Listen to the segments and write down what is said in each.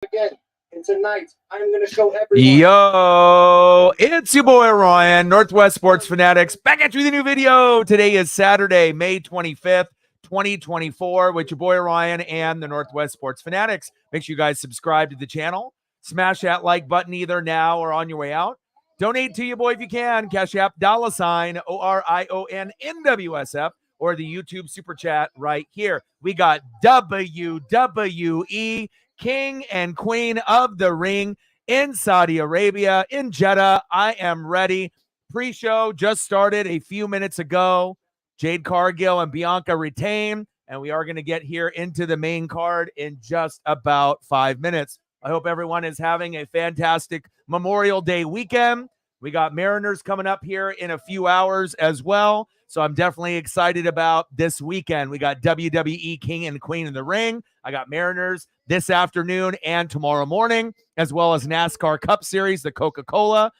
again. And tonight, I'm going to show everyone. Yo, it's your boy Ryan, Northwest Sports Fanatics, back at you with a new video. Today is Saturday, May 25th, 2024, with your boy Ryan and the Northwest Sports Fanatics. Make sure you guys subscribe to the channel. Smash that like button either now or on your way out. Donate to your boy if you can. Cash App $ ORION or the YouTube Super Chat right here. We got WWE King and Queen of the Ring in Saudi Arabia, in Jeddah. I am ready. Pre-show just started a few minutes ago. Jade Cargill and Bianca retain, and we are going to get here into the main card in just about 5 minutes. I hope everyone is having a fantastic Memorial Day weekend. We got Mariners coming up here in a few hours as well, so I'm definitely excited about this weekend. We got WWE King and Queen in the Ring. I got Mariners this afternoon and tomorrow morning, as well as NASCAR Cup Series, the Coca-Cola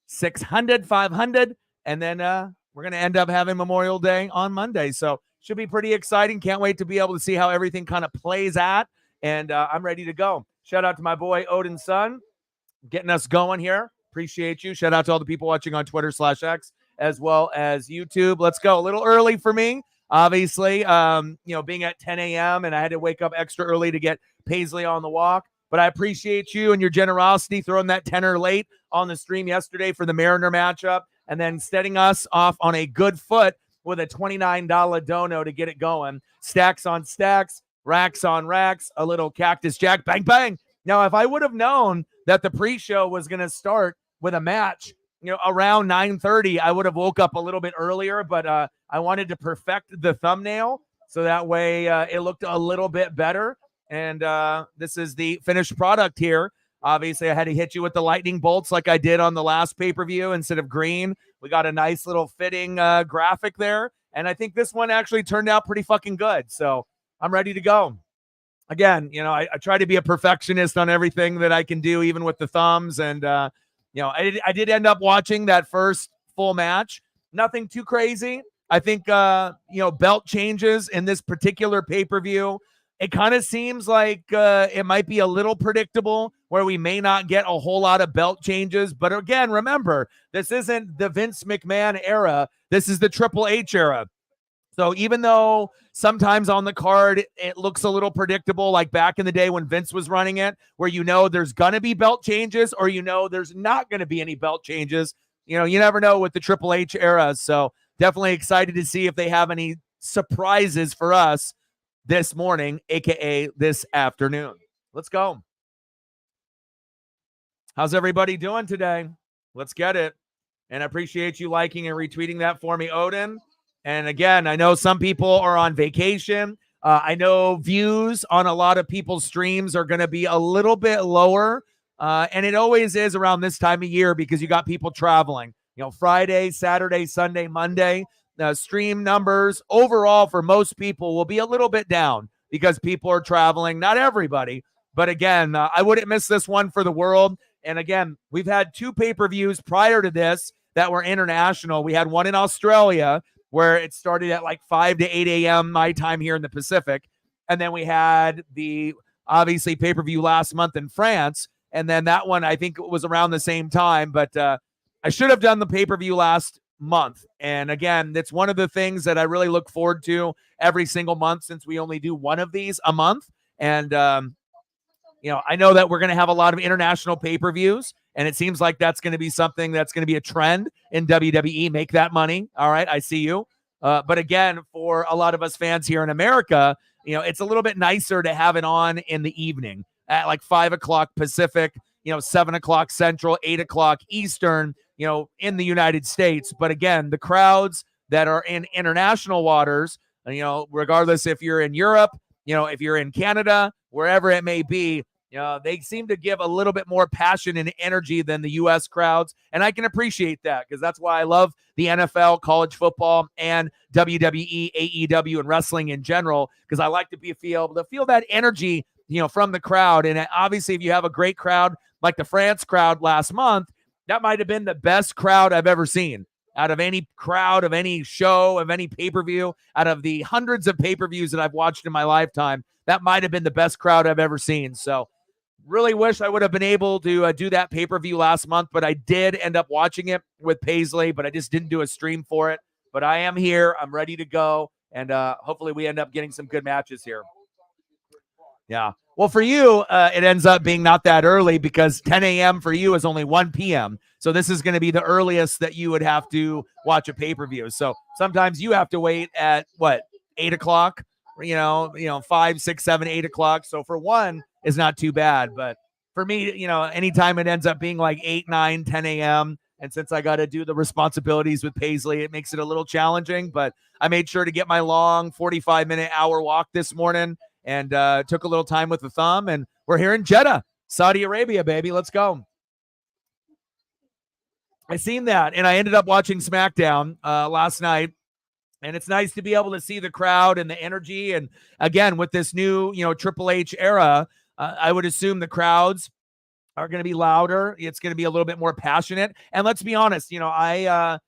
600, 500, and then we're going to end up having Memorial Day on Monday. So should be pretty exciting. Can't wait to be able to see how everything kind of plays out, and I'm ready to go. Shout out to my boy Odin's son, getting us going here. Appreciate you. Shout out to all the people watching on Twitter/X as well as YouTube. Let's go. A little early for me, obviously, being at 10 a.m. and I had to wake up extra early to get Paisley on the walk. But I appreciate you and your generosity throwing that tenner late on the stream yesterday for the Mariner matchup and then setting us off on a good foot with a $29 dono to get it going. Stacks on stacks, racks on racks, a little Cactus Jack, bang, bang. Now, if I would have known that the pre-show was going to start with a match, around 9:30, I would have woke up a little bit earlier, but I wanted to perfect the thumbnail so that way it looked a little bit better. And this is the finished product here. Obviously, I had to hit you with the lightning bolts like I did on the last pay-per-view instead of green. We got a nice little fitting graphic there. And I think this one actually turned out pretty fucking good. So I'm ready to go. Again, I try to be a perfectionist on everything that I can do, even with the thumbs. And, I did end up watching that first full match. Nothing too crazy. I think, belt changes in this particular pay-per-view, it kind of seems like it might be a little predictable where we may not get a whole lot of belt changes. But again, remember, this isn't the Vince McMahon era. This is the Triple H era. So even though sometimes on the card it looks a little predictable, like back in the day when Vince was running it, where there's going to be belt changes or there's not going to be any belt changes, you never know with the Triple H era. So definitely excited to see if they have any surprises for us this morning, aka this afternoon. Let's go. How's everybody doing today? Let's get it. And I appreciate you liking and retweeting that for me, Odin. And again, I know some people are on vacation. I know views on a lot of people's streams are going to be a little bit lower. And it always is around this time of year because you got people traveling. Friday, Saturday, Sunday, Monday. The stream numbers overall for most people will be a little bit down because people are traveling. Not everybody. But again, I wouldn't miss this one for the world. And again, we've had 2 pay-per-views prior to this that were international. We had one in Australia where it started at like 5 to 8 a.m. my time here in the Pacific. And then we had the, obviously, pay-per-view last month in France. And then that one, I think it was around the same time. But I should have done the pay-per-view last month. And again, that's one of the things that I really look forward to every single month since we only do one of these a month. And, I know that we're going to have a lot of international pay-per-views. And it seems like that's going to be something that's going to be a trend in WWE. Make that money. All right, I see you. But again, for a lot of us fans here in America, it's a little bit nicer to have it on in the evening at like 5 o'clock Pacific, 7 o'clock Central, 8 o'clock Eastern, in the United States. But again, the crowds that are in international waters, regardless if you're in Europe, if you're in Canada, wherever it may be, they seem to give a little bit more passion and energy than the U.S. crowds. And I can appreciate that because that's why I love the NFL, college football, and WWE, AEW, and wrestling in general, because I like to be able to feel that energy, from the crowd. And obviously, if you have a great crowd like the France crowd last month, that might have been the best crowd I've ever seen out of any crowd, of any show, of any pay-per-view, out of the hundreds of pay-per-views that I've watched in my lifetime. That might have been the best crowd I've ever seen. So Really wish I would have been able to do that pay-per-view last month, but I did end up watching it with Paisley, but I just didn't do a stream for it. But I am here. I'm ready to go, and hopefully we end up getting some good matches here. Yeah. Well, for you, it ends up being not that early because 10 a.m. for you is only 1 p.m. So this is going to be the earliest that you would have to watch a pay-per-view. So sometimes you have to wait at, 8 o'clock? 5, 6, 7, 8 o'clock. So for one, is not too bad. But for me, anytime it ends up being like 8, 9, 10 a.m., and since I got to do the responsibilities with Paisley, it makes it a little challenging. But I made sure to get my long 45-minute hour walk this morning and took a little time with the thumb. And we're here in Jeddah, Saudi Arabia, baby. Let's go. I seen that, and I ended up watching SmackDown last night. And it's nice to be able to see the crowd and the energy. And again, with this new, Triple H era, I would assume the crowds are going to be louder. It's going to be a little bit more passionate. And let's be honest, I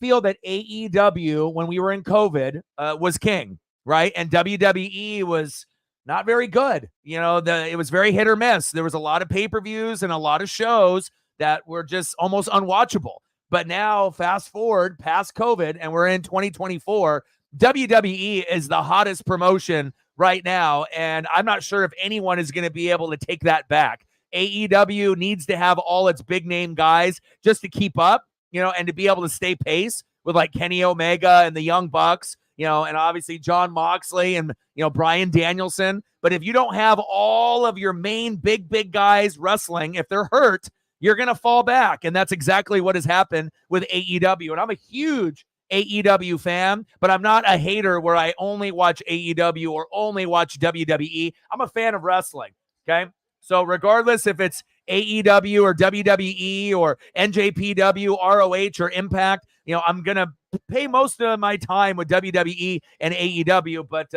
feel that AEW, when we were in COVID, was king, right? And WWE was not very good. It was very hit or miss. There was a lot of pay-per-views and a lot of shows that were just almost unwatchable. But now, fast forward past COVID, and we're in 2024, WWE is the hottest promotion right now, and I'm not sure if anyone is going to be able to take that back. AEW needs to have all its big-name guys just to keep up, and to be able to stay pace with like Kenny Omega and the Young Bucks, and obviously John Moxley and, Bryan Danielson. But if you don't have all of your main big guys wrestling, if they're hurt, you're going to fall back. And that's exactly what has happened with AEW. And I'm a huge AEW fan, but I'm not a hater where I only watch AEW or only watch WWE. I'm a fan of wrestling, okay? So regardless if it's AEW or WWE or NJPW, ROH, or Impact, I'm going to pay most of my time with WWE and AEW. But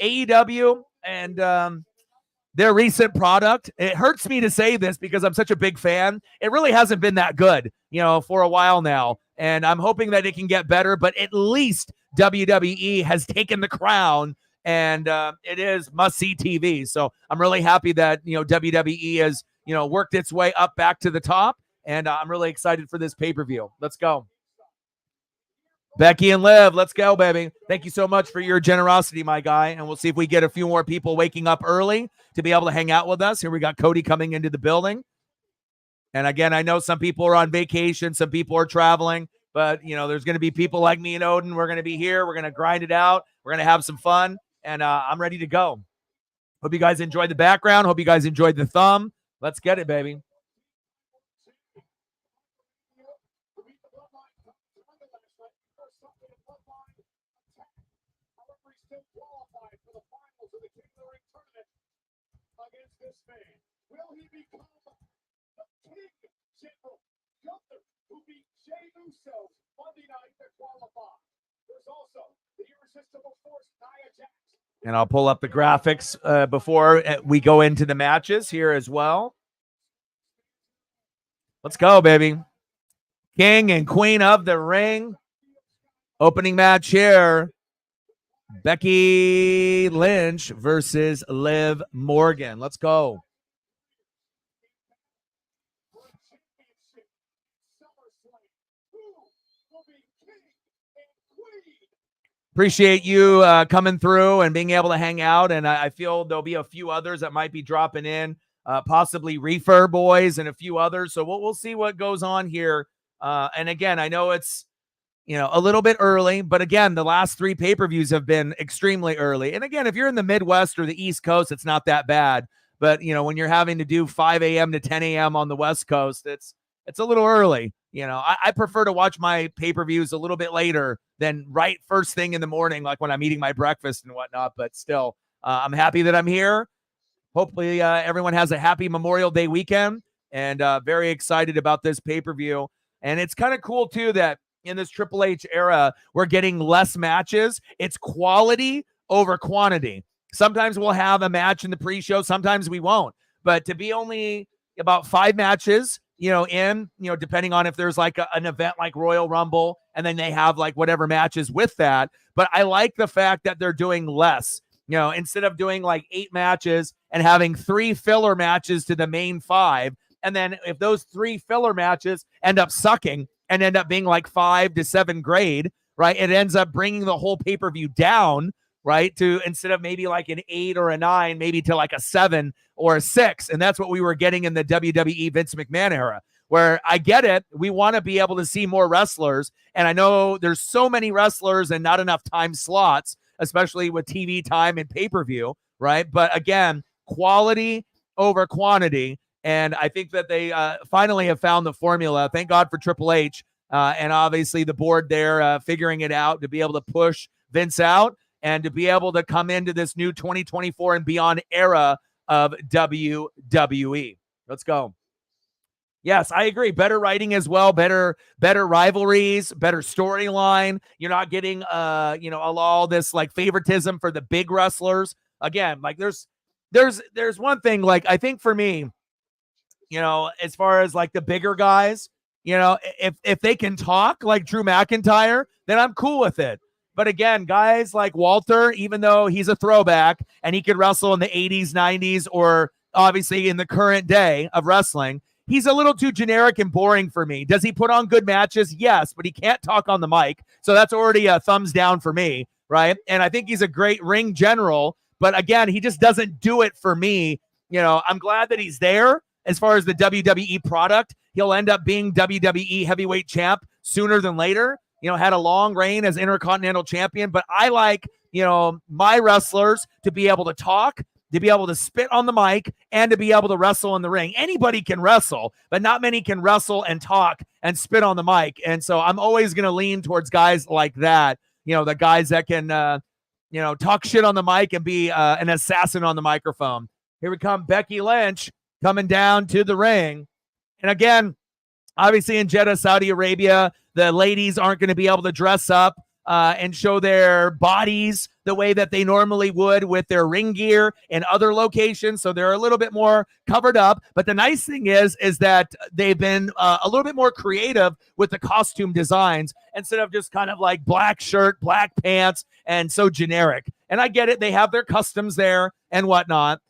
AEW and their recent product, it hurts me to say this because I'm such a big fan. It really hasn't been that good, for a while now. And I'm hoping that it can get better, but at least WWE has taken the crown and it is must-see TV. So I'm really happy that, WWE has, worked its way up back to the top. And I'm really excited for this pay-per-view. Let's go. Becky and Liv, let's go, baby. Thank you so much for your generosity, my guy. And we'll see if we get a few more people waking up early to be able to hang out with us. Here we got Cody coming into the building. And again, I know some people are on vacation. Some people are traveling. But, there's going to be people like me and Odin. We're going to be here. We're going to grind it out. We're going to have some fun. And I'm ready to go. Hope you guys enjoyed the background. Hope you guys enjoyed the thumb. Let's get it, baby. Will he become the king general Gunther, who beat Jey Uso Monday night to qualify? There's also the irresistible force Nia Jax. And I'll pull up the graphics before we go into the matches here as well. Let's go, baby. King and Queen of the Ring. Opening match here. Becky Lynch versus Liv Morgan. Let's go. Appreciate you coming through and being able to hang out. And I feel there'll be a few others that might be dropping in, possibly Reefer Boys and a few others. So we'll see what goes on here. And again, I know it's, a little bit early, but again, the last 3 pay-per-views have been extremely early. And again, if you're in the Midwest or the East Coast, it's not that bad. But, when you're having to do 5 a.m. to 10 a.m. on the West Coast, it's a little early. I prefer to watch my pay-per-views a little bit later than right first thing in the morning, like when I'm eating my breakfast and whatnot. But still, I'm happy that I'm here. Hopefully everyone has a happy Memorial Day weekend and very excited about this pay-per-view. And it's kind of cool, too, that in this Triple H era, we're getting less matches. It's quality over quantity. Sometimes we'll have a match in the pre-show. Sometimes we won't. But to be only about 5 matches, depending on if there's like an event like Royal Rumble, and then they have like whatever matches with that. But I like the fact that they're doing less, instead of doing like 8 matches and having 3 filler matches to the main 5. And then if those 3 filler matches end up sucking and end up being like 5 to 7 grade, right, it ends up bringing the whole pay-per-view down, right, to instead of maybe like an 8 or a 9, maybe to like a 7 or a 6. And that's what we were getting in the WWE Vince McMahon era, where I get it. We want to be able to see more wrestlers. And I know there's so many wrestlers and not enough time slots, especially with TV time and pay-per-view, right? But again, quality over quantity. And I think that they finally have found the formula. Thank God for Triple H and obviously the board there figuring it out to be able to push Vince out and to be able to come into this new 2024 and beyond era of WWE. Let's go. Yes, I agree. Better writing as well. Better rivalries, better storyline. You're not getting, all this like favoritism for the big wrestlers. Again, like there's one thing, like I think for me, as far as like the bigger guys, if they can talk like Drew McIntyre, then I'm cool with it. But again, guys like Walter, even though he's a throwback and he could wrestle in the 80s, 90s, or obviously in the current day of wrestling, he's a little too generic and boring for me. Does he put on good matches? Yes, but he can't talk on the mic. So that's already a thumbs down for me, right? And I think he's a great ring general. But again, he just doesn't do it for me. I'm glad that he's there. As far as the WWE product, he'll end up being WWE heavyweight champ sooner than later. Had a long reign as Intercontinental champion. But I like, my wrestlers to be able to talk, to be able to spit on the mic, and to be able to wrestle in the ring. Anybody can wrestle, but not many can wrestle and talk and spit on the mic. And so I'm always going to lean towards guys like that, the guys that can, talk shit on the mic and be an assassin on the microphone. Here we come, Becky Lynch coming down to the ring. And again, obviously in Jeddah, Saudi Arabia, the ladies aren't going to be able to dress up and show their bodies the way that they normally would with their ring gear in other locations. So they're a little bit more covered up. But the nice thing is that they've been a little bit more creative with the costume designs instead of just kind of like black shirt, black pants, and so generic. And I get it. They have their customs there and whatnot.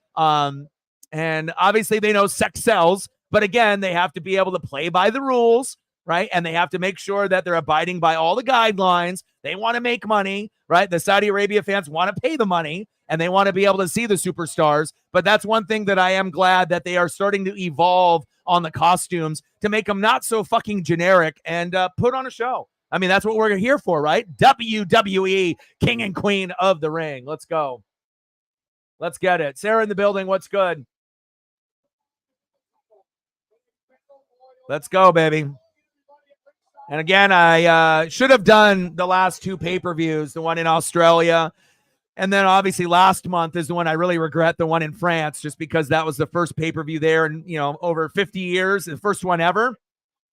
And obviously they know sex sells, but again, they have to be able to play by the rules, right? And they have to make sure that they're abiding by all the guidelines. They want to make money, right? The Saudi Arabia fans want to pay the money and they want to be able to see the superstars. But that's one thing that I am glad that they are starting to evolve on the costumes to make them not so fucking generic and put on a show. I mean, that's what we're here for, right? WWE, King and Queen of the Ring. Let's go. Let's get it. Sarah in the building. What's good? Let's go, baby. And again, I should have done the last 2 pay-per-views, the one in Australia. And then obviously last month is the one I really regret, the one in France, just because that was the first pay-per-view there in, over 50 years, the first one ever.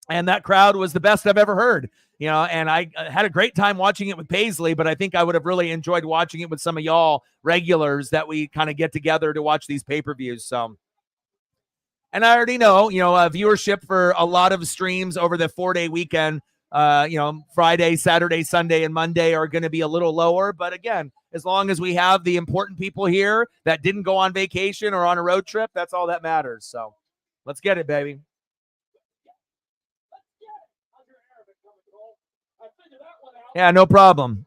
And that crowd was the best I've ever heard, and I had a great time watching it with Paisley, but I think I would have really enjoyed watching it with some of y'all regulars that we kind of get together to watch these pay-per-views. So, and I already know, viewership for a lot of streams over the 4-day weekend, Friday, Saturday, Sunday, and Monday are going to be a little lower. But again, as long as we have the important people here that didn't go on vacation or on a road trip, that's all that matters. So let's get it, baby. Yeah, no problem.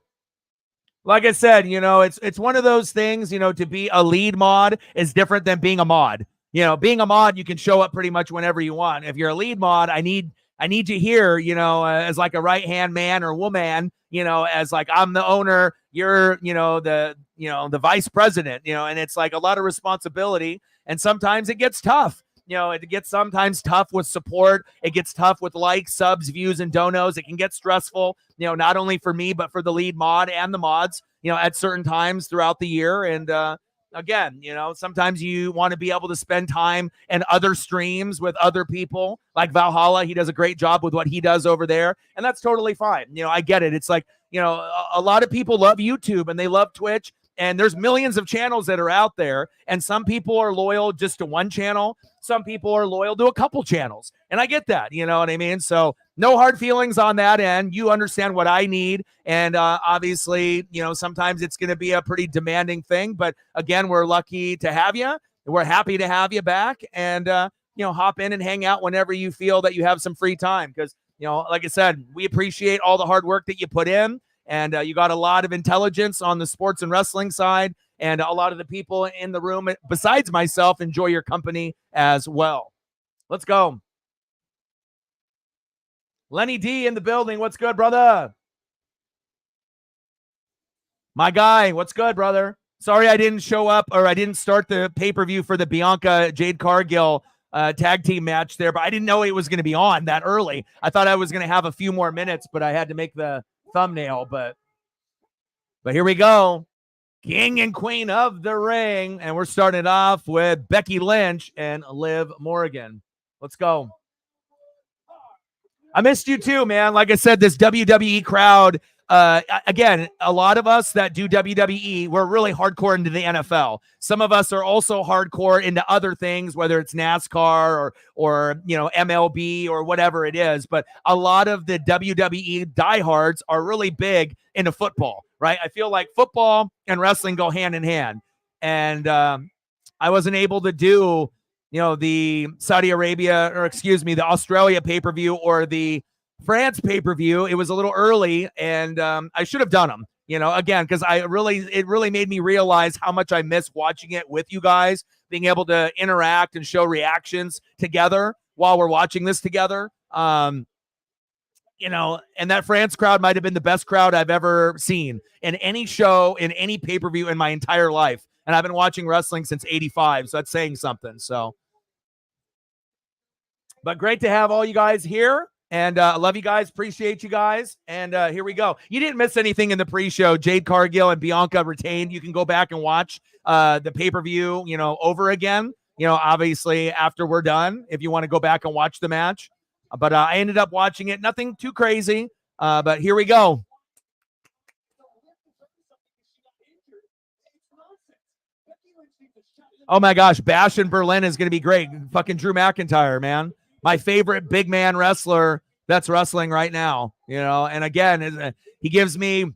Like I said, it's one of those things, to be a lead mod is different than being a mod. Being a mod, you can show up pretty much whenever you want. If you're a lead mod, I need you here, as like a right-hand man or woman, as like I'm the owner, you're, the vice president, and it's like a lot of responsibility. And sometimes it gets tough. It gets sometimes tough with support. It gets tough with likes, subs, views, and donos. It can get stressful, not only for me, but for the lead mod and the mods, at certain times throughout the year. And again, sometimes you want to be able to spend time in other streams with other people like Valhalla. He does a great job with what he does over there. And that's totally fine. I get it. It's like, a lot of people love YouTube and they love Twitch. And there's millions of channels that are out there. And some people are loyal just to one channel. Some people are loyal to a couple channels. And I get that. You know what I mean? So no hard feelings on that end. You understand what I need. And obviously, sometimes it's going to be a pretty demanding thing. But again, we're lucky to have you. we're happy to have you back, and hop in and hang out whenever you feel that you have some free time. Because like I said, we appreciate all the hard work that you put in, and you got a lot of intelligence on the sports and wrestling side, and a lot of the people in the room, besides myself, enjoy your company as well. Let's go. Lenny D in the building. What's good, brother? My guy, what's good, brother? Sorry I didn't show up, or I didn't start the pay-per-view for the Bianca Jade Cargill tag team match there, but I didn't know it was going to be on that early. I thought I was going to have a few more minutes, but I had to make the thumbnail. But here we go. King and Queen of the Ring, and we're starting off with Becky Lynch and Liv Morgan. Let's go. I missed you too, man. Like I said, this WWE crowd, again, a lot of us that do WWE, we're really hardcore into the NFL. Some of us are also hardcore into other things, whether it's NASCAR or MLB or whatever it is. But a lot of the WWE diehards are really big into football, right? I feel like football and wrestling go hand in hand. And I wasn't able to do the Saudi Arabia, or excuse me, the Australia pay-per-view or the France pay-per-view. It was a little early, and I should have done them, again, because it really made me realize how much I miss watching it with you guys, being able to interact and show reactions together while we're watching this together. And that France crowd might have been the best crowd I've ever seen in any show, in any pay-per-view in my entire life. And I've been watching wrestling since '85, so that's saying something. But great to have all you guys here. And I love you guys. Appreciate you guys. And here we go. You didn't miss anything in the pre-show. Jade Cargill and Bianca retained. You can go back and watch the pay-per-view, over again, obviously after we're done, if you want to go back and watch the match. But I ended up watching it. Nothing too crazy. But here we go. Oh, my gosh. Bash in Berlin is going to be great. Fucking Drew McIntyre, man. My favorite big man wrestler that's wrestling right now, and again, he gives me,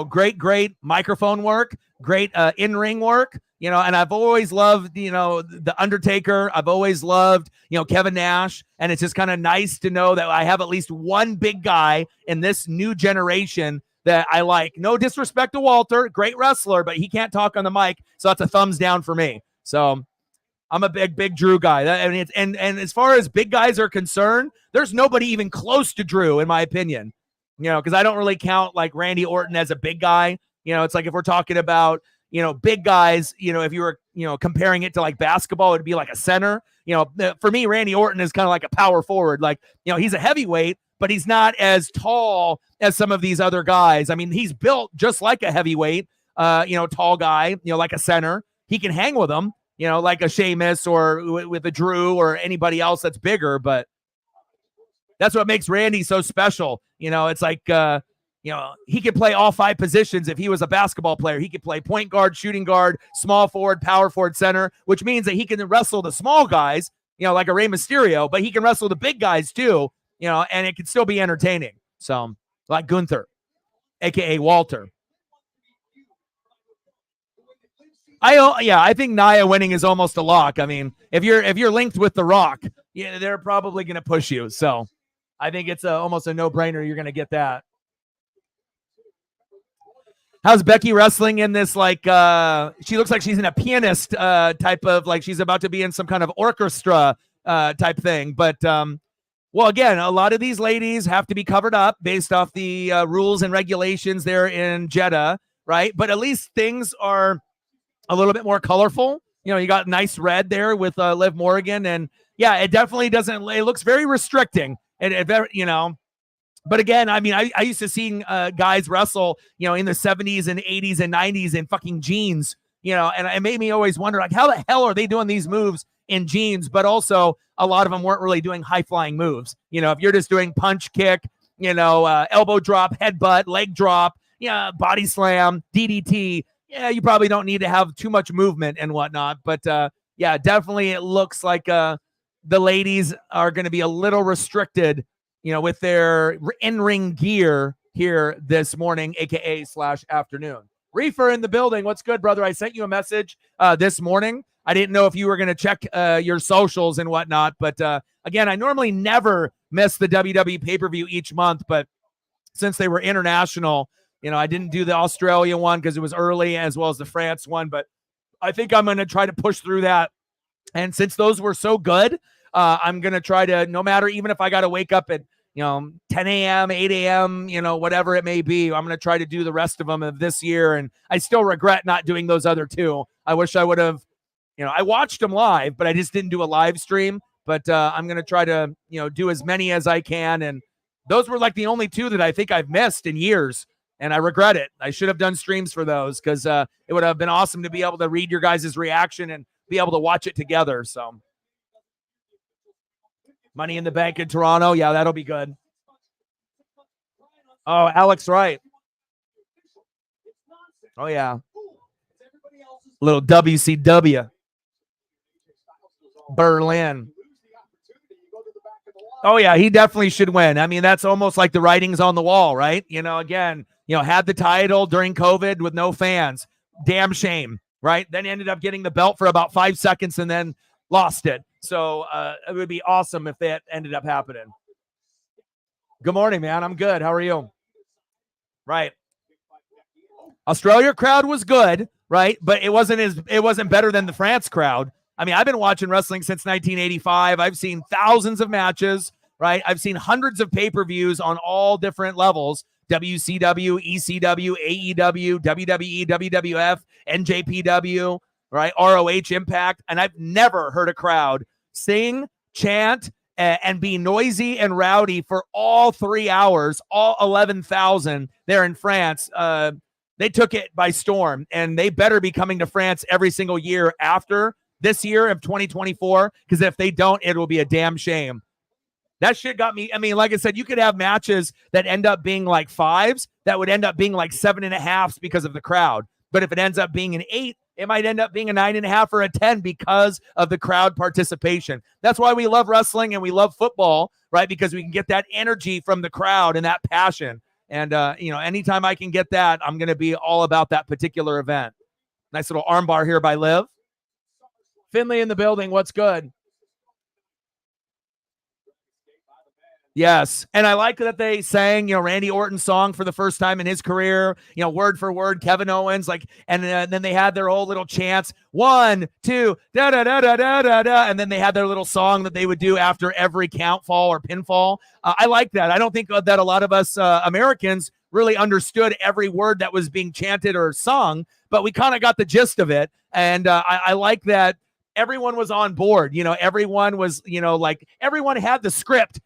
great microphone work, great in-ring work, and I've always loved, The Undertaker. I've always loved, Kevin Nash, and it's just kind of nice to know that I have at least one big guy in this new generation that I like. No disrespect to Walter, great wrestler, but he can't talk on the mic, so that's a thumbs down for me. So I'm a big Drew guy. And as far as big guys are concerned, there's nobody even close to Drew, in my opinion. Because I don't really count like Randy Orton as a big guy. It's like if we're talking about, big guys, if you were, comparing it to like basketball, it'd be like a center. For me, Randy Orton is kind of like a power forward. Like, he's a heavyweight, but he's not as tall as some of these other guys. I mean, he's built just like a heavyweight, tall guy, like a center. He can hang with them. Like a Sheamus or with a Drew or anybody else that's bigger. But that's what makes Randy so special. It's like, he could play all 5 positions. If he was a basketball player, he could play point guard, shooting guard, small forward, power forward, center, which means that he can wrestle the small guys, like a Rey Mysterio, but he can wrestle the big guys too, and it can still be entertaining. So like Gunther, AKA Walter. I think Nia winning is almost a lock. I mean, if you're linked with The Rock, they're probably going to push you. So I think it's almost a no-brainer. You're going to get that. How's Becky wrestling in this? Like, she looks like she's in a pianist type of, like she's about to be in some kind of orchestra type thing. But well, again, a lot of these ladies have to be covered up based off the rules and regulations there in Jeddah, right? But at least things are a little bit more colorful. You got nice red there with Liv Morgan. And yeah, it definitely doesn't, it looks very restricting. But again, I mean, I used to seeing guys wrestle, in the 70s and 80s and 90s in fucking jeans, and it made me always wonder, like, how the hell are they doing these moves in jeans? But also a lot of them weren't really doing high flying moves. If you're just doing punch, kick, elbow drop, headbutt, leg drop, body slam, DDT, yeah, you probably don't need to have too much movement and whatnot. But yeah, definitely it looks like the ladies are going to be a little restricted, with their in-ring gear here this morning, aka /afternoon. Reefer in the building. What's good, brother? I sent you a message this morning. I didn't know if you were going to check your socials and whatnot. But again, I normally never miss the WWE pay-per-view each month. But since they were international, I didn't do the Australia one because it was early, as well as the France one. But I think I'm going to try to push through that. And since those were so good, I'm going to try to, no matter, even if I got to wake up at 10 a.m., 8 a.m., whatever it may be, I'm going to try to do the rest of them of this year. And I still regret not doing those other two. I wish I would have, I watched them live, but I just didn't do a live stream. But I'm going to try to, do as many as I can. And those were like the only two that I think I've missed in years. And I regret it. I should have done streams for those because it would have been awesome to be able to read your guys' reaction and be able to watch it together. So Money in the Bank in Toronto. Yeah, that'll be good. Oh, Alex Wright. Oh, yeah. Little WCW. Berlin. Oh, yeah, he definitely should win. I mean, that's almost like the writing's on the wall, right? Again, had the title during COVID with no fans. Damn shame, right? Then ended up getting the belt for about 5 seconds and then lost it. So it would be awesome if that ended up happening. Good morning, man. I'm good. How are you? Right. Australia crowd was good, right? But it wasn't better than the France crowd. I mean, I've been watching wrestling since 1985. I've seen thousands of matches, right? I've seen hundreds of pay-per-views on all different levels. WCW, ECW, AEW, WWE, WWF, NJPW, right? ROH, Impact. And I've never heard a crowd sing, chant, and be noisy and rowdy for all 3 hours, all 11,000 there in France. They took it by storm, and they better be coming to France every single year after this year of 2024, because if they don't, it will be a damn shame. That shit got me. I mean, like I said, you could have matches that end up being like 5s that would end up being like 7.5s because of the crowd. But if it ends up being an 8, it might end up being a 9.5 or a 10 because of the crowd participation. That's why we love wrestling and we love football, right? Because we can get that energy from the crowd and that passion. And, anytime I can get that, I'm going to be all about that particular event. Nice little armbar here by Liv. Finley in the building. What's good? Yes. And I like that they sang, Randy Orton's song for the first time in his career, word for word, Kevin Owens, and then they had their whole little chants, 1, 2, da, da, da, da, da, da, da. And then they had their little song that they would do after every count fall or pinfall. I like that. I don't think that a lot of us Americans really understood every word that was being chanted or sung, but we kind of got the gist of it. And I like that everyone was on board. Everyone was, everyone had the script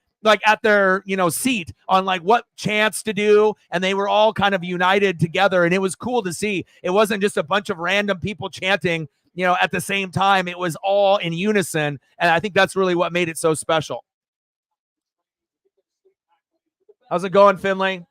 at their, seat on what chants to do. And they were all kind of united together. And it was cool to see. It wasn't just a bunch of random people chanting, at the same time. It was all in unison. And I think that's really what made it so special. How's it going, Finley?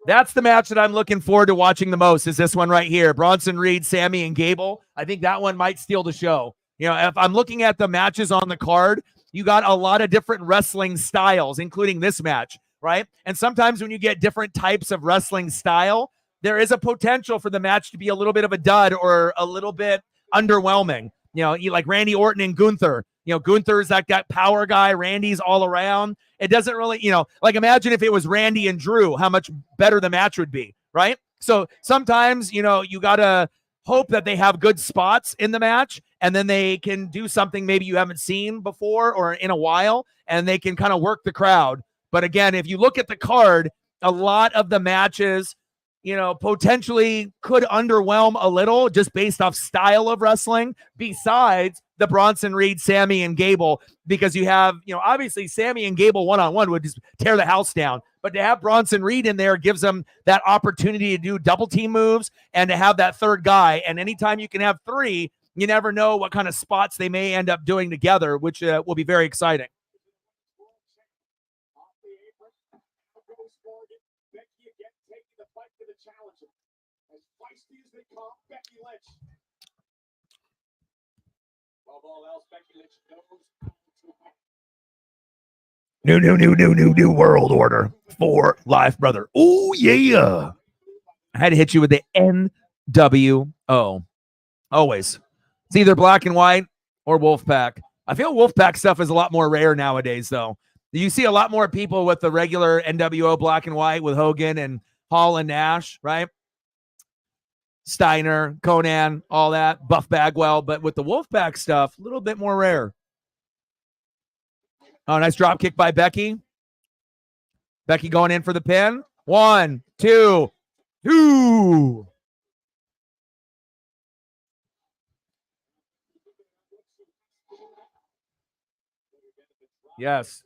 That's the match that I'm looking forward to watching the most, is this one right here. Bronson Reed, Sammy, and Gable. I think that one might steal the show. If I'm looking at the matches on the card, you got a lot of different wrestling styles, including this match, right? And sometimes when you get different types of wrestling style, there is a potential for the match to be a little bit of a dud or a little bit underwhelming. You like Randy Orton and Gunther. Gunther's that power guy. Randy's all around. It doesn't really, imagine if it was Randy and Drew, how much better the match would be, right? So sometimes, you got to hope that they have good spots in the match, and then they can do something maybe you haven't seen before or in a while, and they can kind of work the crowd. But again, if you look at the card, a lot of the matches, potentially could underwhelm a little just based off style of wrestling, besides the Bronson Reed, Sammy, and Gable, because you have, obviously Sammy and Gable one-on-one would just tear the house down. But to have Bronson Reed in there gives them that opportunity to do double team moves and to have that third guy. And anytime you can have 3, you never know what kind of spots they may end up doing together, which will be very exciting. New world order for life, brother. Oh, yeah. I had to hit you with the NWO. Always. It's either black and white or Wolfpack. I feel Wolfpack stuff is a lot more rare nowadays, though. You see a lot more people with the regular NWO black and white with Hogan and Hall and Nash, right? Steiner, Conan, all that, Buff Bagwell. But with the Wolfpack stuff, a little bit more rare. Oh, nice drop kick by Becky. Becky going in for the pin. 1, 2, 2. Yes.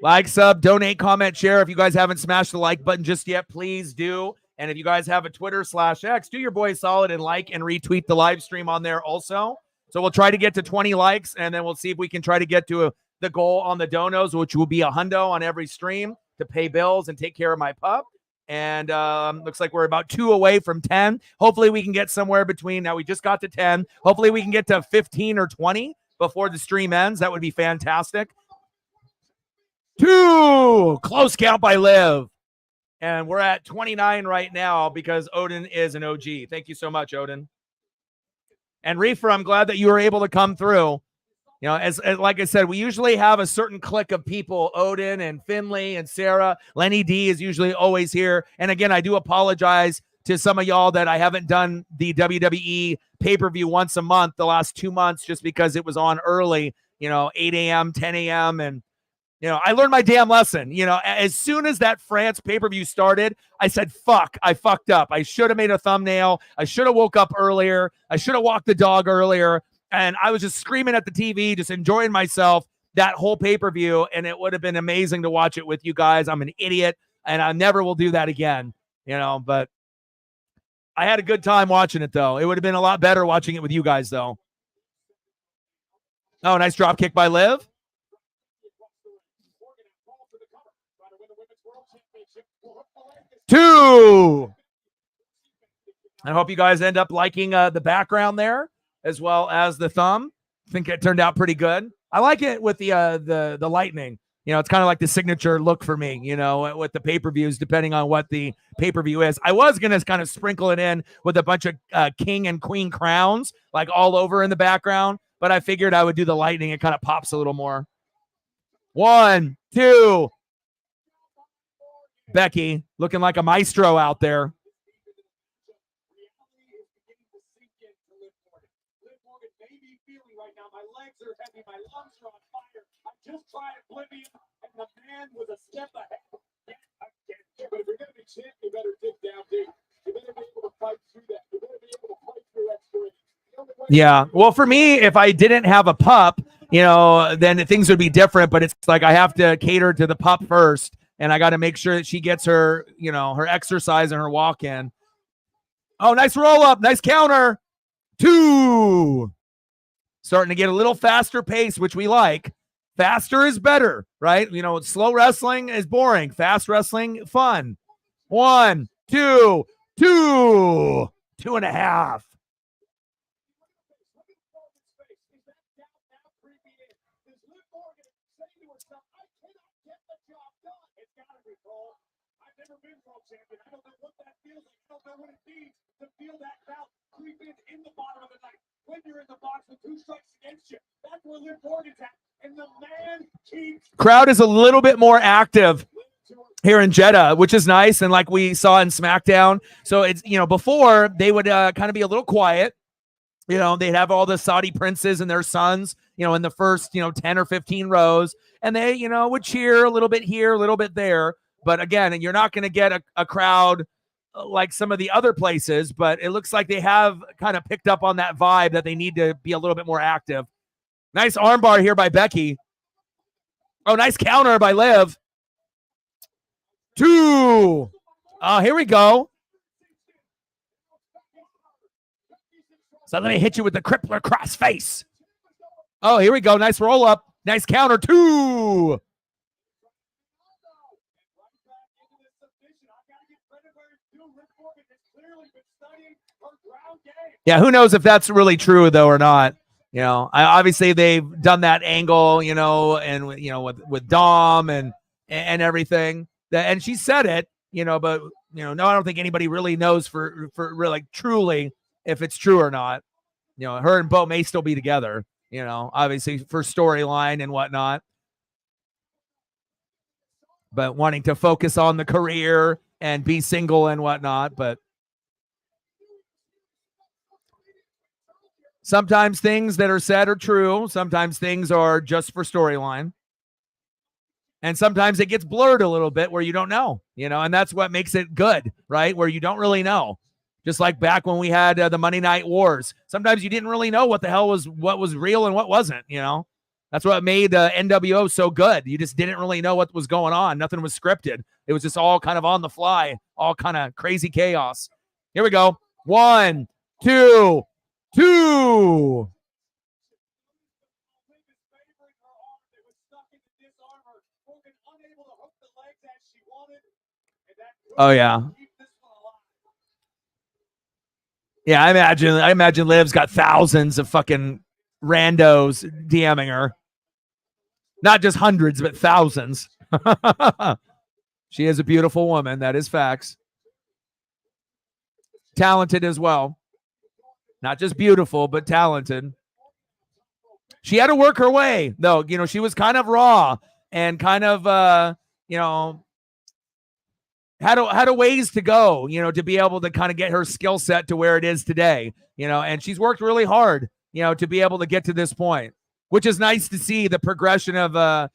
Like, sub, donate, comment, share. If you guys haven't smashed the like button just yet, please do. And if you guys have a Twitter/X, do your boy solid and like and retweet the live stream on there also. So we'll try to get to 20 likes, and then we'll see if we can try to get to the goal on the donos, which will be $100 on every stream to pay bills and take care of my pup. And looks like we're about 2 away from 10. Hopefully we can get somewhere between, now we just got to 10. Hopefully we can get to 15 or 20 before the stream ends. That would be fantastic. 2, close count by Liv. And we're at 29 right now because Odin is an OG. Thank you so much, Odin. And Reefer, I'm glad that you were able to come through. You know, as like I said, we usually have a certain clique of people, Odin and Finley and Sarah. Lenny D is usually always here. And again, I do apologize to some of y'all that I haven't done the WWE pay-per-view once a month the last 2 months just because it was on early, 8 a.m., 10 a.m. And, I learned my damn lesson. As soon as that France pay-per-view started, I said, fuck, I fucked up. I should have made a thumbnail. I should have woke up earlier. I should have walked the dog earlier. And I was just screaming at the TV, just enjoying myself that whole pay-per-view. And it would have been amazing to watch it with you guys. I'm an idiot, and I never will do that again, but I had a good time watching it, though. It would have been a lot better watching it with you guys, though. Oh, nice drop kick by Liv. 2. I hope you guys end up liking the background there as well as the thumb. I think it turned out pretty good. I like it with the lightning. It's kind of like the signature look for me, with the pay-per-views, depending on what the pay-per-view is. I was going to kind of sprinkle it in with a bunch of king and queen crowns, like all over in the background, but I figured I would do the lightning. It kind of pops a little more. 1, 2. Becky looking like a maestro out there. Just tried Oblivion, and the man was a step ahead. But if you're going to be champ, you better dig down deep. You better be able to fight through that. You better be able to fight through that. Yeah. Well, for me, if I didn't have a pup, then things would be different. But it's like I have to cater to the pup first, and I got to make sure that she gets her, her exercise and her walk in. Oh, nice roll up. Nice counter. 2. Starting to get a little faster pace, which we like. Faster is better, right? Slow wrestling is boring. Fast wrestling, fun. 1, 2, 2, 2.5. I've never been world champion. I don't know what that feels like. I don't know what it means to feel that bout creep in the bottom of the night. When you're in the box with 2 strikes against you, that's where Liv Morgan's at. And the man keeps. Crowd is a little bit more active here in Jeddah, which is nice. And like we saw in SmackDown. So it's, before they would kind of be a little quiet. They'd have all the Saudi princes and their sons, in the first, 10 or 15 rows. And they, would cheer a little bit here, a little bit there. But again, you're not going to get a crowd like some of the other places, but it looks like they have kind of picked up on that vibe that they need to be a little bit more active. Nice armbar here by Becky. Oh, nice counter by Liv. 2. Here we go. So let me hit you with the crippler cross face. Oh, here we go. Nice roll up. Nice counter. 2. Yeah, who knows if that's really true though or not. Obviously they've done that angle, and with Dom and everything. And she said it, but no, I don't think anybody really knows for like truly if it's true or not. Her and Bo may still be together, obviously for storyline and whatnot. But wanting to focus on the career and be single and whatnot. But sometimes things that are said are true. Sometimes things are just for storyline. And sometimes it gets blurred a little bit where you don't know, and that's what makes it good, right? Where you don't really know. Just like back when we had the Monday Night Wars. Sometimes you didn't really know what was real and what wasn't, That's what made NWO so good. You just didn't really know what was going on. Nothing was scripted. It was just all kind of on the fly, all kind of crazy chaos. Here we go. 1, 2, 2. Oh, yeah. Yeah, I imagine Liv's got thousands of fucking randos DMing her. Not just hundreds, but thousands. She is a beautiful woman. That is facts. Talented as well. Not just beautiful, but talented. She had to work her way, though. She was kind of raw and kind of, had a ways to go, to be able to kind of get her skill set to where it is today, and she's worked really hard, to be able to get to this point, which is nice to see the progression of,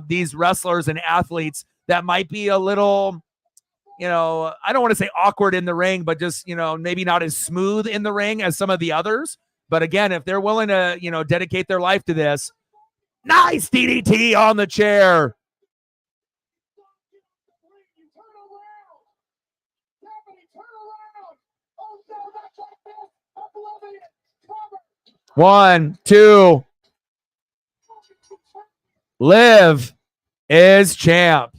these wrestlers and athletes that might be a little, I don't want to say awkward in the ring, but just, maybe not as smooth in the ring as some of the others. But again, if they're willing to, dedicate their life to this, nice DDT on the chair. One, two. Liv is champ.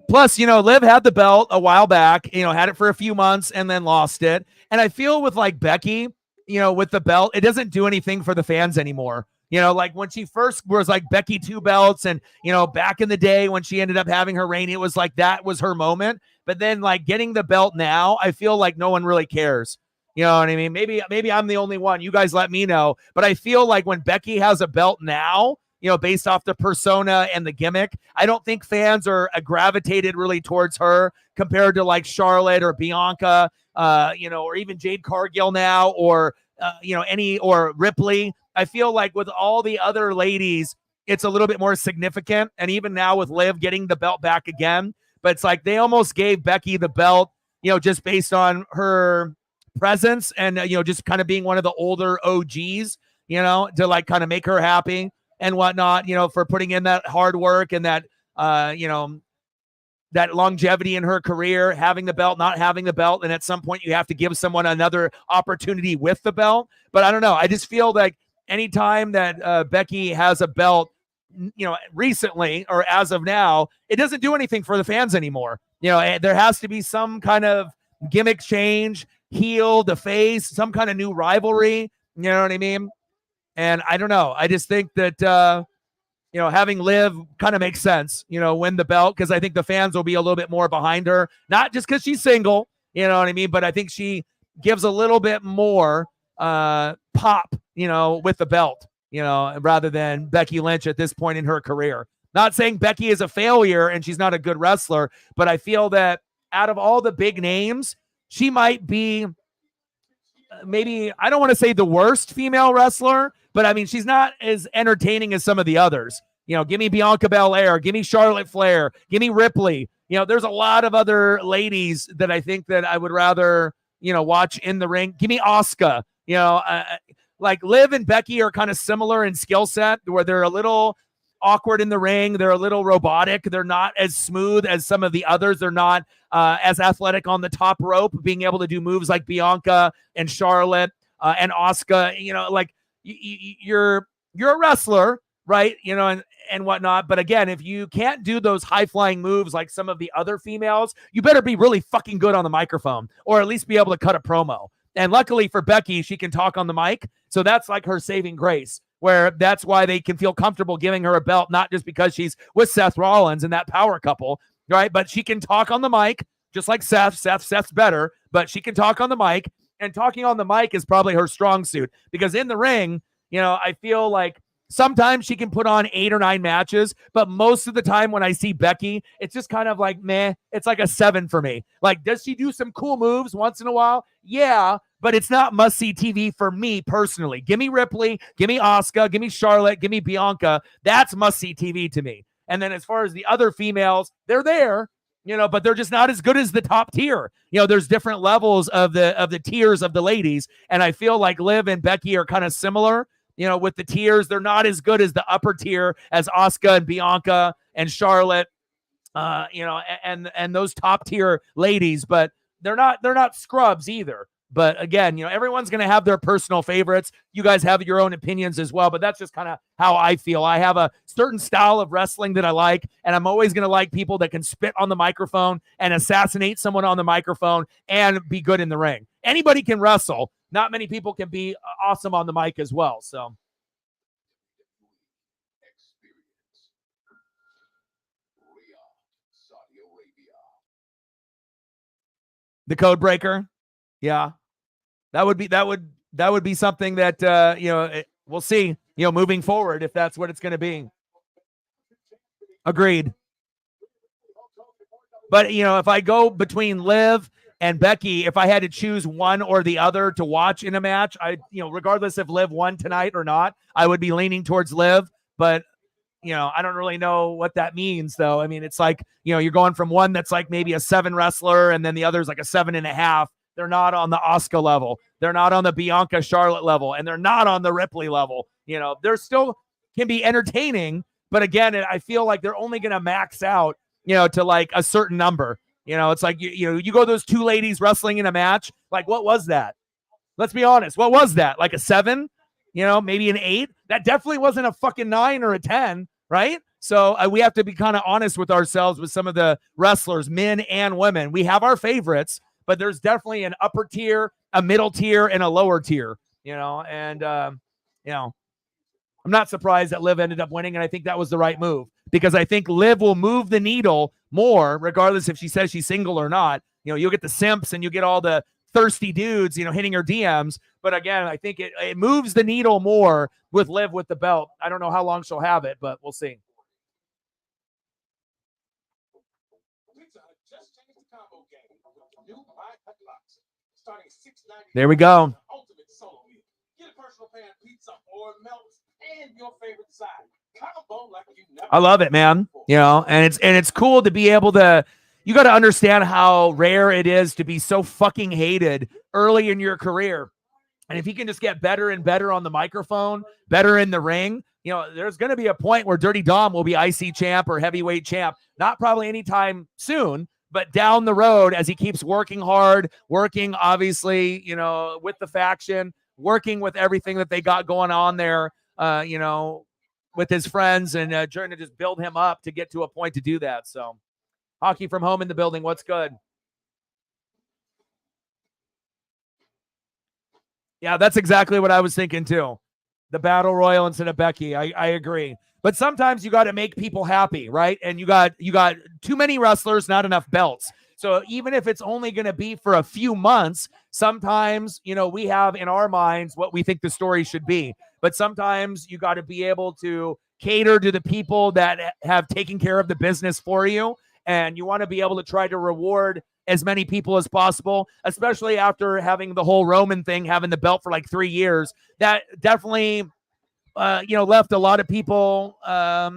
Plus, Liv had the belt a while back, had it for a few months and then lost it. And I feel with like Becky, with the belt, it doesn't do anything for the fans anymore. Like when she first was like Becky 2 belts and, back in the day when she ended up having her reign, it was like that was her moment. But then like getting the belt now, I feel like no one really cares. You know what I mean? Maybe I'm the only one. You guys let me know. But I feel like when Becky has a belt now, based off the persona and the gimmick, I don't think fans are gravitated really towards her compared to like Charlotte or Bianca, or even Jade Cargill now, or or Ripley. I feel like with all the other ladies, it's a little bit more significant. And even now with Liv getting the belt back again, but it's like they almost gave Becky the belt, just based on her presence and, just kind of being one of the older OGs, to like kind of make her happy and whatnot, for putting in that hard work and that, that longevity in her career, having the belt, not having the belt. And at some point you have to give someone another opportunity with the belt. But I don't know. I just feel like anytime that Becky has a belt, recently or as of now, it doesn't do anything for the fans anymore. There has to be some kind of gimmick change, heel to face, some kind of new rivalry. You know what I mean? And I don't know. I just think that, having Liv kind of makes sense, win the belt, because I think the fans will be a little bit more behind her, not just because she's single, you know what I mean? But I think she gives a little bit more pop, with the belt, rather than Becky Lynch at this point in her career. Not saying Becky is a failure and she's not a good wrestler, but I feel that out of all the big names, she might be maybe, I don't want to say the worst female wrestler, but I mean, she's not as entertaining as some of the others. Give me Bianca Belair, give me Charlotte Flair, give me Ripley. There's a lot of other ladies that I think that I would rather, watch in the ring. Give me Asuka. Like Liv and Becky are kind of similar in skill set, where they're a little awkward in the ring. They're a little robotic. They're not as smooth as some of the others. They're not as athletic on the top rope, being able to do moves like Bianca and Charlotte and Asuka. Like you're a wrestler, right? And whatnot. But again, if you can't do those high flying moves like some of the other females, you better be really fucking good on the microphone, or at least be able to cut a promo. And luckily for Becky, she can talk on the mic. So that's like her saving grace, where that's why they can feel comfortable giving her a belt, not just because she's with Seth Rollins and that power couple, right? But she can talk on the mic, just like Seth. Seth's better, but she can talk on the mic. And talking on the mic is probably her strong suit, because in the ring, I feel like sometimes she can put on 8 or 9 matches, but most of the time when I see Becky, it's just kind of like, meh. It's like a 7 for me. Like, does she do some cool moves once in a while? Yeah, but it's not must-see TV for me personally. Give me Ripley, give me Asuka, give me Charlotte, give me Bianca. That's must-see TV to me. And then as far as the other females, they're there, but they're just not as good as the top tier. There's different levels of the tiers of the ladies, and I feel like Liv and Becky are kind of similar. With the tiers, they're not as good as the upper tier as Asuka and Bianca and Charlotte, and those top tier ladies, but they're not scrubs either. But again, everyone's going to have their personal favorites. You guys have your own opinions as well, but that's just kind of how I feel. I have a certain style of wrestling that I like, and I'm always going to like people that can spit on the microphone and assassinate someone on the microphone and be good in the ring. Anybody can wrestle. Not many people can be awesome on the mic as well. So, the code breaker, yeah, that would be something that we'll see. Moving forward, if that's what it's going to be. Agreed. But if I go between Liv and Becky, if I had to choose one or the other to watch in a match, regardless if Liv won tonight or not, I would be leaning towards Liv. But, I don't really know what that means, though. I mean, it's like, you're going from one that's like maybe a 7 wrestler, and then the other's like a 7.5. They're not on the Asuka level. They're not on the Bianca Charlotte level, and they're not on the Ripley level. They're still can be entertaining, but again, I feel like they're only going to max out, to like a certain number. It's like, you go those 2 ladies wrestling in a match. Like, what was that? Let's be honest. What was that? Like a 7, maybe an 8. That definitely wasn't a fucking 9 or a 10, right? So we have to be kind of honest with ourselves with some of the wrestlers, men and women. We have our favorites, but there's definitely an upper tier, a middle tier, and a lower tier, and, I'm not surprised that Liv ended up winning, and I think that was the right move, because I think Liv will move the needle more, regardless if she says she's single or not. You'll get the simps and you get all the thirsty dudes, hitting her DMs. But again, I think it moves the needle more with Liv with the belt. I don't know how long she'll have it, but we'll see. There we go. I love it, man. And it's cool to be able to. You got to understand how rare it is to be so fucking hated early in your career. And if you can just get better and better on the microphone, better in the ring, there's going to be a point where Dirty Dom will be IC champ or heavyweight champ. Not probably anytime soon, but down the road as he keeps working hard, working obviously, with the faction, working with everything that they got going on there, with his friends, and trying to just build him up to get to a point to do that. So, Hockey from Home in the building. What's good? Yeah, that's exactly what I was thinking too. The Battle Royal instead of Becky. I agree. But sometimes you got to make people happy, right? And you got too many wrestlers, not enough belts. So even if it's only going to be for a few months, sometimes, we have in our minds what we think the story should be. But sometimes you got to be able to cater to the people that have taken care of the business for you. And you want to be able to try to reward as many people as possible, especially after having the whole Roman thing, having the belt for like 3 years. That definitely, left a lot of people, a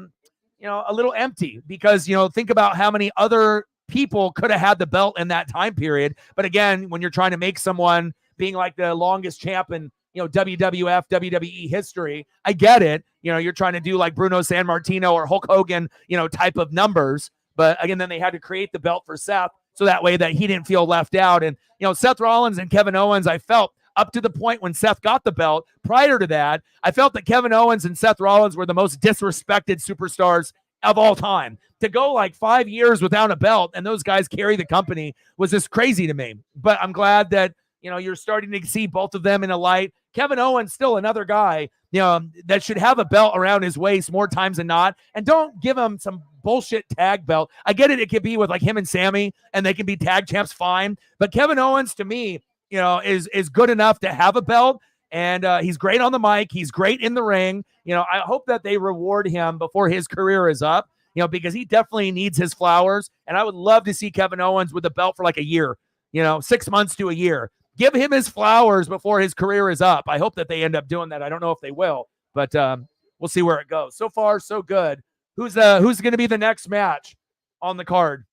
little empty, because, think about how many other people could have had the belt in that time period. But again, when you're trying to make someone being like the longest champ in, WWF, WWE history, I get it. You're trying to do like Bruno Sammartino or Hulk Hogan, type of numbers. But again, then they had to create the belt for Seth, so that way that he didn't feel left out. And, Seth Rollins and Kevin Owens, I felt up to the point when Seth got the belt. Prior to that, I felt that Kevin Owens and Seth Rollins were the most disrespected superstars of all time. To go like 5 years without a belt and those guys carry the company was just crazy to me. But I'm glad that, you're starting to see both of them in a light. Kevin Owens, still another guy, that should have a belt around his waist more times than not. And don't give him some bullshit tag belt. I get it. It could be with like him and Sammy and they can be tag champs fine. But Kevin Owens, to me, is good enough to have a belt. And he's great on the mic. He's great in the ring. I hope that they reward him before his career is up, because he definitely needs his flowers. And I would love to see Kevin Owens with a belt for like a year, 6 months to a year. Give him his flowers before his career is up. I hope that they end up doing that. I don't know if they will, but we'll see where it goes. So far, so good. Who's going to be the next match on the card?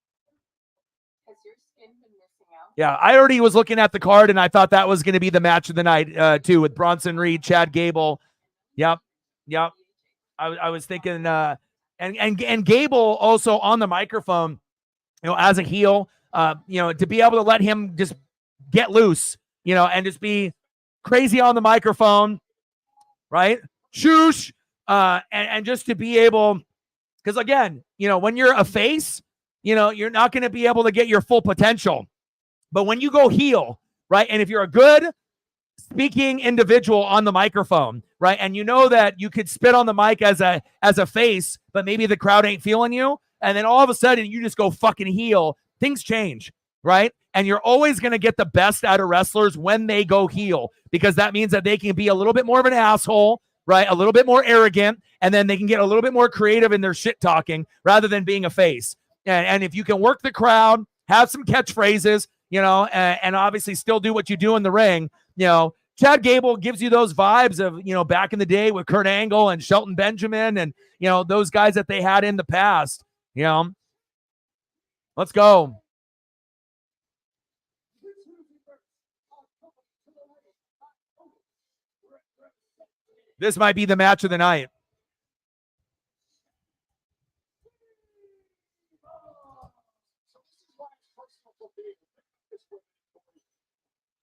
Has your skin been missing out? Yeah, I already was looking at the card, and I thought that was going to be the match of the night, too, with Bronson Reed, Chad Gable. Yep. I was thinking, and Gable also on the microphone, as a heel, to be able to let him just get loose, and just be crazy on the microphone, right? Shoosh. And just to be able, because again, when you're a face, you're not going to be able to get your full potential. But when you go heel, right? And if you're a good speaking individual on the microphone, right? And that you could spit on the mic as a face, but maybe the crowd ain't feeling you. And then all of a sudden you just go fucking heel. Things change, right? And you're always going to get the best out of wrestlers when they go heel, because that means that they can be a little bit more of an asshole, right? A little bit more arrogant, and then they can get a little bit more creative in their shit talking rather than being a face. And if you can work the crowd, have some catchphrases, and obviously still do what you do in the ring, Chad Gable gives you those vibes of, back in the day with Kurt Angle and Shelton Benjamin and, those guys that they had in the past, Let's go. This might be the match of the night.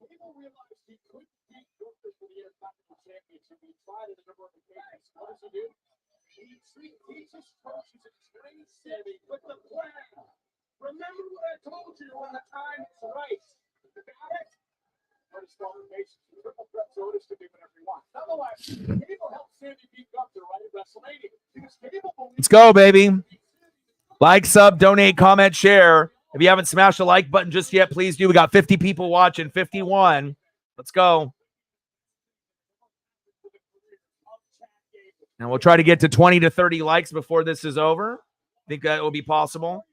People realized he couldn't beat Gunther for the Intercontinental Championship. He tried it a number of occasions. What does he do? He just coaches and trains Sammy with the plan. Remember what I told you when the time is right. Got it? First confirmation. Triple threat Otis to do whatever he wants. Nonetheless, Gable helped Sammy beat Gunther right at WrestleMania. Because Gable believes. Let's go, baby. Like, sub, donate, comment, share. If you haven't smashed the like button just yet, please do. We got 50 people watching, 51. Let's go. And we'll try to get to 20 to 30 likes before this is over. I think that will be possible.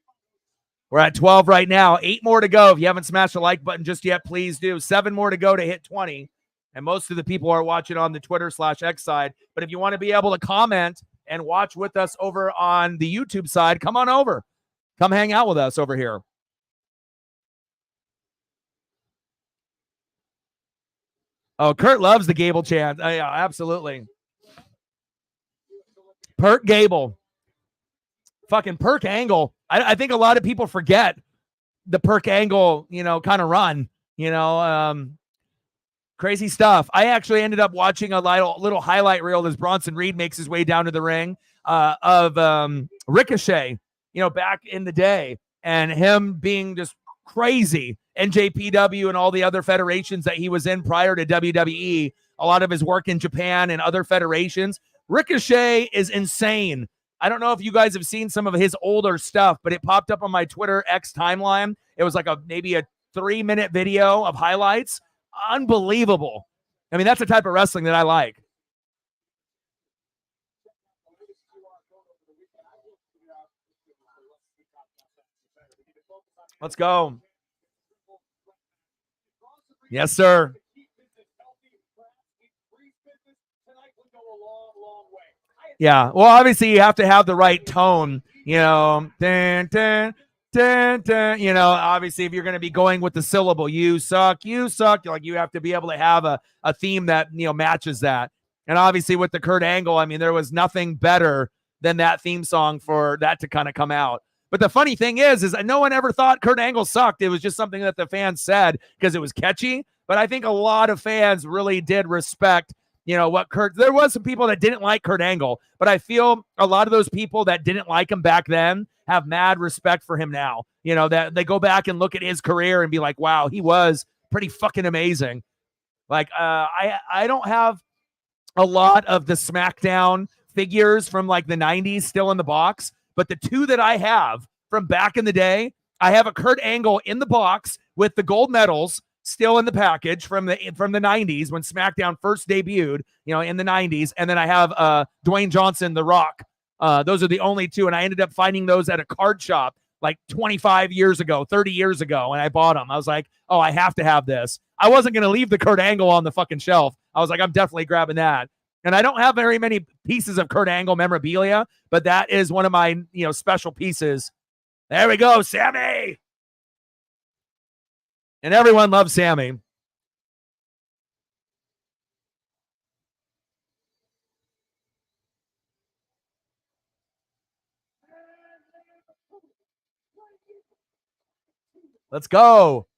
We're at 12 right now. 8 more to go. If you haven't smashed the like button just yet, please do. 7 more to go to hit 20. And most of the people are watching on the Twitter/X side. But if you want to be able to comment and watch with us over on the YouTube side, come on over. Come hang out with us over here. Oh, Kurt loves the Gable chant. Yeah, absolutely. Perk Gable. Fucking Perk Angle. I think a lot of people forget the Perk Angle, kind of run, crazy stuff. I actually ended up watching a little highlight reel as Bronson Reed makes his way down to the ring of Ricochet, back in the day, and him being just crazy. NJPW and all the other federations that he was in prior to WWE, a lot of his work in Japan and other federations. Ricochet is insane. I don't know if you guys have seen some of his older stuff, but it popped up on my Twitter X timeline. It was like maybe a 3-minute video of highlights. Unbelievable. I mean, that's the type of wrestling that I like. Let's go. Yes, sir. Yeah. Well, obviously you have to have the right tone, dun, dun, dun, dun. Obviously if you're going to be going with the syllable, you suck, like you have to be able to have a theme that, matches that. And obviously with the Kurt Angle, I mean, there was nothing better than that theme song for that to kind of come out. But the funny thing is no one ever thought Kurt Angle sucked. It was just something that the fans said because it was catchy. But I think a lot of fans really did respect, what there was some people that didn't like Kurt Angle, but I feel a lot of those people that didn't like him back then have mad respect for him now. That they go back and look at his career and be like, wow, he was pretty fucking amazing. Like, I don't have a lot of the SmackDown figures from like the 90s still in the box, but the two that I have from back in the day, I have a Kurt Angle in the box with the gold medals still in the package from the 90s when SmackDown first debuted, in the 90s, and then I have Dwayne Johnson, The Rock. Those are the only two, and I ended up finding those at a card shop like 25 years ago, 30 years ago, and I bought them. I was like, oh, I have to have this. I wasn't going to leave the Kurt Angle on the fucking shelf. I was like, I'm definitely grabbing that. And I don't have very many pieces of Kurt Angle memorabilia, but that is one of my, special pieces. There we go, Sammy. And everyone loves Sammy. Let's go.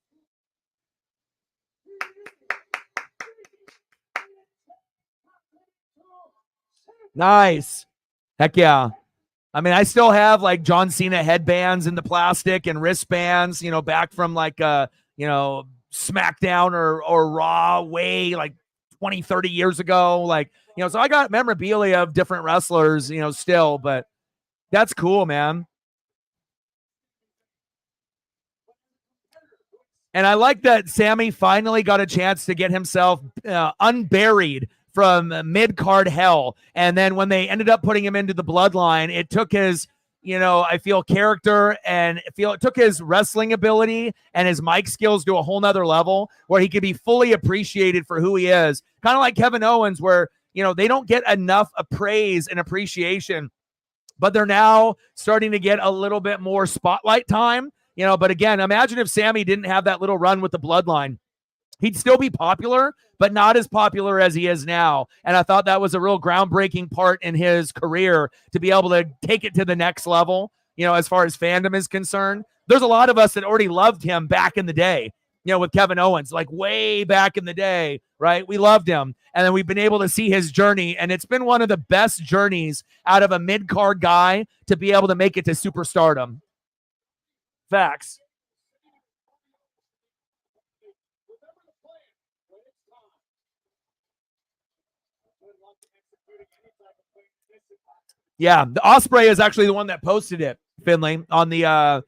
Nice. Heck yeah. I mean, I still have like John Cena headbands in the plastic and wristbands, back from like, SmackDown or Raw way like 20, 30 years ago. Like, so I got memorabilia of different wrestlers, still, but that's cool, man. And I like that Sammy finally got a chance to get himself unburied from mid-card hell. And then when they ended up putting him into the bloodline, it took his, I feel character and it took his wrestling ability and his mic skills to a whole nother level where he could be fully appreciated for who he is. Kind of like Kevin Owens, where, they don't get enough praise and appreciation, but they're now starting to get a little bit more spotlight time. But again, imagine if Sammy didn't have that little run with the bloodline. He'd still be popular, but not as popular as he is now. And I thought that was a real groundbreaking part in his career to be able to take it to the next level, as far as fandom is concerned. There's a lot of us that already loved him back in the day, with Kevin Owens, like way back in the day, right? We loved him. And then we've been able to see his journey. And it's been one of the best journeys out of a mid-card guy to be able to make it to superstardom. Facts. Yeah, the Ospreay is actually the one that posted it, Finley, on the I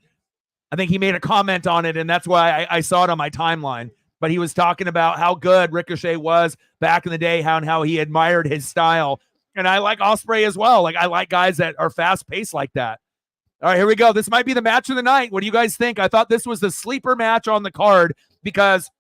think he made a comment on it, and that's why I saw it on my timeline. But he was talking about how good Ricochet was back in the day, how he admired his style. And I like Ospreay as well. Like, I like guys that are fast-paced like that. All right, here we go. This might be the match of the night. What do you guys think? I thought this was the sleeper match on the card because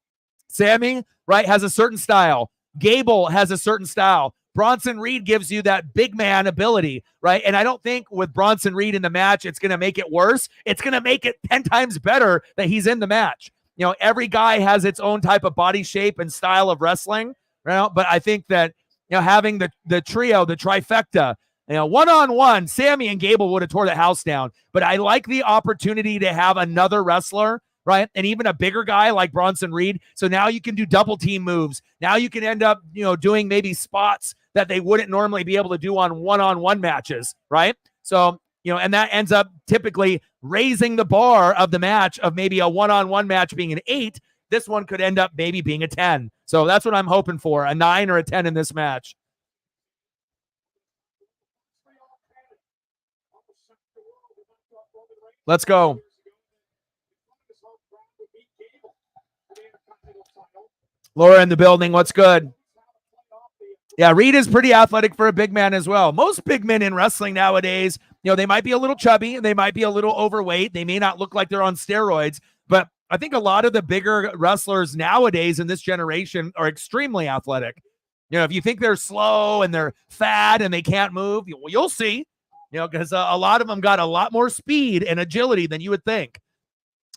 Sammy, right, has a certain style. Gable has a certain style. Bronson Reed gives you that big man ability, right? And I don't think with Bronson Reed in the match, it's going to make it worse. It's going to make it 10 times better that he's in the match. Every guy has its own type of body shape and style of wrestling, right? But I think that, having the trio, the trifecta, one-on-one, Sammy and Gable would have tore the house down. But I like the opportunity to have another wrestler, right? And even a bigger guy like Bronson Reed. So now you can do double team moves. Now you can end up, doing maybe spots that they wouldn't normally be able to do on one-on-one matches, right? So, and that ends up typically raising the bar of the match of maybe a one-on-one match being an 8. This one could end up maybe being a 10. So that's what I'm hoping for, a 9 or a 10 in this match. Let's go. Laura in the building. What's good? Yeah, Reed is pretty athletic for a big man as well. Most big men in wrestling nowadays, they might be a little chubby and they might be a little overweight. They may not look like they're on steroids, but I think a lot of the bigger wrestlers nowadays in this generation are extremely athletic. If you think they're slow and they're fat and they can't move, you'll see, because a lot of them got a lot more speed and agility than you would think.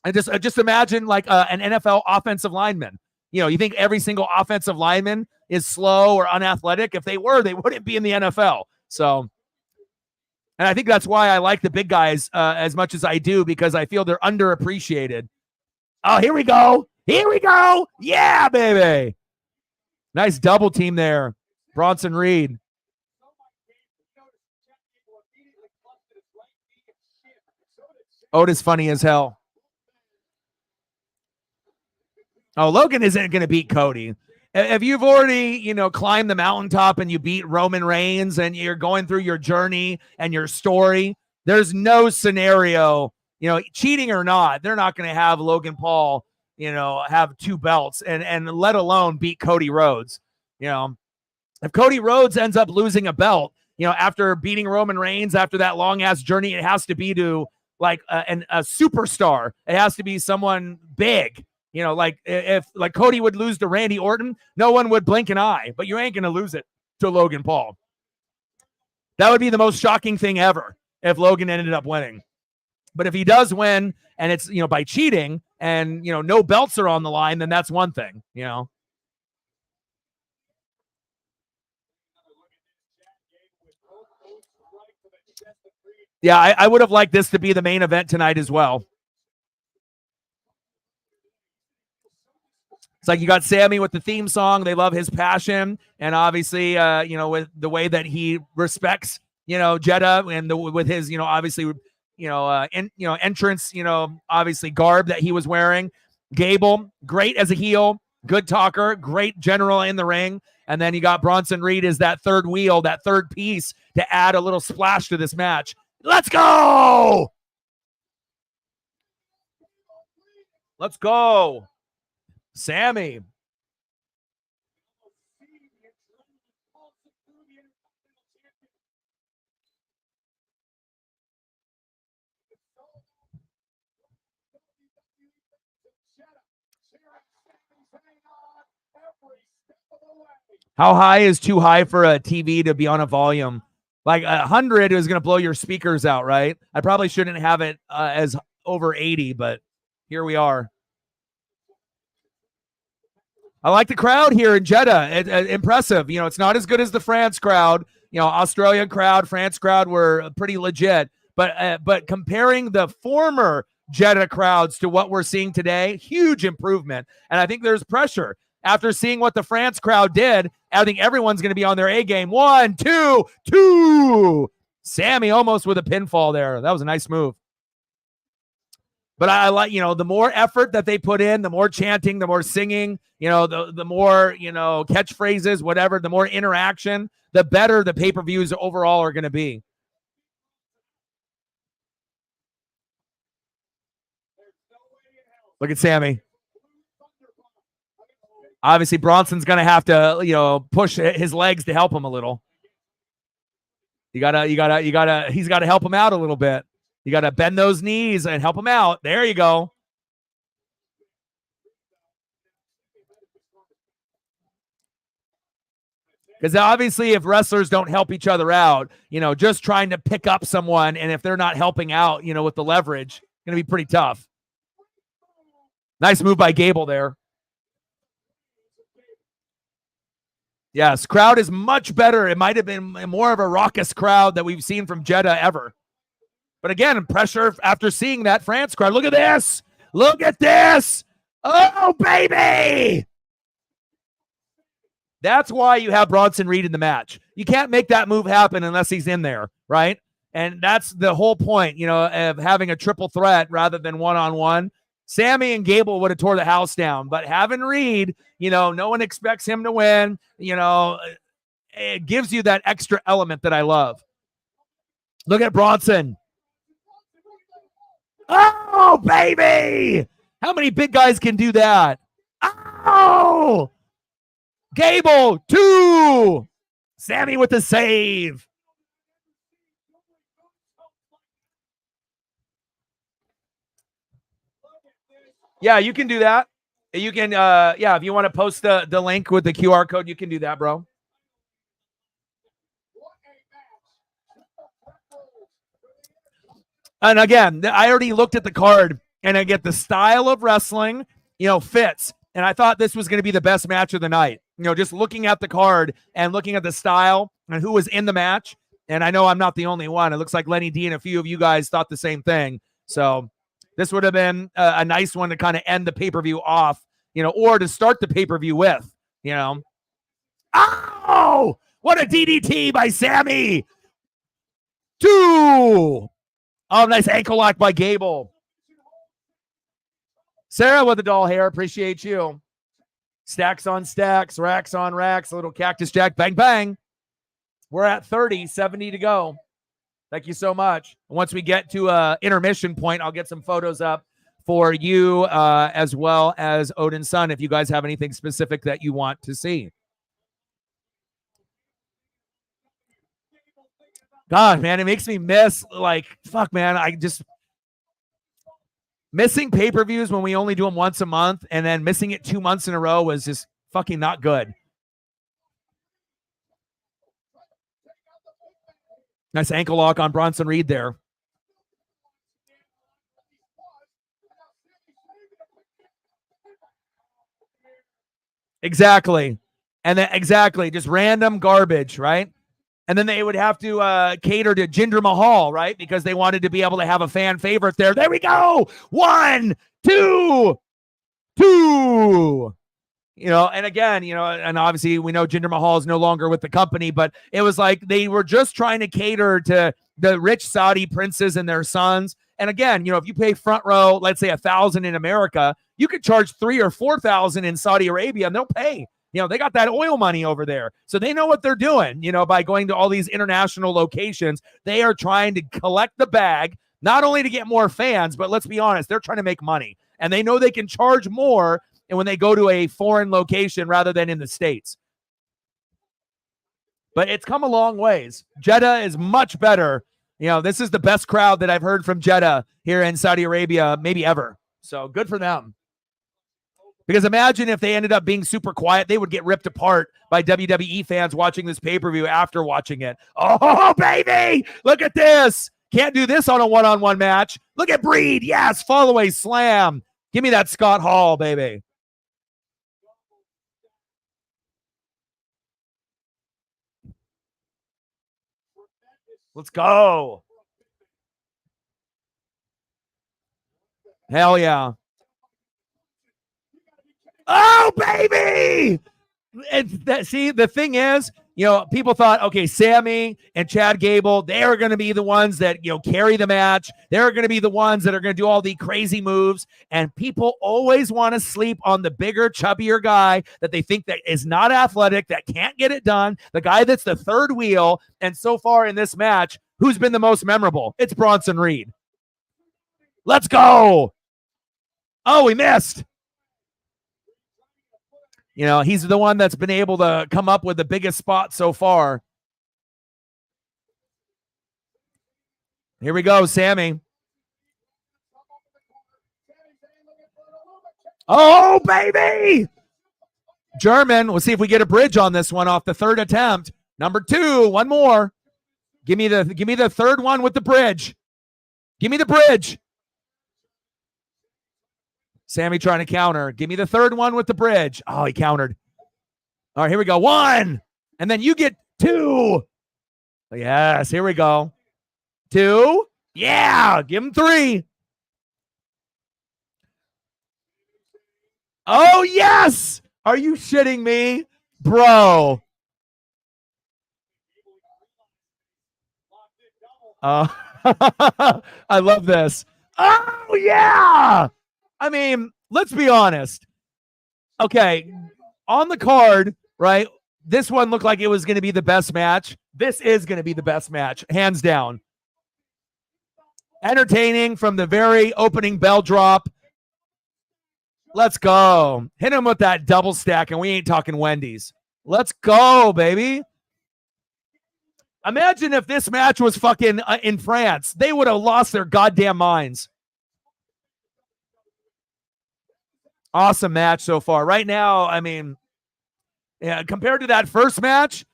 And just imagine like an NFL offensive lineman. You think every single offensive lineman is slow or unathletic? If they were, they wouldn't be in the NFL. So, and I think that's why I like the big guys as much as I do, because I feel they're underappreciated. Oh, here we go. Here we go. Yeah, baby. Nice double team there. Bronson Reed. Otis funny as hell. Oh, Logan isn't going to beat Cody. If you've already, climbed the mountaintop and you beat Roman Reigns and you're going through your journey and your story, there's no scenario, cheating or not, they're not going to have Logan Paul, have 2 belts and let alone beat Cody Rhodes. If Cody Rhodes ends up losing a belt, after beating Roman Reigns, after that long ass journey, it has to be to like a superstar. It has to be someone big. If Cody would lose to Randy Orton, no one would blink an eye, but you ain't going to lose it to Logan Paul. That would be the most shocking thing ever if Logan ended up winning. But if he does win and it's, by cheating and, no belts are on the line, then that's one thing, Yeah, I would have liked this to be the main event tonight as well. It's like you got Sammy with the theme song. They love his passion. And obviously, with the way that he respects, Jeddah and with his, obviously, entrance, obviously garb that he was wearing. Gable, great as a heel, good talker, great general in the ring. And then you got Bronson Reed as that third wheel, that third piece to add a little splash to this match. Let's go. Let's go. Sammy. How high is too high for a TV to be on a volume? Like 100 is going to blow your speakers out, right? I probably shouldn't have it as over 80, but here we are. I like the crowd here in Jeddah. Impressive. It's not as good as the France crowd. Australian crowd, France crowd were pretty legit. But comparing the former Jeddah crowds to what we're seeing today, huge improvement. And I think there's pressure. After seeing what the France crowd did, I think everyone's going to be on their A game. 1, 2, 2. Sammy almost with a pinfall there. That was a nice move. But I like, the more effort that they put in, the more chanting, the more singing, the more, catchphrases, whatever, the more interaction, the better the pay-per-views overall are going to be. Look at Sammy. Obviously, Bronson's going to have to, push his legs to help him a little. He's got to help him out a little bit. You got to bend those knees and help him out. There you go. Because obviously, if wrestlers don't help each other out, just trying to pick up someone, and if they're not helping out, with the leverage, going to be pretty tough. Nice move by Gable there. Yes, crowd is much better. It might have been more of a raucous crowd that we've seen from Jeddah ever. But again, pressure after seeing that France crowd. Look at this. Look at this. Oh, baby. That's why you have Bronson Reed in the match. You can't make that move happen unless he's in there, right? And that's the whole point, of having a triple threat rather than one-on-one. Sammy and Gable would have tore the house down. But having Reed, no one expects him to win. It gives you that extra element that I love. Look at Bronson. Oh, baby! How many big guys can do that? Oh! Gable, 2! Sammy with the save. Yeah, you can do that. You can, if you want to post the link with the QR code, you can do that, bro. And again, I already looked at the card, and I get the style of wrestling, fits. And I thought this was going to be the best match of the night. Just looking at the card and looking at the style and who was in the match. And I know I'm not the only one. It looks like Lenny D and a few of you guys thought the same thing. So this would have been a nice one to kind of end the pay-per-view off, or to start the pay-per-view with, Oh, what a DDT by Sammy. 2. Oh, nice ankle lock by Gable. Sarah with the doll hair, appreciate you. Stacks on stacks, racks on racks, a little cactus jack, bang, bang. We're at 30, 70 to go. Thank you so much. Once we get to intermission point, I'll get some photos up for you as well as Odin's son if you guys have anything specific that you want to see. God, man, it makes me miss, like, fuck, man, I just... Missing pay-per-views when we only do them once a month and then missing it 2 months in a row was just fucking not good. Nice ankle lock on Bronson Reed there. Exactly. And then exactly, just random garbage, right? And then they would have to cater to Jinder Mahal, right? Because they wanted to be able to have a fan favorite there. There we go. 1, 2, 2. And again, and obviously we know Jinder Mahal is no longer with the company, but it was like they were just trying to cater to the rich Saudi princes and their sons. And again, if you pay front row, let's say $1,000 in America, you could charge $3,000 or $4,000 in Saudi Arabia and they'll pay. They got that oil money over there. So they know what they're doing, by going to all these international locations. They are trying to collect the bag, not only to get more fans, but let's be honest, they're trying to make money. And they know they can charge more and when they go to a foreign location rather than in the States. But it's come a long ways. Jeddah is much better. This is the best crowd that I've heard from Jeddah here in Saudi Arabia, maybe ever. So good for them. Because imagine if they ended up being super quiet, they would get ripped apart by WWE fans watching this pay-per-view after watching it. Oh, baby, look at this. Can't do this on a one-on-one match. Look at Breed. Yes, fall away slam. Give me that Scott Hall, baby. Let's go. Hell yeah. Oh, baby. See, the thing is, people thought, okay, Sammy and Chad Gable, they're going to be the ones that, carry the match. They're going to be the ones that are going to do all the crazy moves. And people always want to sleep on the bigger, chubbier guy that they think that is not athletic, that can't get it done, the guy that's the third wheel. And so far in this match, who's been the most memorable? It's Bronson Reed. Let's go. Oh, we missed. He's the one that's been able to come up with the biggest spot so far. Here we go, Sammy. Oh, baby! German. We'll see if we get a bridge on this one off the third attempt. Number 2, one more. Give me the third one with the bridge. Give me the bridge. Sammy trying to counter. Give me the third one with the bridge. Oh, he countered. All right, here we go. 1. And then you get 2. Yes, here we go. 2. Yeah, give him 3. Oh, yes. Are you shitting me? Bro. I love this. Oh, yeah. I mean, let's be honest. Okay, on the card, right, this one looked like it was going to be the best match. This is going to be the best match, hands down. Entertaining from the very opening bell drop. Let's go. Hit him with that double stack, and we ain't talking Wendy's. Let's go, baby. Imagine if this match was fucking in France. They would have lost their goddamn minds. Awesome match so far. Right now, I mean, compared to that first match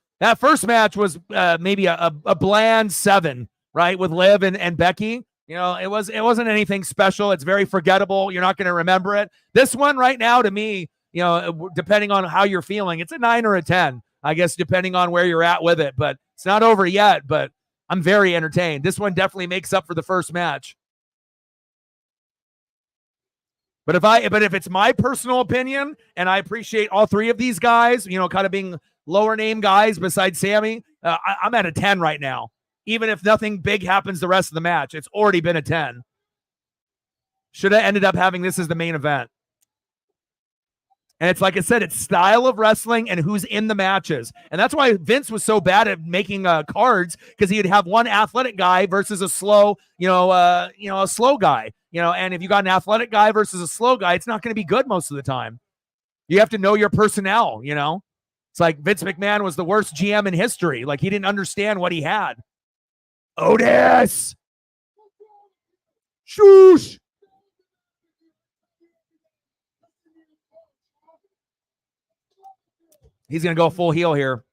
was maybe a bland 7, right, with Liv and Becky. It wasn't anything special. It's very forgettable. You're not going to remember it. This one right now, to me, depending on how you're feeling, it's a 9 or a 10, I guess, depending on where you're at with it. But it's not over yet, but I'm very entertained. This one definitely makes up for the first match. But if it's my personal opinion, and I appreciate all 3 of these guys, kind of being lower name guys besides Sammy, I'm at a 10 right now. Even if nothing big happens the rest of the match, it's already been a 10. Should have ended up having this as the main event. And it's like I said, it's style of wrestling and who's in the matches. And that's why Vince was so bad at making cards, because he'd have one athletic guy versus a slow, a slow guy. And if you got an athletic guy versus a slow guy, it's not going to be good most of the time. You have to know your personnel, It's like Vince McMahon was the worst GM in history. Like, he didn't understand what he had. Otis! Shoosh! He's going to go full heel here.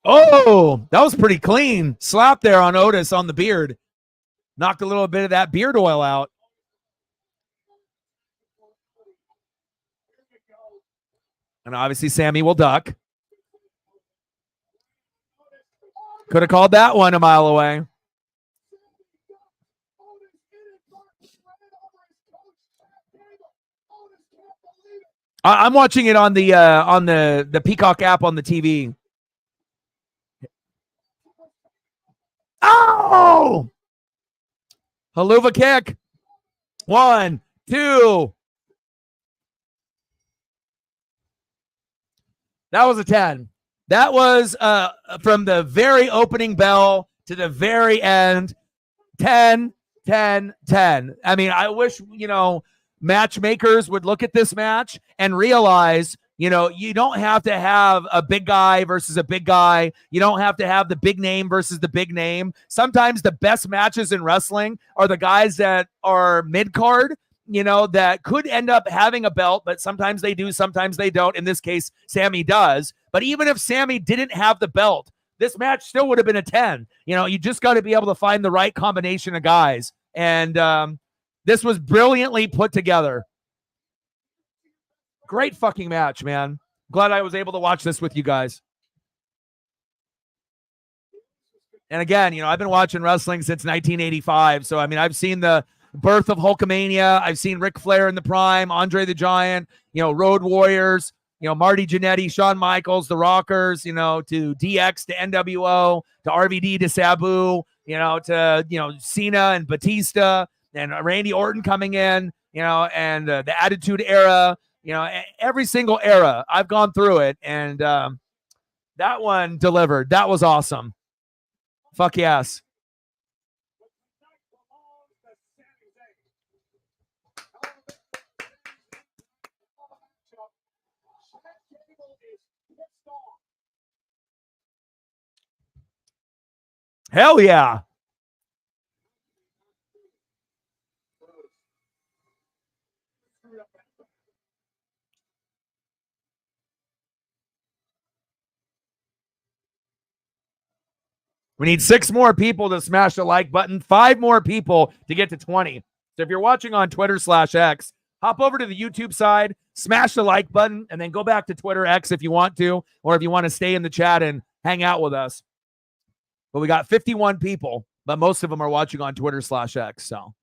Oh, that was pretty clean. Slap there on Otis on the beard. Knocked a little bit of that beard oil out. And obviously Sammy will duck. Could have called that one a mile away. I'm watching it on the Peacock app on the TV. Oh! Haluva kick. 1, 2. That was a 10. That was from the very opening bell to the very end. 10, 10, 10. I mean, I wish, matchmakers would look at this match and realize, you don't have to have a big guy versus a big guy. You don't have to have the big name versus the big name. Sometimes the best matches in wrestling are the guys that are mid-card, that could end up having a belt, but sometimes they do, sometimes they don't. In this case, Sammy does. But even if Sammy didn't have the belt, this match still would have been a 10. You just got to be able to find the right combination of guys. And this was brilliantly put together. Great fucking match, man. Glad I was able to watch this with you guys. And again, I've been watching wrestling since 1985. So, I've seen the birth of Hulkamania. I've seen Ric Flair in the prime, Andre the Giant, Road Warriors, Marty Jannetty, Shawn Michaels, the Rockers, to DX, to NWO, to RVD, to Sabu, to, Cena and Batista and Randy Orton coming in, and the Attitude Era, every single era. I've gone through it, and that one delivered. That was awesome. Fuck yes. Hell yeah. We need 6 more people to smash the like button, 5 more people to get to 20. So if you're watching on Twitter/X, hop over to the YouTube side, smash the like button, and then go back to Twitter X if you want to, or if you want to stay in the chat and hang out with us. But we got 51 people, but most of them are watching on Twitter/X. So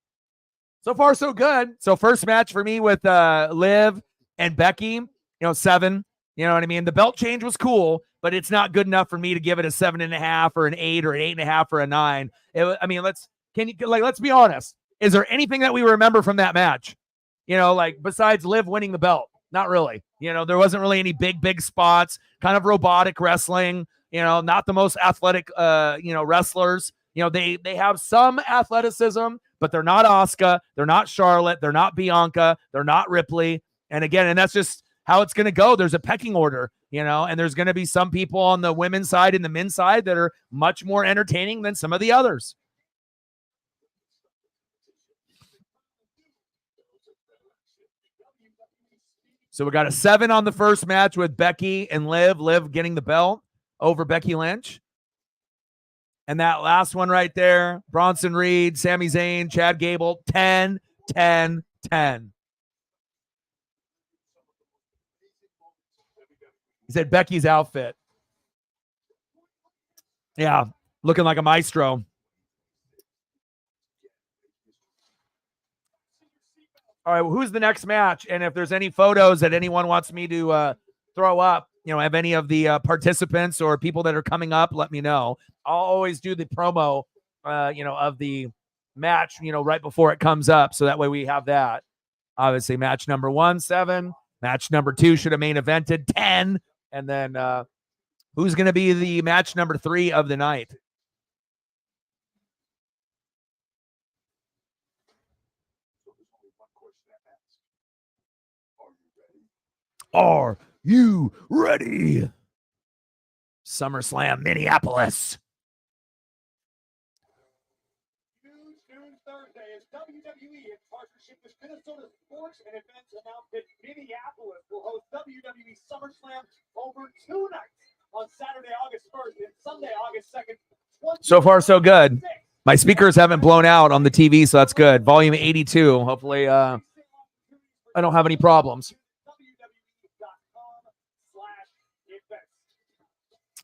far, so good. So first match for me with Liv and Becky, 7. You know what I mean? The belt change was cool, but it's not good enough for me to give it a 7.5 or an 8 or an 8.5 or a 9. Let's be honest. Is there anything that we remember from that match? Besides Liv winning the belt? Not really. There wasn't really any big spots, kind of robotic wrestling, not the most athletic, wrestlers. They have some athleticism, but they're not Asuka. They're not Charlotte. They're not Bianca. They're not Ripley. And that's just how it's going to go. There's a pecking order, and there's going to be some people on the women's side and the men's side that are much more entertaining than some of the others. So we got a 7 on the first match with Becky and Liv. Liv getting the belt over Becky Lynch. And that last one right there, Bronson Reed, Sami Zayn, Chad Gable, 10, 10, 10. He said Becky's outfit. Yeah, looking like a maestro. All right, well, who's the next match? And if there's any photos that anyone wants me to throw up, have any of the participants or people that are coming up, let me know. I'll always do the promo, of the match, right before it comes up. So that way we have that. Obviously, match number 1, 7. Match number 2 should have main evented 10. And then who's going to be the match number 3 of the night? Are you ready? SummerSlam Minneapolis. News Thursday is WWE in partnership with Minnesota Sports and Events announced that Minneapolis will host WWE SummerSlam over 2 nights on Saturday, August 1st and Sunday, August 2nd. So far, so good. My speakers haven't blown out on the TV, so that's good. Volume 82. Hopefully, I don't have any problems.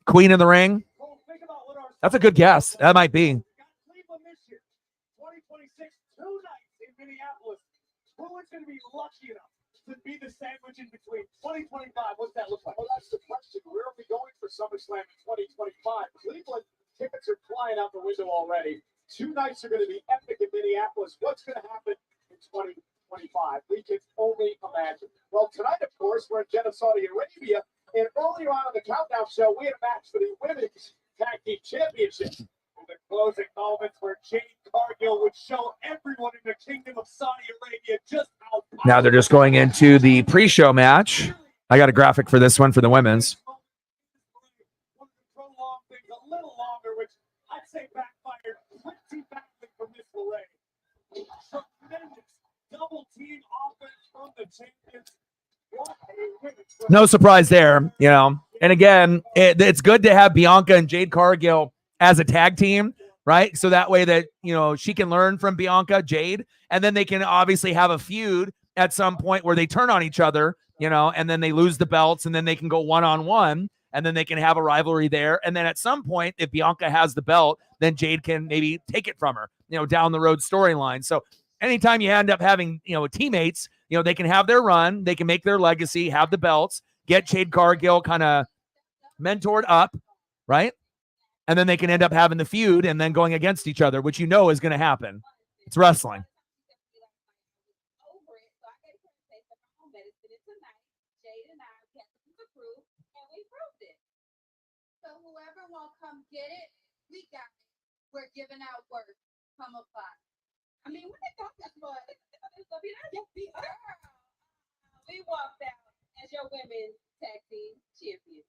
Queen in the Ring. That's a good guess. That might be. 2026, 2 nights in Minneapolis. Who is going to be lucky enough to be the sandwich in between? 2025, what's that look like? Well, that's the question. Where are we going for SummerSlam in 2025? Cleveland tickets are flying out the window already. 2 nights are going to be epic in Minneapolis. What's going to happen in 2025? We can only imagine. Well, tonight, of course, we're in Jeddah, Saudi Arabia. And earlier on the Countdown Show, we had a match for the Women's Tag Team Championship. The closing moments where Jade Cargill would show everyone in the Kingdom of Saudi Arabia just how. Now they're just going into the pre-show match. I got a graphic for this one for the women's. Prolong things a little longer, which I'd say backfired pretty badly for Miss LeRae. Tremendous double team offense from the champions. No surprise there, And again, it's good to have Bianca and Jade Cargill as a tag team, right? So that way that, she can learn from Bianca, Jade, and then they can obviously have a feud at some point where they turn on each other, and then they lose the belts and then they can go one-on-one and then they can have a rivalry there. And then at some point, if Bianca has the belt, then Jade can maybe take it from her, down the road storyline. So anytime you end up having, teammates, they can have their run, they can make their legacy, have the belts, get Jade Cargill kind of mentored up, right? And then they can end up having the feud and then going against each other, which is going to happen. It's wrestling. So whoever won't come get it, we got it. We're giving out work. Come apply. I mean, when they thought that's what we walked out as your women's tag team champions.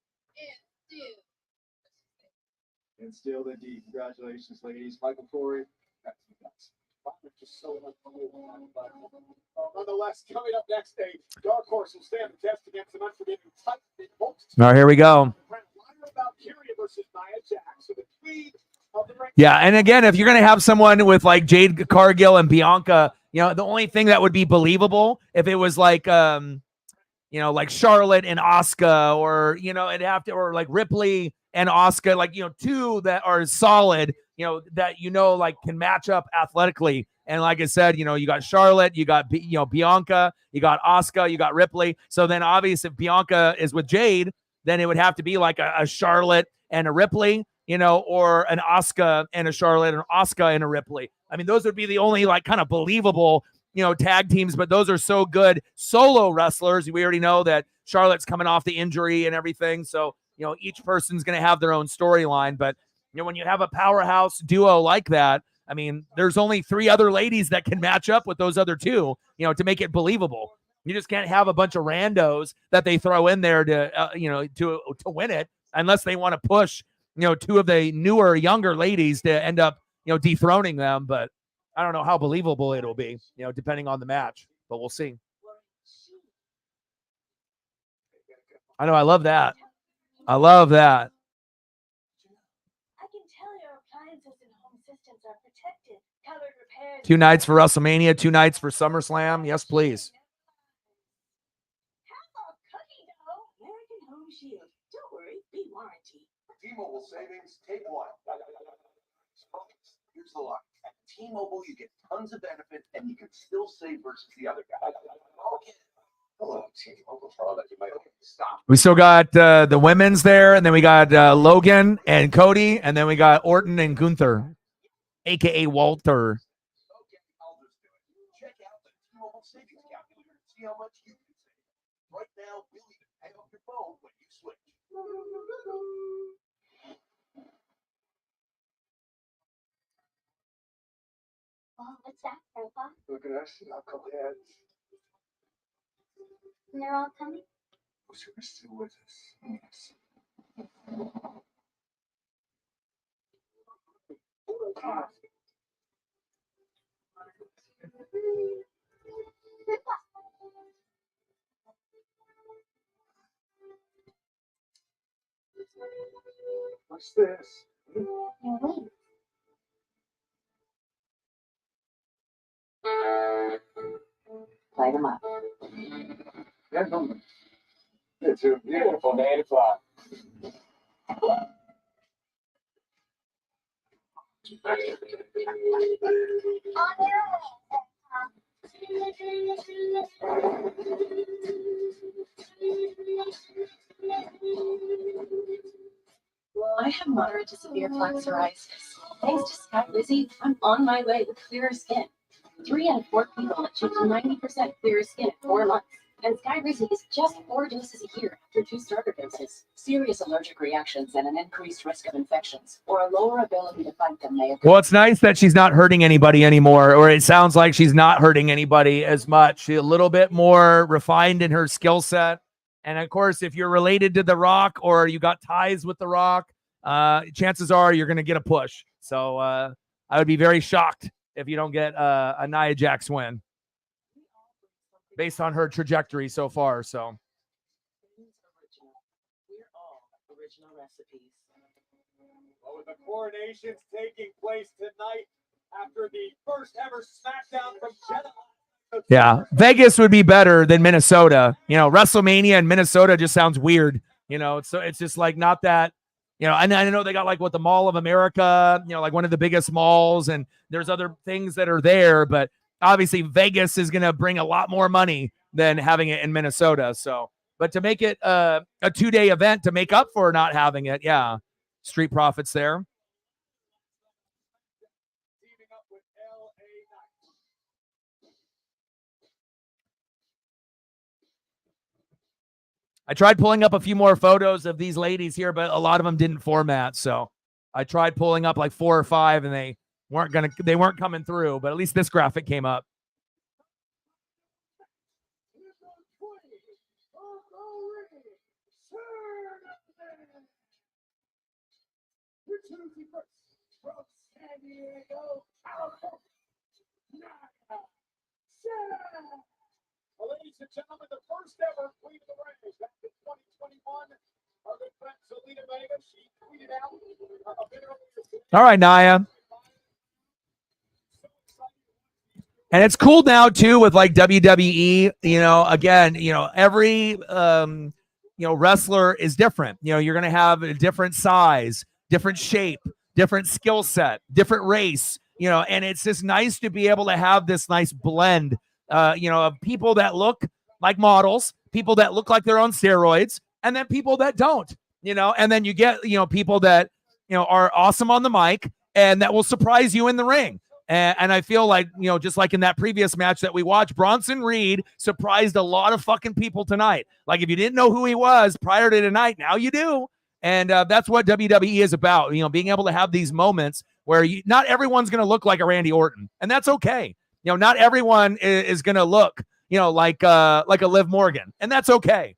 And still, indeed, congratulations, ladies. Michael Corey, that's the best. Just so nonetheless, coming up next, a dark horse will stand the test against an unforgiving Titan. All right, here we go. Yeah, and again, if you're going to have someone with like Jade Cargill and Bianca, the only thing that would be believable if it was like, like Charlotte and Asuka, or it'd have to, or like Ripley and Asuka, like 2 that are solid, that like can match up athletically. And like I said, you got Charlotte, you got Bianca, you got Asuka, you got Ripley. So then obviously if Bianca is with Jade, then it would have to be like a Charlotte and a Ripley, or an Asuka and a Charlotte, and Asuka and a Ripley. I mean, those would be the only like kind of believable, tag teams, but those are so good solo wrestlers. We already know that Charlotte's coming off the injury and everything. So, each person's going to have their own storyline. But, when you have a powerhouse duo like that, I mean, there's only 3 other ladies that can match up with those other 2, to make it believable. You just can't have a bunch of randos that they throw in there to, to win it, unless they want to push, 2 of the newer, younger ladies to end up, dethroning them. But I don't know how believable it'll be, depending on the match, but we'll see. I know. I love that. I love that. I can tell your appliances and home systems are protected. Colored repairs. 2 nights for WrestleMania, 2 nights for SummerSlam. Yes, please. How about cookie dough? American Home Shield. Don't worry, be warranty. T-Mobile savings, take 1. Here's the line. At T-Mobile, you get tons of benefit, and you can still save versus the other guy. Okay. Hello, We still got the women's there, and then we got Logan and Cody, and then we got Orton and Gunther, aka Walter. Check out the T-Mobile savings calculator and see how much you can save. Right now, we'll even pay off your phone when you switch. Oh, what's that, Grandpa? Look at us, knuckleheads. And they're all coming? Who's still with us? Yes. What's this? You're waiting. Light them up. Gentlemen, it's a beautiful day to fly. I have moderate to severe plaque psoriasis. Thanks to Sky Rizzy, I'm on my way with clearer skin. 3 out of 4 people achieved 90% clearer skin in 4 months. And Sky Rizzy is just 4 doses a year after 2 starter doses. Serious allergic reactions and an increased risk of infections, or a lower ability to fight them may occur. Well, it's nice that she's not hurting anybody anymore, or it sounds like she's not hurting anybody as much. She's a little bit more refined in her skill set. And of course, if you're related to The Rock or you got ties with The Rock, chances are you're going to get a push. So I would be very shocked if you don't get a Nia Jax win based on her trajectory so far. So We're all original recipes. Well, with the coronations taking place tonight after the first ever SmackDown from Jeddah. yeah, Vegas would be better than Minnesota. You know, WrestleMania in Minnesota just sounds weird. You know, so it's just like not that. You know, and I know they got like what the Mall of America, you know, like one of the biggest malls, and there's other things that are there, but obviously Vegas is going to bring a lot more money than having it in Minnesota. So, but to make it a 2-day event to make up for not having it, yeah, Street Profits there. Teaming up with LA Knight. I tried pulling up a few more photos of these ladies here, but a lot of them didn't format. So I tried pulling up like 4 or 5, and they weren't coming through. But at least this graphic came up. From San Diego, California. Well, ladies and gentlemen, the first ever Queen of the Ring back in 2021. Our good friend Zelina Vega, she tweeted out a bit earlier. All right, Nia. And it's cool now too with like WWE, you know, again, you know, every wrestler is different. You know, you're going to have a different size, different shape, different skill set, different race, you know, and it's just nice to be able to have this nice blend, of people that look like models, people that look like they're on steroids, and then people that don't, you know, and then you get, people that, are awesome on the mic and that will surprise you in the ring. And I feel like, just like in that previous match that we watched, Bronson Reed surprised a lot of fucking people tonight. Like if you didn't know who he was prior to tonight, now you do. And that's what WWE is about, being able to have these moments where not everyone's going to look like a Randy Orton. And that's okay. Not everyone is going to look, like a Liv Morgan. And that's okay.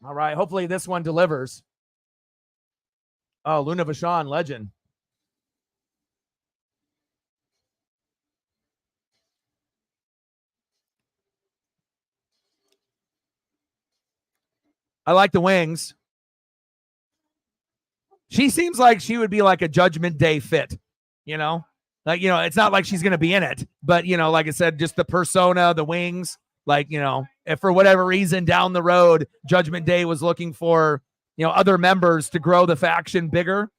All right. Hopefully this one delivers. Oh, Luna Vachon, legend. I like the wings. She seems like she would be like a Judgment Day fit, like, it's not like she's going to be in it, but, like I said, just the persona, the wings, like, if for whatever reason down the road, Judgment Day was looking for, other members to grow the faction bigger,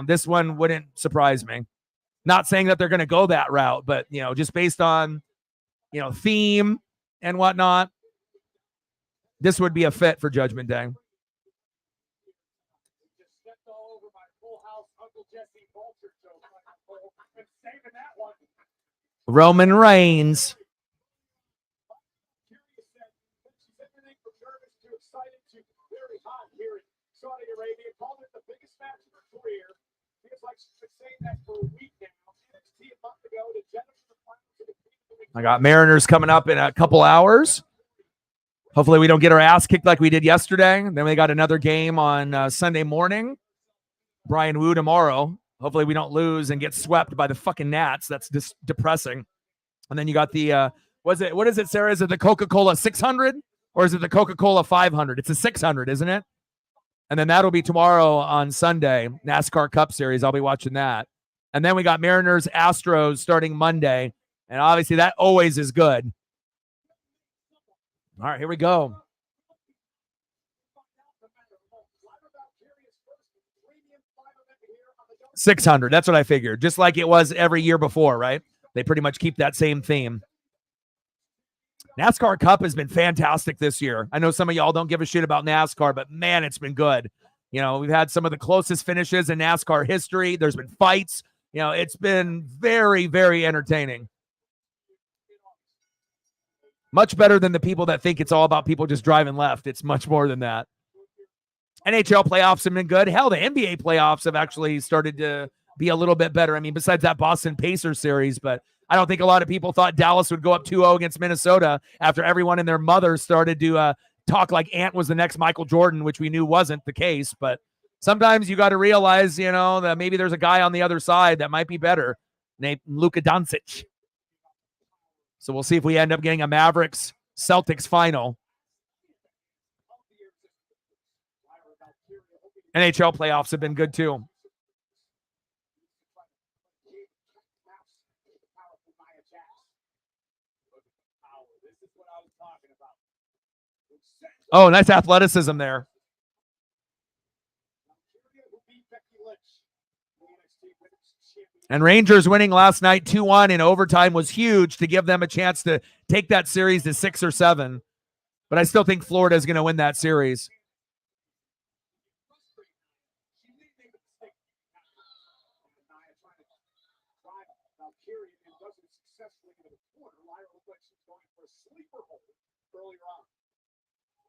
this one wouldn't surprise me. Not saying that they're going to go that route, but, just based on theme and whatnot, this would be a fit for Judgment Day. Just stepped all over my Full House Uncle Jesse Vulture joke. Been saving that one. Roman Reigns. Curious said she's everything from nervous to excited to very hot here in Saudi Arabia. Called it the biggest match of her career. Feels like she's been saying that for a week now. NXT a month ago to Jennifer I got Mariners coming up in a couple hours. Hopefully we don't get our ass kicked like we did yesterday. Then we got another game on Sunday morning. Brian Wu tomorrow. Hopefully we don't lose and get swept by the fucking Nats. That's just depressing. And then you got the what is it, Sarah? Is it the Coca-Cola 600 or is it the Coca-Cola 500? It's a 600, isn't it? And then that'll be tomorrow on Sunday, NASCAR Cup Series. I'll be watching that. And then we got Mariners Astros starting Monday. And obviously that always is good. All right, here we go. $600. That's what I figured. Just like it was every year before, right? They pretty much keep that same theme. NASCAR Cup has been fantastic this year. I know some of y'all don't give a shit about NASCAR, but man, it's been good. We've had some of the closest finishes in NASCAR history. There's been fights. It's been very, very entertaining. Much better than the people that think it's all about people just driving left. It's much more than that. NHL playoffs have been good. Hell, the NBA playoffs have actually started to be a little bit better. I mean, besides that Boston Pacers series, but I don't think a lot of people thought Dallas would go up 2-0 against Minnesota after everyone and their mother started to talk like Ant was the next Michael Jordan, which we knew wasn't the case. But sometimes you got to realize, that maybe there's a guy on the other side that might be better, named Luka Doncic. So we'll see if we end up getting a Mavericks-Celtics final. NHL playoffs have been good too. Oh, nice athleticism there. And Rangers winning last night 2-1 in overtime was huge to give them a chance to take that series to 6 or 7. But I still think Florida is going to win that series.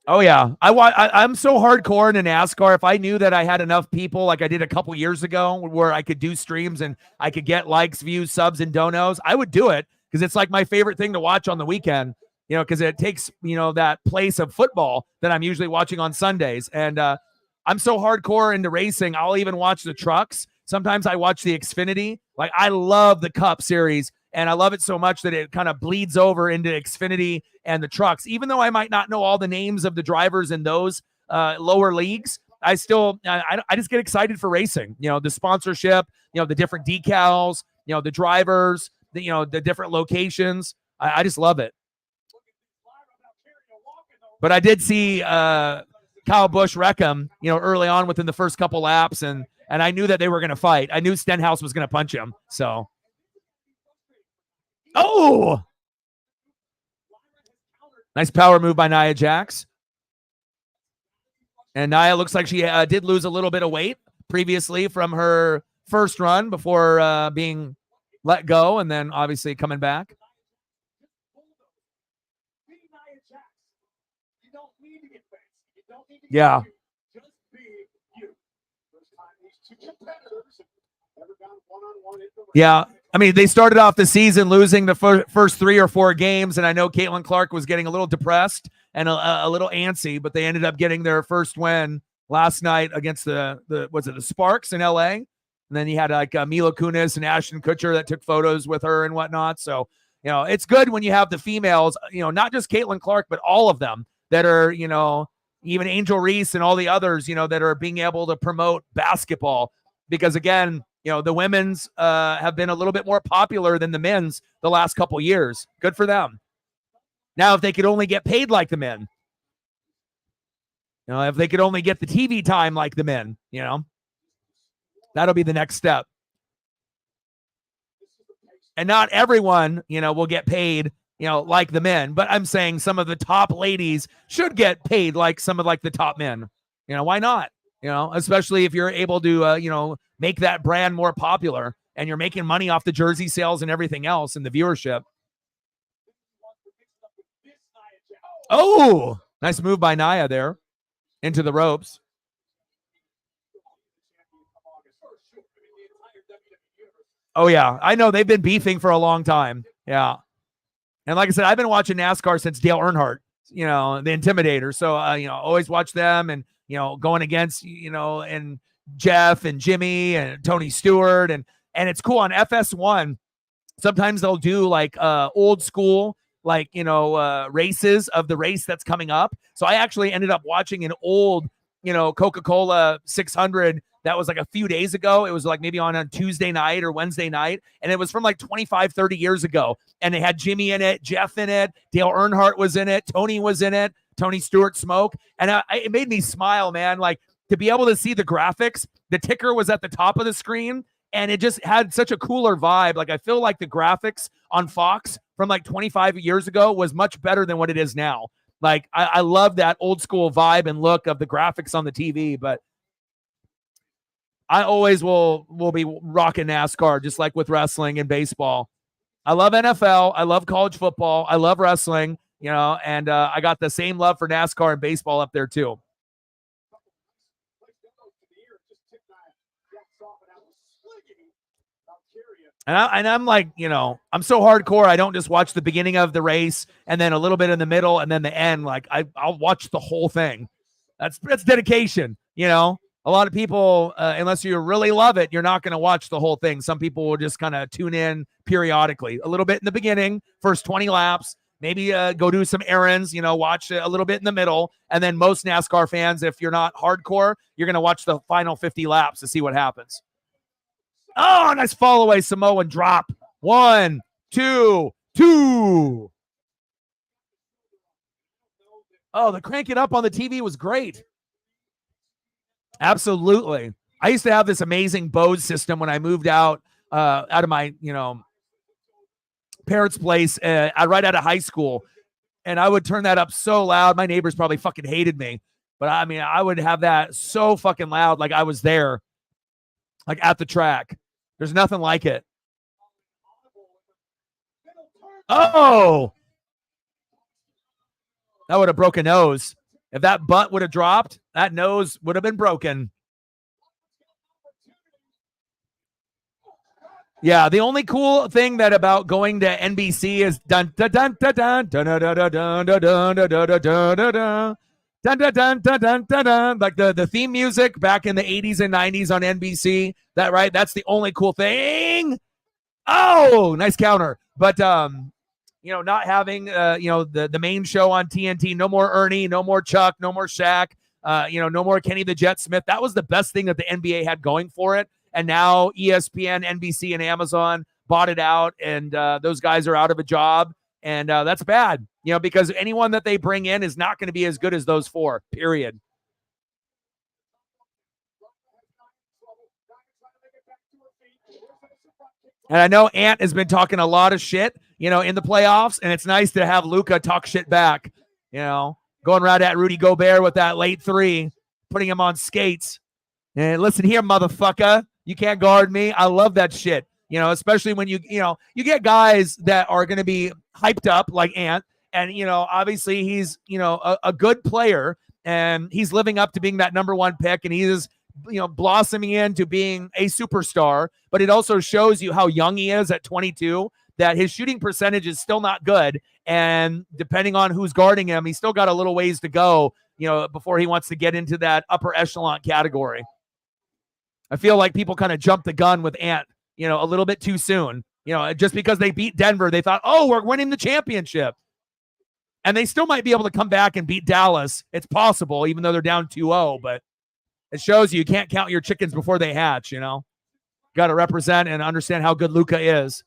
Oh, yeah. I'm so hardcore into NASCAR. If I knew that I had enough people like I did a couple years ago where I could do streams and I could get likes, views, subs, and donos, I would do it because it's like my favorite thing to watch on the weekend, because it takes, that place of football that I'm usually watching on Sundays. And I'm so hardcore into racing. I'll even watch the trucks. Sometimes I watch the Xfinity. Like, I love the Cup Series. And I love it so much that it kind of bleeds over into Xfinity and the trucks. Even though I might not know all the names of the drivers in those lower leagues, I still, I just get excited for racing. The sponsorship, the different decals, the drivers, the different locations. I just love it. But I did see Kyle Busch wreck him, early on within the first couple laps. And I knew that they were going to fight. I knew Stenhouse was going to punch him. So. Oh! Nice power move by Nia Jax. And Nia looks like she did lose a little bit of weight previously from her first run before being let go and then obviously coming back. Yeah. Yeah. I mean, they started off the season losing the first 3 or 4 games, and I know Caitlin Clark was getting a little depressed and a little antsy, but they ended up getting their first win last night against the Sparks in LA. And then you had like Mila Kunis and Ashton Kutcher that took photos with her and whatnot. So, it's good when you have the females, not just Caitlin Clark, but all of them that are, even Angel Reese and all the others, that are being able to promote basketball. Because again, the women's have been a little bit more popular than the men's the last couple years. Good for them. Now, if they could only get paid like the men, if they could only get the TV time like the men, that'll be the next step. And not everyone, will get paid like the men, but I'm saying some of the top ladies should get paid like some of like the top men. Why not? Especially if you're able to, make that brand more popular and you're making money off the jersey sales and everything else and the viewership. Oh, nice move by Nia there into the ropes. Oh, yeah. I know they've been beefing for a long time. Yeah. And like I said, I've been watching NASCAR since Dale Earnhardt, the Intimidator. So, always watch them and, going against, and Jeff and Jimmy and Tony Stewart. And it's cool on FS1. Sometimes they'll do like old school, like, races of the race that's coming up. So I actually ended up watching an old, Coca-Cola 600 that was like a few days ago. It was like maybe on Tuesday night or Wednesday night. And it was from like 25, 30 years ago. And they had Jimmy in it, Jeff in it, Dale Earnhardt was in it, Tony was in it, Tony Stewart Smoke. And it made me smile, man. Like to be able to see the graphics, the ticker was at the top of the screen and it just had such a cooler vibe. Like I feel like the graphics on Fox from like 25 years ago was much better than what it is now. Like I love that old school vibe and look of the graphics on the TV, but I always will be rocking NASCAR, just like with wrestling and baseball. I love NFL. I love college football. I love wrestling, and I got the same love for NASCAR and baseball up there too. And I'm like, I'm so hardcore. I don't just watch the beginning of the race and then a little bit in the middle and then the end. Like I'll watch the whole thing. That's dedication, A lot of people, unless you really love it, you're not going to watch the whole thing. Some people will just kind of tune in periodically, a little bit in the beginning, first 20 laps, maybe go do some errands, watch a little bit in the middle. And then most NASCAR fans, if you're not hardcore, you're going to watch the final 50 laps to see what happens. Oh, nice fall away Samoan drop. 1, 2, 2. Oh, the cranking up on the TV was great. Absolutely. I used to have this amazing Bose system when I moved out of my, parents' place right out of high school. And I would turn that up so loud. My neighbors probably fucking hated me. But I mean, I would have that so fucking loud like I was there, like at the track. There's nothing like it. Oh! That would have broken a nose. If that butt would have dropped, that nose would have been broken. Yeah, the only cool thing that about going to NBC is dun dun dun dun dun dun dun dun dun dun dun dun dun dun dun dun dun dun dun, like the theme music back in the 80s and 90s on NBC. That right? That's the only cool thing. Oh, nice counter. But not having the main show on TNT, no more Ernie, no more Chuck, no more Shaq, no more Kenny the Jet Smith. That was the best thing that the NBA had going for it. And now ESPN, NBC, and Amazon bought it out, and those guys are out of a job. And that's bad, because anyone that they bring in is not going to be as good as those four, period. And I know Ant has been talking a lot of shit, in the playoffs, and it's nice to have Luka talk shit back, going right at Rudy Gobert with that late 3, putting him on skates. And listen here, motherfucker, you can't guard me. I love that shit, especially when you get guys that are going to be hyped up like Ant, and, obviously he's, a good player, and he's living up to being that number 1 pick, and he is, blossoming into being a superstar. But it also shows you how young he is at 22, that his shooting percentage is still not good. And depending on who's guarding him, he's still got a little ways to go, before he wants to get into that upper echelon category. I feel like people kind of jumped the gun with Ant, a little bit too soon. Just because they beat Denver, they thought, oh, we're winning the championship. And they still might be able to come back and beat Dallas. It's possible, even though they're down 2-0, but it shows you can't count your chickens before they hatch, Got to represent and understand how good Luka is.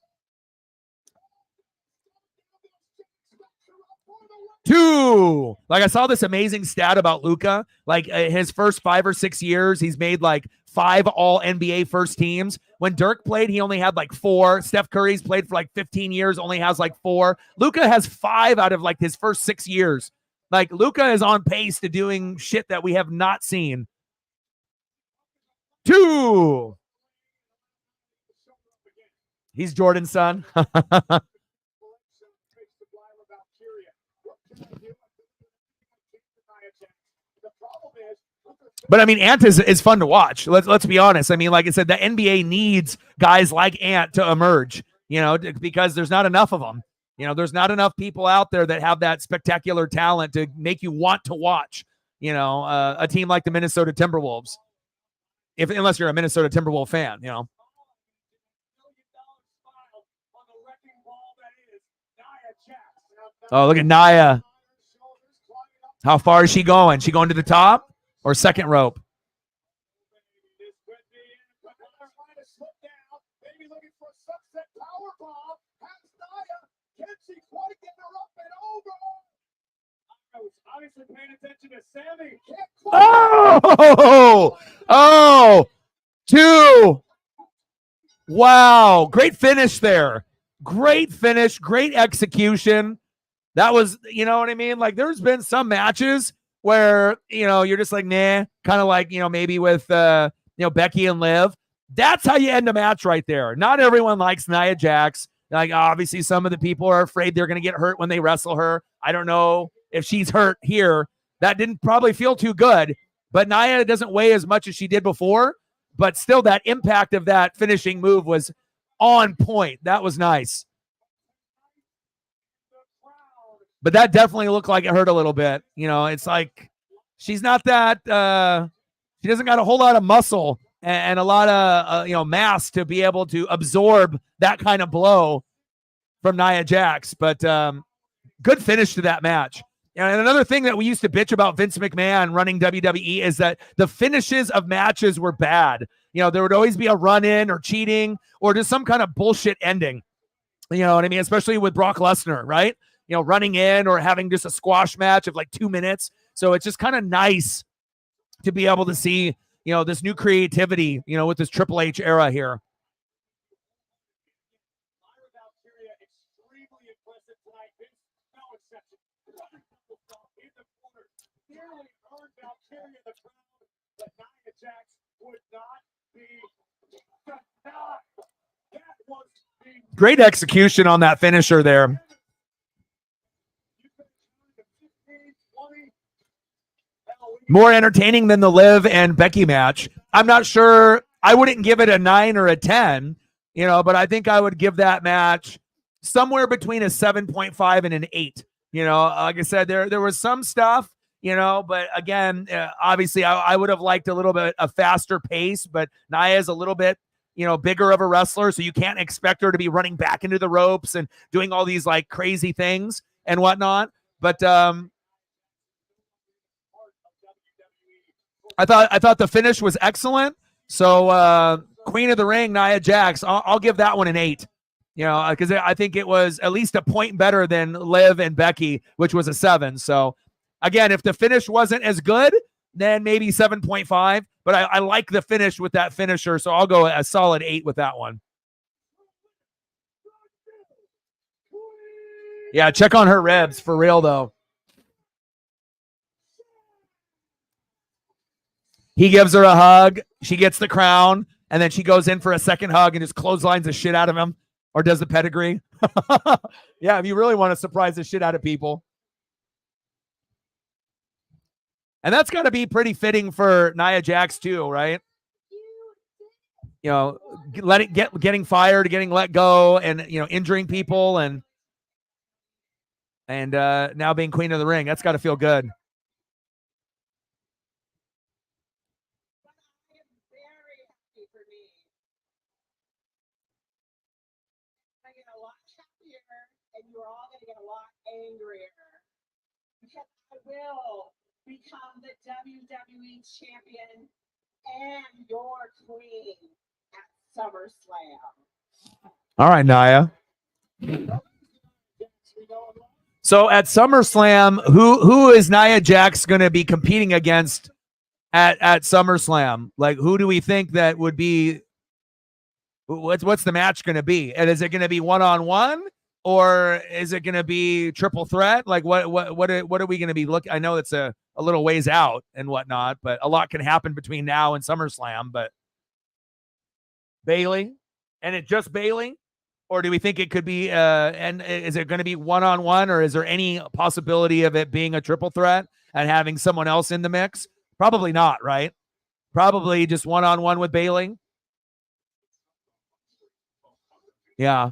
2. Like I saw this amazing stat about Luka. Like his first 5 or 6 years, he's made like 5 all NBA first teams. When Dirk played, he only had like 4. Steph Curry's played for like 15 years, only has like 4. Luka has 5 out of like his first 6 years. Like Luka is on pace to doing shit that we have not seen. 2. He's Jordan's son. But I mean, Ant is fun to watch. Let's be honest. I mean, like I said, the NBA needs guys like Ant to emerge, because there's not enough of them. There's not enough people out there that have that spectacular talent to make you want to watch, a team like the Minnesota Timberwolves. Unless you're a Minnesota Timberwolves fan, Oh, look at Nia. How far is she going? She going to the top or second rope? Oh, 2. Wow. Great finish there. Great finish. Great execution. That was, you know what I mean? Like there's been some matches where, you're just like, nah, kind of like, maybe with, Becky and Liv. That's how you end a match right there. Not everyone likes Nia Jax. Like obviously some of the people are afraid they're going to get hurt when they wrestle her. I don't know if she's hurt here. That didn't probably feel too good, but Nia doesn't weigh as much as she did before, but still that impact of that finishing move was on point. That was nice. But that definitely looked like it hurt a little bit. It's like she's not that she doesn't got a whole lot of muscle and a lot of mass to be able to absorb that kind of blow from Nia Jax. But good finish to that match. And another thing that we used to bitch about Vince McMahon running WWE is that the finishes of matches were bad. There would always be a run-in or cheating or just some kind of bullshit ending. You know what I mean? Especially with Brock Lesnar, right? Running in or having just a squash match of like 2 minutes. So it's just kind of nice to be able to see, this new creativity, with this Triple H era here. Great execution on that finisher there. More entertaining than the Liv and Becky match. I'm not sure. I wouldn't give it a 9 or a 10, but I think I would give that match somewhere between a 7.5 and an 8. Like I said, there was some stuff, but again, obviously I would have liked a little bit a faster pace, but Nia is a little bit, bigger of a wrestler. So you can't expect her to be running back into the ropes and doing all these like crazy things and whatnot. But, I thought the finish was excellent. So Queen of the Ring, Nia Jax, I'll give that one an 8. Because I think it was at least a point better than Liv and Becky, which was a 7. So again, if the finish wasn't as good, then maybe 7.5. But I like the finish with that finisher, so I'll go a solid 8 with that one. Yeah, check on her ribs for real though. He gives her a hug. She gets the crown, and then she goes in for a second hug and just clotheslines the shit out of him, or does the pedigree. Yeah, if you really want to surprise the shit out of people. And that's got to be pretty fitting for Nia Jax too, right? Getting fired, getting let go, and injuring people, and now being Queen of the Ring. That's got to feel good. You're all going to get a lot angrier because I will become the WWE champion and your queen at SummerSlam. All right, Nia. So at SummerSlam, who is Nia Jax going to be competing against at SummerSlam? Like, who do we think that would be? What's the match going to be? And is it going to be 1-on-1 or is it going to be triple threat? Like, what are we going to be looking? I know it's a little ways out and whatnot, but a lot can happen between now and SummerSlam. But Bayley, and it just Bayley, or do we think it could be? And is it going to be 1-on-1, or is there any possibility of it being a triple threat and having someone else in the mix? Probably not, right? Probably just 1-on-1 with Bayley. Yeah.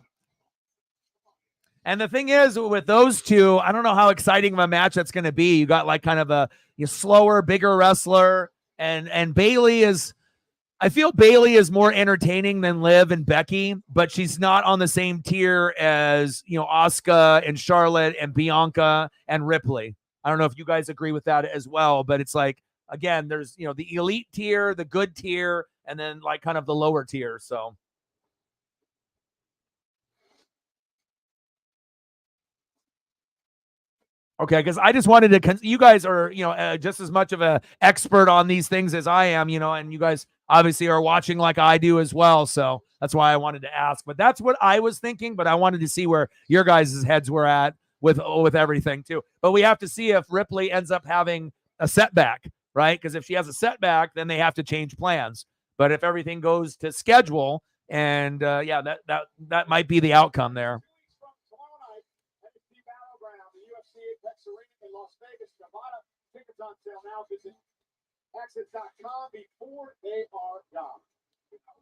And the thing is, with those two, I don't know how exciting of a match that's going to be. You got like kind of a slower, bigger wrestler, and Bayley is. I feel Bayley is more entertaining than Liv and Becky, but she's not on the same tier as Asuka and Charlotte and Bianca and Ripley. I don't know if you guys agree with that as well, but it's like, again, there's the elite tier, the good tier, and then like kind of the lower tier. So. Okay, because I just wanted to. You guys are, just as much of an expert on these things as I am, and you guys obviously are watching like I do as well. So that's why I wanted to ask. But that's what I was thinking. But I wanted to see where your guys' heads were at with everything too. But we have to see if Ripley ends up having a setback, right? Because if she has a setback, then they have to change plans. But if everything goes to schedule, and that might be the outcome there. On sale now. Visit exit.com before they are gone.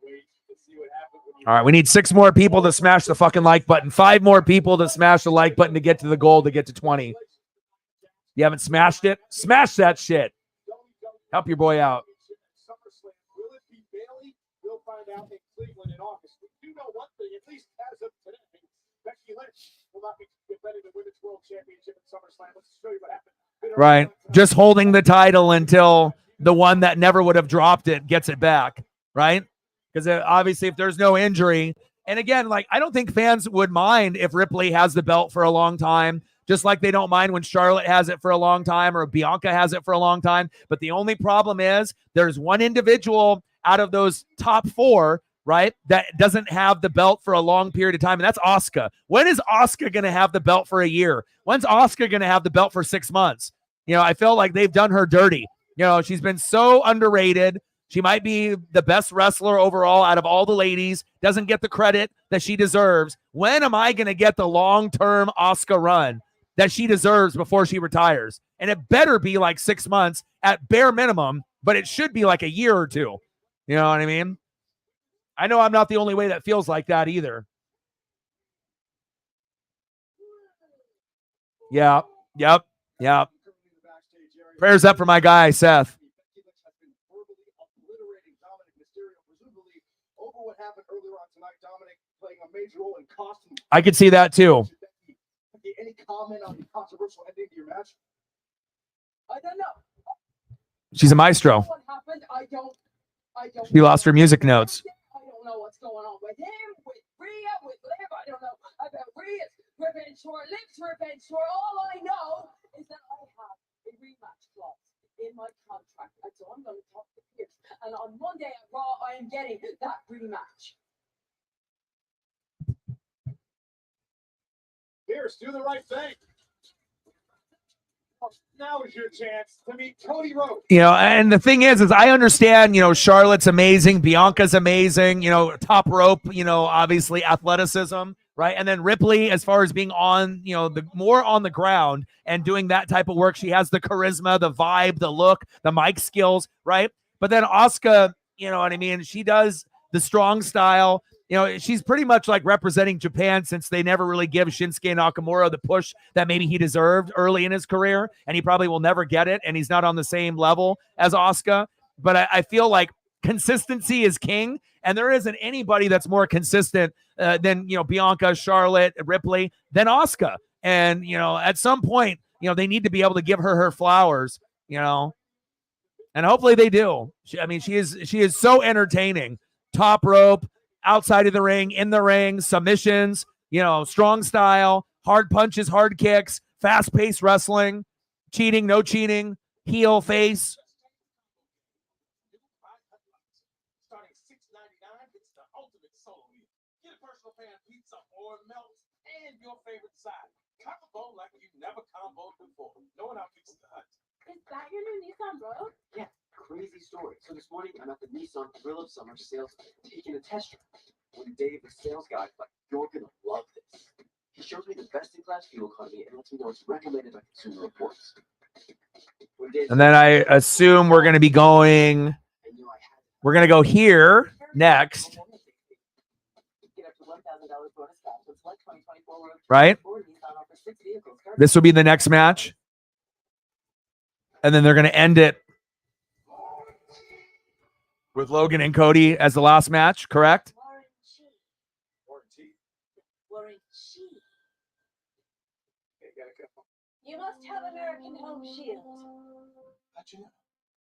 Wait to see what happens. All right, we need 6 more people to smash the fucking like button. 5 more people to smash the like button to get to the goal, to get to 20. You haven't smashed it? Smash that shit. Help your boy out. Will it be Bayley? We'll find out in Cleveland in August. We do know one thing, at least as of today. Becky Lynch will not be defending the Women's World Championship at SummerSlam. Let's show you what happened. Right. Just holding the title until the one that never would have dropped it gets it back. Right. Because obviously if there's no injury, and again, like, I don't think fans would mind if Ripley has the belt for a long time, just like they don't mind when Charlotte has it for a long time or Bianca has it for a long time. But the only problem is there's one individual out of those top 4, right, that doesn't have the belt for a long period of time, and that's Asuka. When is Asuka going to have the belt for a year? When's Asuka going to have the belt for 6 months? I feel like they've done her dirty. She's been so underrated. She might be the best wrestler overall out of all the ladies, doesn't get the credit that she deserves. When am I going to get the long-term Asuka run that she deserves before she retires? And it better be like 6 months at bare minimum, but it should be like a year or 2. You know what I mean? I know I'm not the only way that feels like that either. Yeah. Yep. Yep. Prayers up for my guy, Seth. I could see that too. Any comment on the controversial ending to your match? I don't know. She's a maestro. What happened? I don't She lost her music notes. I don't know what's going on with him, with Rhea, with Liv. I don't know about Rhea's revenge tour, Liv's revenge tour. All I know is that I have a rematch clause in my contract. And so I'm going to talk to Pierce. And on Monday at Raw, I am getting that rematch. Pierce, do the right thing. Now is your chance to meet Cody Rhodes. And the thing is I understand, Charlotte's amazing, Bianca's amazing, top rope, obviously athleticism, right? And then Ripley, as far as being on, the more on the ground and doing that type of work, she has the charisma, the vibe, the look, the mic skills, right? But then Asuka, you know what I mean? She does the strong style. She's pretty much like representing Japan, since they never really give Shinsuke Nakamura the push that maybe he deserved early in his career, and he probably will never get it, and he's not on the same level as Asuka. But I feel like consistency is king, and there isn't anybody that's more consistent than Bianca, Charlotte, Ripley, than Asuka. And at some point, they need to be able to give her flowers, and hopefully they do. She is so entertaining. Top rope, outside of the ring, in the ring, submissions, strong style, hard punches, hard kicks, fast-paced wrestling, cheating, no cheating, heel, face. fan pizza or melts, and your favorite side. Combo like you never comboed before. Knowing how pizza the Hut. Is that your new Nissan Rogue? Yeah, crazy story. So this morning I'm at the Nissan Thrill of Summer sales taking a test drive. When Dave, the sales guy, like, you're gonna love this. He shows me the best-in-class fuel economy and lets me know it's recommended by Consumer Reports. When Dave And then I assume we're going to be going, I knew I had it. we're going to go here next, Get up to $1,000 bonus cash with select 2024 Rogue right? or Nissan offers 6 vehicles. This will be the next match. And then they're going to end it with Logan and Cody as the last match, correct? Warranty. Warranty. Hey, gotta go. You must have American Home Shield. How'd you know?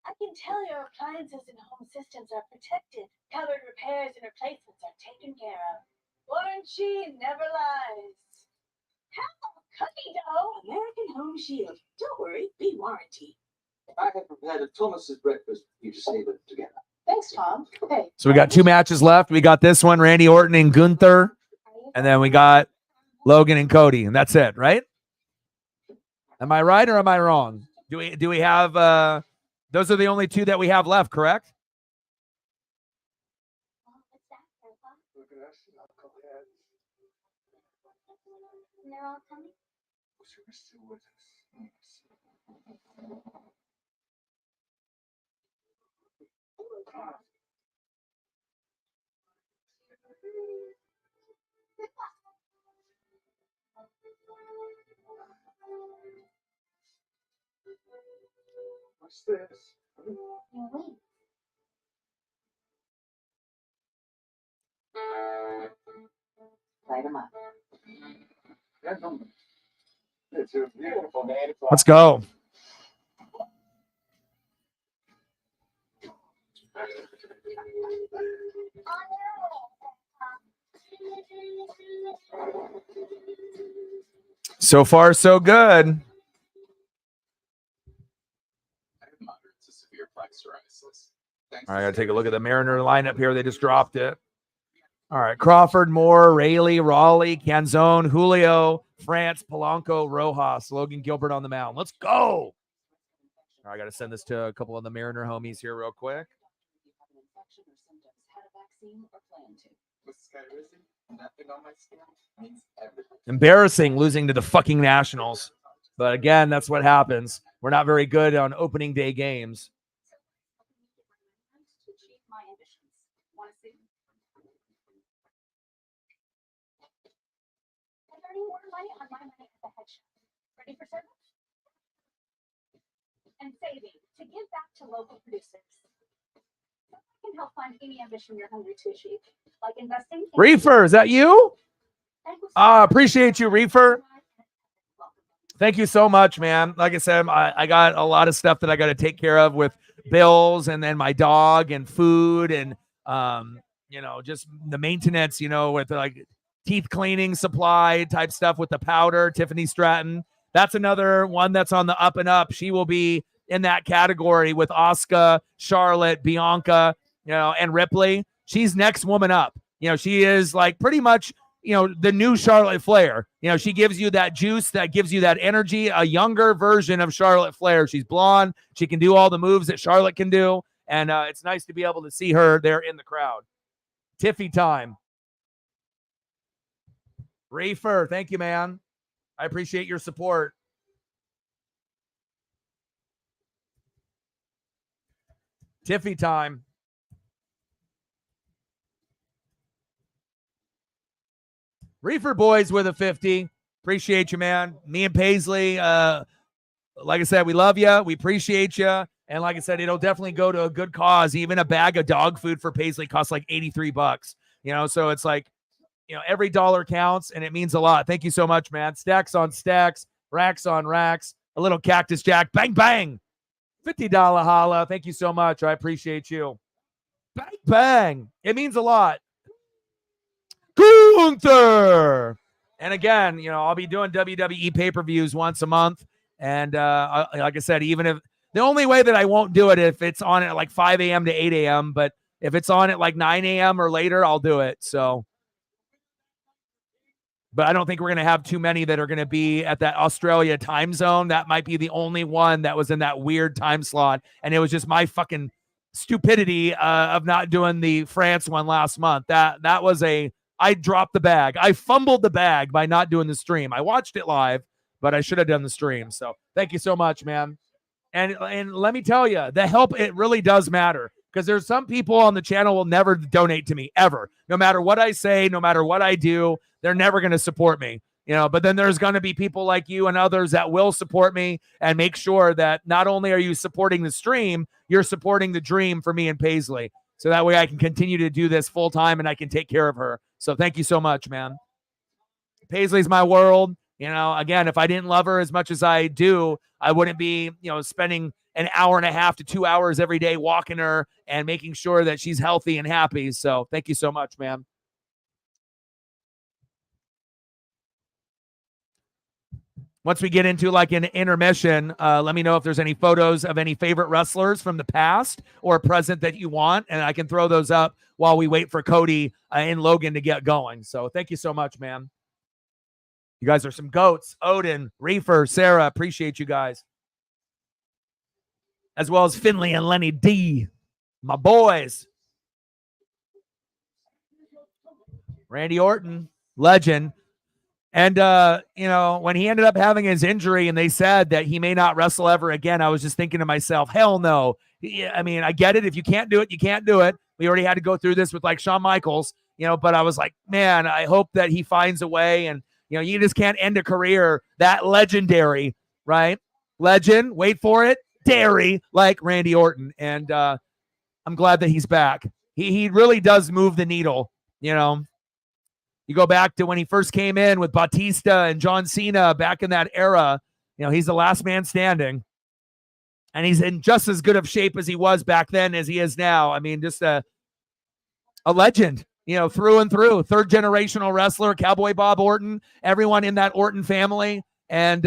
I can tell your appliances and home systems are protected. Covered repairs and replacements are taken care of. Warranty never lies. Hello, cookie dough. American Home Shield. Don't worry, be warranty. I have prepared Thomas's breakfast. You just save it together. Thanks, Tom. Hey. So we got 2 matches left. We got this one, Randy Orton and Gunther. And then we got Logan and Cody. And that's it, right? Am I right or am I wrong? Do we have those are the only 2 that we have left, correct? What's that, Grandpa? Look at us, knuckleheads. And they're all coming? Wish you were still with us. What's this? You're late. Light 'em up. Gentlemen, it's a beautiful day. Let's go. So far, so good. I have moderate to severe plaque psoriasis. Thanks All right, I got to take a look at the Mariner lineup here. They just dropped it. All right, Crawford, Moore, Rayleigh, Raleigh, Canzone, Julio, France, Polanco, Rojas, Logan Gilbert on the mound. Let's go. All right, I got to send this to a couple of the Mariner homies here real quick. With Skyrizzi, nothing on my skin means everything. Embarrassing losing to the fucking Nationals. But again, that's what happens. We're not very good on opening day games. To achieve my ambitions. Want to see? I'm earning more money on my money at the head shop. Ready for service? And saving to give back to local producers. I can help find any ambition you're hungry to achieve, like investing. in- Reefer, is that you? Thank you so Appreciate you, Reefer. Thank you so much, man. Like I said, I got a lot of stuff that I got to take care of with bills and then my dog and food and, just the maintenance, with like teeth cleaning supply type stuff with the powder, Tiffany Stratton. That's another one that's on the up and up. She will be in that category with Asuka, Charlotte, Bianca, and Ripley. She's next woman up. She is like pretty much, the new Charlotte Flair. She gives you that juice, that gives you that energy, a younger version of Charlotte Flair. She's blonde. She can do all the moves that Charlotte can do. And it's nice to be able to see her there in the crowd. Tiffy time. Reefer, thank you, man. I appreciate your support. Tiffy time. Reefer Boys with a 50. Appreciate you, man. Me and Paisley, like I said, we love you. We appreciate you. And like I said, it'll definitely go to a good cause. Even a bag of dog food for Paisley costs like $83. So it's like, every dollar counts and it means a lot. Thank you so much, man. Stacks on stacks, racks on racks, a little Cactus Jack. Bang, bang. $50 holla. Thank you so much. I appreciate you. Bang, bang. It means a lot. Gunther. And again, I'll be doing WWE pay-per-views once a month. And like I said, even if the only way that I won't do it if it's on at like 5 a.m. to 8 a.m. But if it's on at like 9 a.m. or later, I'll do it. So But I don't think we're going to have too many that are going to be at that Australia time zone. That might be the only one that was in that weird time slot. And it was just my fucking stupidity of not doing the France one last month. That was I dropped the bag. I fumbled the bag by not doing the stream. I watched it live, but I should have done the stream. So thank you so much, man. And let me tell you, the help, it really does matter, because there's some people on the channel will never donate to me ever. No matter what I say, no matter what I do, they're never going to support me. But then there's going to be people like you and others that will support me and make sure that not only are you supporting the stream, you're supporting the dream for me and Paisley. So that way I can continue to do this full time and I can take care of her. So thank you so much, man. Paisley's my world. Again, if I didn't love her as much as I do, I wouldn't be, spending an hour and a half to 2 hours every day walking her and making sure that she's healthy and happy. So thank you so much, man. Once we get into like an intermission, let me know if there's any photos of any favorite wrestlers from the past or present that you want, and I can throw those up while we wait for Cody and Logan to get going. So thank you so much, man. You guys are some goats. Odin, Reefer, Sarah, appreciate you guys. As well as Finley and Lenny D, my boys. Randy Orton, legend. And, when he ended up having his injury and they said that he may not wrestle ever again, I was just thinking to myself, hell no. I mean, I get it. If you can't do it, you can't do it. We already had to go through this with like Shawn Michaels, but I was like, man, I hope that he finds a way. And, you just can't end a career that legendary, right? Legend, wait for it, dairy, like Randy Orton. And I'm glad that he's back. He really does move the needle, You go back to when he first came in with Batista and John Cena back in that era. He's the last man standing. And he's in just as good of shape as he was back then as he is now. I mean, just a legend, through and through. Third generational wrestler, Cowboy Bob Orton, everyone in that Orton family. And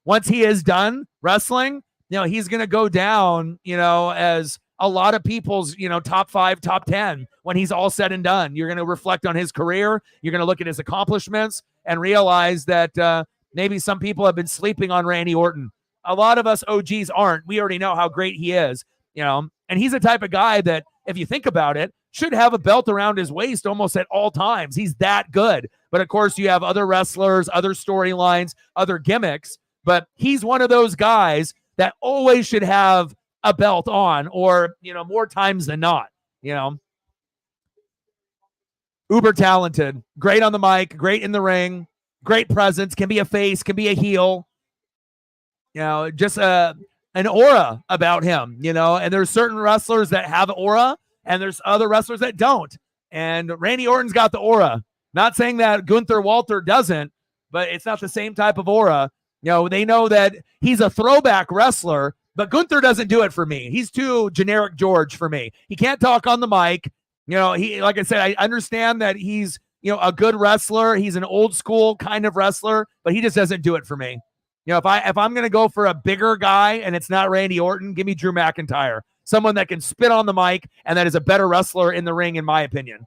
once he is done wrestling, he's going to go down, as a lot of people's, top 5, top 10 when he's all said and done. You're going to reflect on his career. You're going to look at his accomplishments and realize that maybe some people have been sleeping on Randy Orton. A lot of us OGs aren't. We already know how great he is, and he's the type of guy that, if you think about it, should have a belt around his waist almost at all times. He's that good. But of course, you have other wrestlers, other storylines, other gimmicks. But he's one of those guys that always should have a belt on, or, more times than not, Uber talented, great on the mic, great in the ring, great presence, can be a face, can be a heel, just an aura about him, and there's certain wrestlers that have aura and there's other wrestlers that don't. And Randy Orton's got the aura. Not saying that Gunther Walter doesn't, but it's not the same type of aura. They know that he's a throwback wrestler, but Gunther doesn't do it for me. He's too generic George for me. He can't talk on the mic. He, like I said, I understand that he's, a good wrestler. He's an old school kind of wrestler, but he just doesn't do it for me. If I'm going to go for a bigger guy and it's not Randy Orton, give me Drew McIntyre. Someone that can spit on the mic and that is a better wrestler in the ring, in my opinion.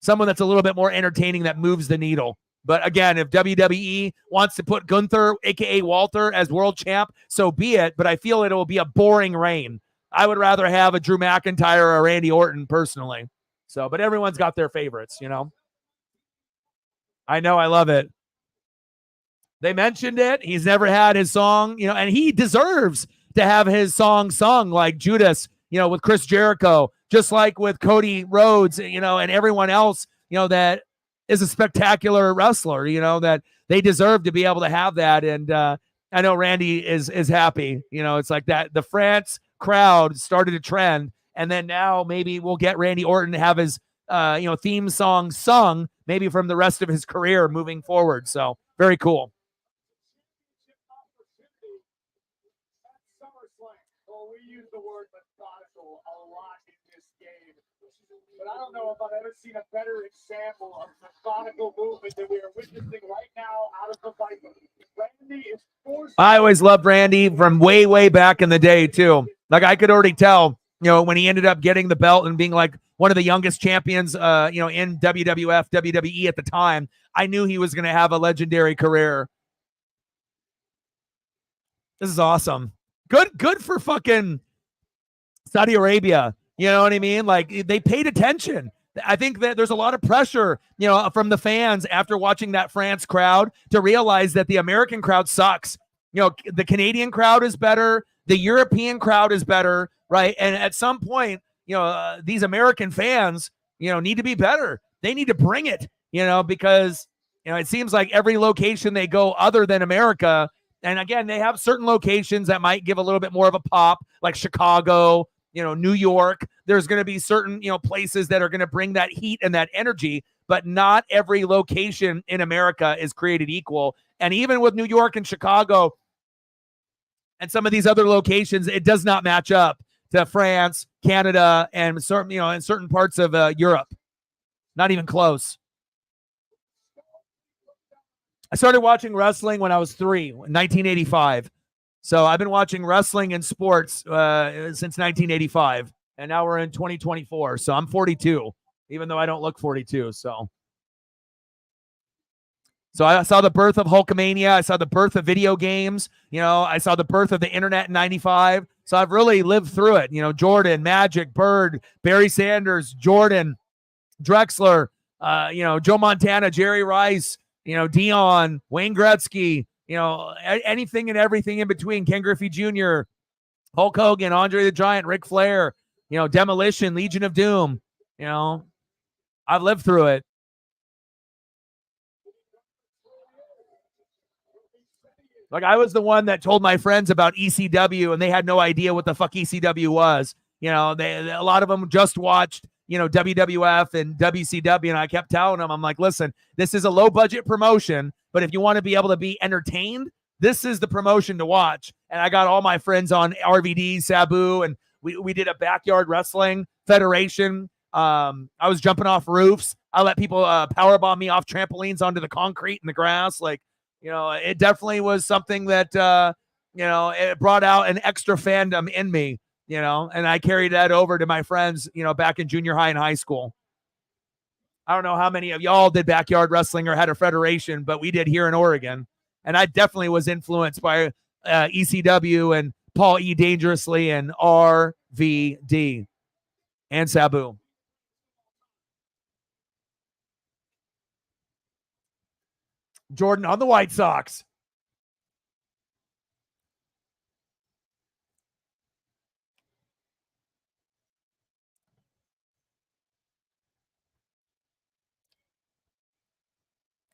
Someone that's a little bit more entertaining, that moves the needle. But again, if WWE wants to put Gunther, a.k.a. Walter, as world champ, so be it. But I feel it will be a boring reign. I would rather have a Drew McIntyre or a Randy Orton personally. So, but everyone's got their favorites, I know, I love it. They mentioned it. He's never had his song, and he deserves to have his song sung like Judas, with Chris Jericho, just like with Cody Rhodes, and everyone else, that is a spectacular wrestler, that they deserve to be able to have that. And I know Randy is happy. It's like that. The France crowd started a trend, and then now maybe we'll get Randy Orton to have his, theme song sung, maybe from the rest of his career moving forward. So very cool. Well, we use the word methodical a lot in this game, but I don't know if I've ever seen a better example of methodical movement than we are witnessing right now out of the Viper. Randy is forced. I always loved Randy from way, way back in the day too. Like I could already tell when he ended up getting the belt and being like one of the youngest champions, in WWF, WWE at the time, I knew he was going to have a legendary career. This is awesome. Good for fucking Saudi Arabia. You know what I mean? Like, they paid attention. I think that there's a lot of pressure, from the fans after watching that France crowd to realize that the American crowd sucks. The Canadian crowd is better. The European crowd is better, right? And at some point, these American fans, need to be better. They need to bring it, because, it seems like every location they go other than America, and again, they have certain locations that might give a little bit more of a pop, like Chicago, New York. There's going to be certain, places that are going to bring that heat and that energy, but not every location in America is created equal. And even with New York and Chicago and some of these other locations, it does not match up to France, Canada, and certain, in certain parts of Europe. Not even close. I started watching wrestling when I was 3, in 1985. So I've been watching wrestling and sports since 1985, and now we're in 2024. So I'm 42, even though I don't look 42. So I saw the birth of Hulkamania. I saw the birth of video games. I saw the birth of the internet in 95. So I've really lived through it. Jordan, Magic, Bird, Barry Sanders, Jordan, Drexler, Joe Montana, Jerry Rice, Dion, Wayne Gretzky, anything and everything in between. Ken Griffey Jr., Hulk Hogan, Andre the Giant, Ric Flair, Demolition, Legion of Doom. I've lived through it. Like, I was the one that told my friends about ECW, and they had no idea what the fuck ECW was. A lot of them just watched, WWF and WCW, and I kept telling them, I'm like, listen, this is a low budget promotion, but if you want to be able to be entertained, this is the promotion to watch. And I got all my friends on RVD, Sabu, and we did a backyard wrestling federation. I was jumping off roofs. I let people powerbomb me off trampolines onto the concrete and the grass. Like, it definitely was something that, it brought out an extra fandom in me, and I carried that over to my friends, back in junior high and high school. I don't know how many of y'all did backyard wrestling or had a federation, but we did here in Oregon. And I definitely was influenced by ECW and Paul E. Dangerously and RVD and Sabu. Jordan on the White Sox.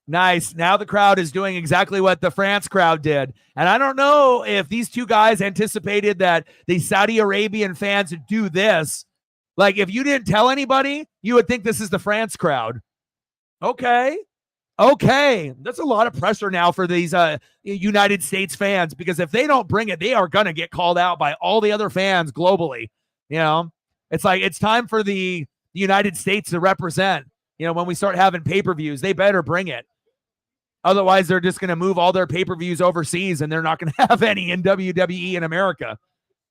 Nice. Now the crowd is doing exactly what the France crowd did. And I don't know if these two guys anticipated that the Saudi Arabian fans would do this. Like, if you didn't tell anybody, you would think this is the France crowd. Okay. That's a lot of pressure now for these United States fans, because if they don't bring it, they are going to get called out by all the other fans globally. It's like, it's time for the United States to represent. When we start having pay-per-views, they better bring it. Otherwise, they're just going to move all their pay-per-views overseas, and they're not going to have any in WWE in America.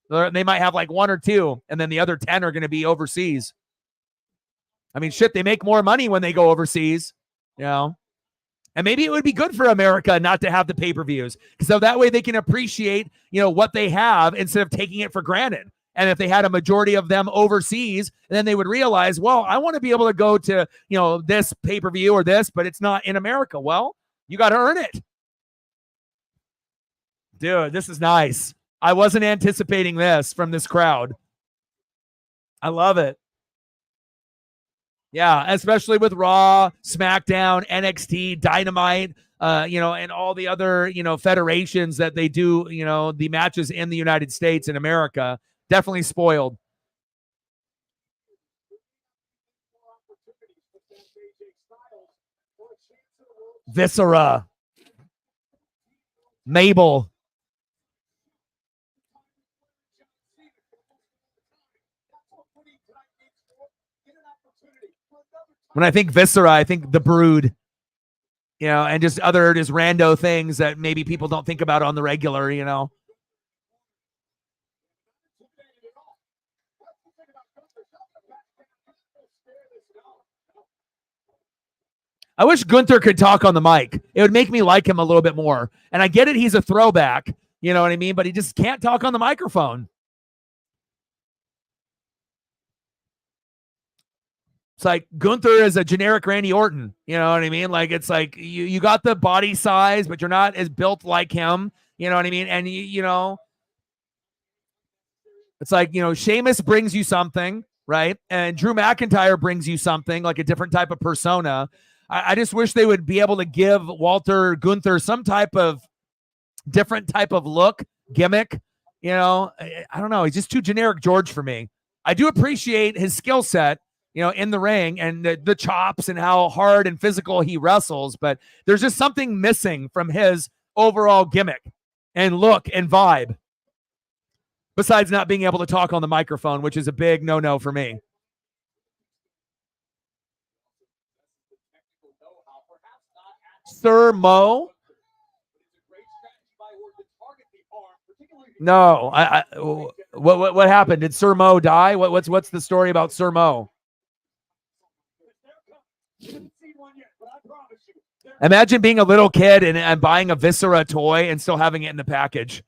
They might have like 1 or 2, and then the other 10 are going to be overseas. I mean, shit, they make more money when they go overseas, And maybe it would be good for America not to have the pay-per-views, so that way they can appreciate, what they have instead of taking it for granted. And if they had a majority of them overseas, then they would realize, well, I want to be able to go to, this pay-per-view or this, but it's not in America. Well, you got to earn it. Dude, this is nice. I wasn't anticipating this from this crowd. I love it. Yeah, especially with Raw, SmackDown, NXT, Dynamite, and all the other, federations that they do, the matches in the United States and America. Definitely spoiled. Viscera. Mabel. When I think Viscera, I think The Brood, and just other just rando things that maybe people don't think about on the regular, I wish Gunther could talk on the mic. It would make me like him a little bit more. And I get it, he's a throwback, you know what I mean? But he just can't talk on the microphone. It's like Gunther is a generic Randy Orton. You know what I mean? Like, it's like you got the body size, but you're not as built like him. You know what I mean? And, you know, it's like, you know, Sheamus brings you something, right? And Drew McIntyre brings you something, like a different type of persona. I just wish they would be able to give Walter Gunther some type of different type of look, gimmick. You know, I don't know. He's just too generic George for me. I do appreciate his skill set, you know, in the ring and the chops and how hard and physical he wrestles, but there's just something missing from his overall gimmick and look and vibe, besides not being able to talk on the microphone, which is a big no-no for me. Sir Mo? No, what happened? Did Sir Mo die? What's the story about Sir Mo? Imagine being a little kid and buying a Viscera toy and still having it in the package.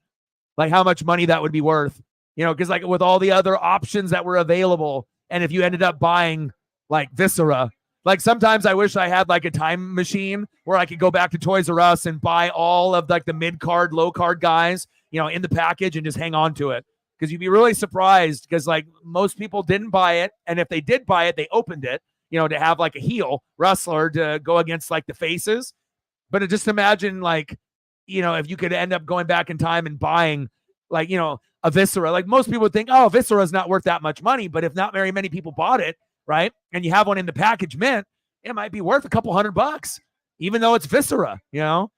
Like how much money that would be worth, you know, because like with all the other options that were available, and if you ended up buying like Viscera, like sometimes I wish I had like a time machine where I could go back to Toys R Us and buy all of like the mid-card, low-card guys, you know, in the package and just hang on to it. Because you'd be really surprised because like most people didn't buy it. And if they did buy it, they opened it, you know, to have like a heel wrestler to go against like the faces. But just imagine like, you know, if you could end up going back in time and buying like, you know, a Viscera, like most people would think, oh, Viscera is not worth that much money. But if not very many people bought it, right, and you have one in the package mint, it might be worth a couple $100, even though it's Viscera, you know.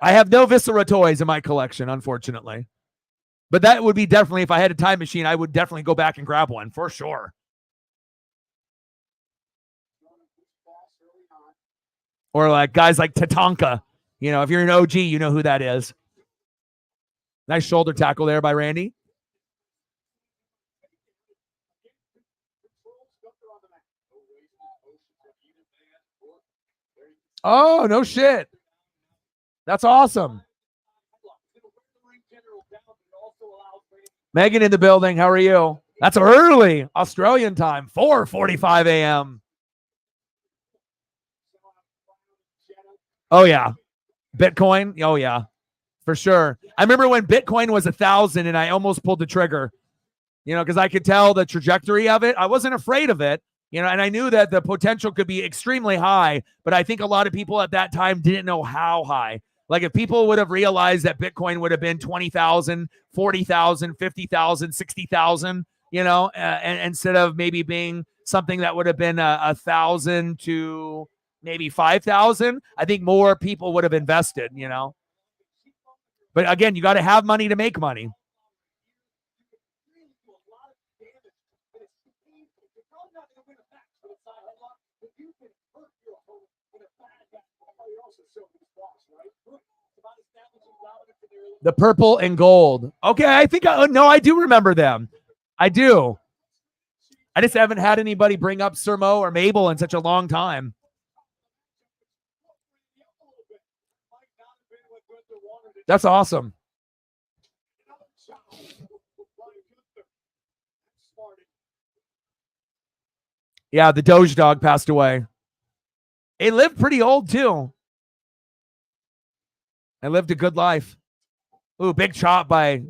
I have no Viscera toys in my collection, unfortunately. But that would be definitely, if I had a time machine, I would definitely go back and grab one for sure. Or like guys like Tatanka. You know, if you're an OG, you know who that is. Nice shoulder tackle there by Randy. Oh, no shit. That's awesome. Megan in the building. How are you? That's early Australian time, 4:45 a.m. Oh, yeah. Bitcoin. Oh, yeah, for sure. I remember when Bitcoin was 1,000 and I almost pulled the trigger, you know, because I could tell the trajectory of it. I wasn't afraid of it, you know, and I knew that the potential could be extremely high, but I think a lot of people at that time didn't know how high. Like if people would have realized that Bitcoin would have been 20,000, 40,000, 50,000, 60,000, you know, and instead of maybe being something that would have been 1,000 to maybe 5,000, I think more people would have invested, you know. But again, you got to have money to make money. The purple and gold. Okay, I think I do remember them. I do. I just haven't had anybody bring up Sir Mo or Mabel in such a long time. That's awesome. Yeah, the Doge dog passed away. He lived pretty old too. I lived a good life. Ooh, big chop by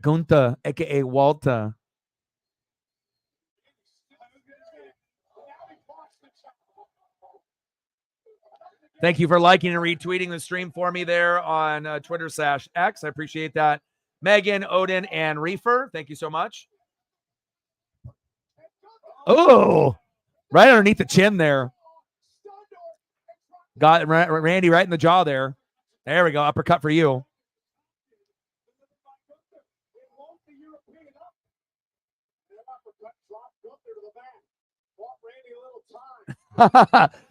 Gunther, aka Walter. Thank you for liking and retweeting the stream for me there on Twitter/X. I appreciate that. Megan, Odin, and Reefer, thank you so much. Oh, right underneath the chin there. Got Randy right in the jaw there. There we go. Uppercut for you.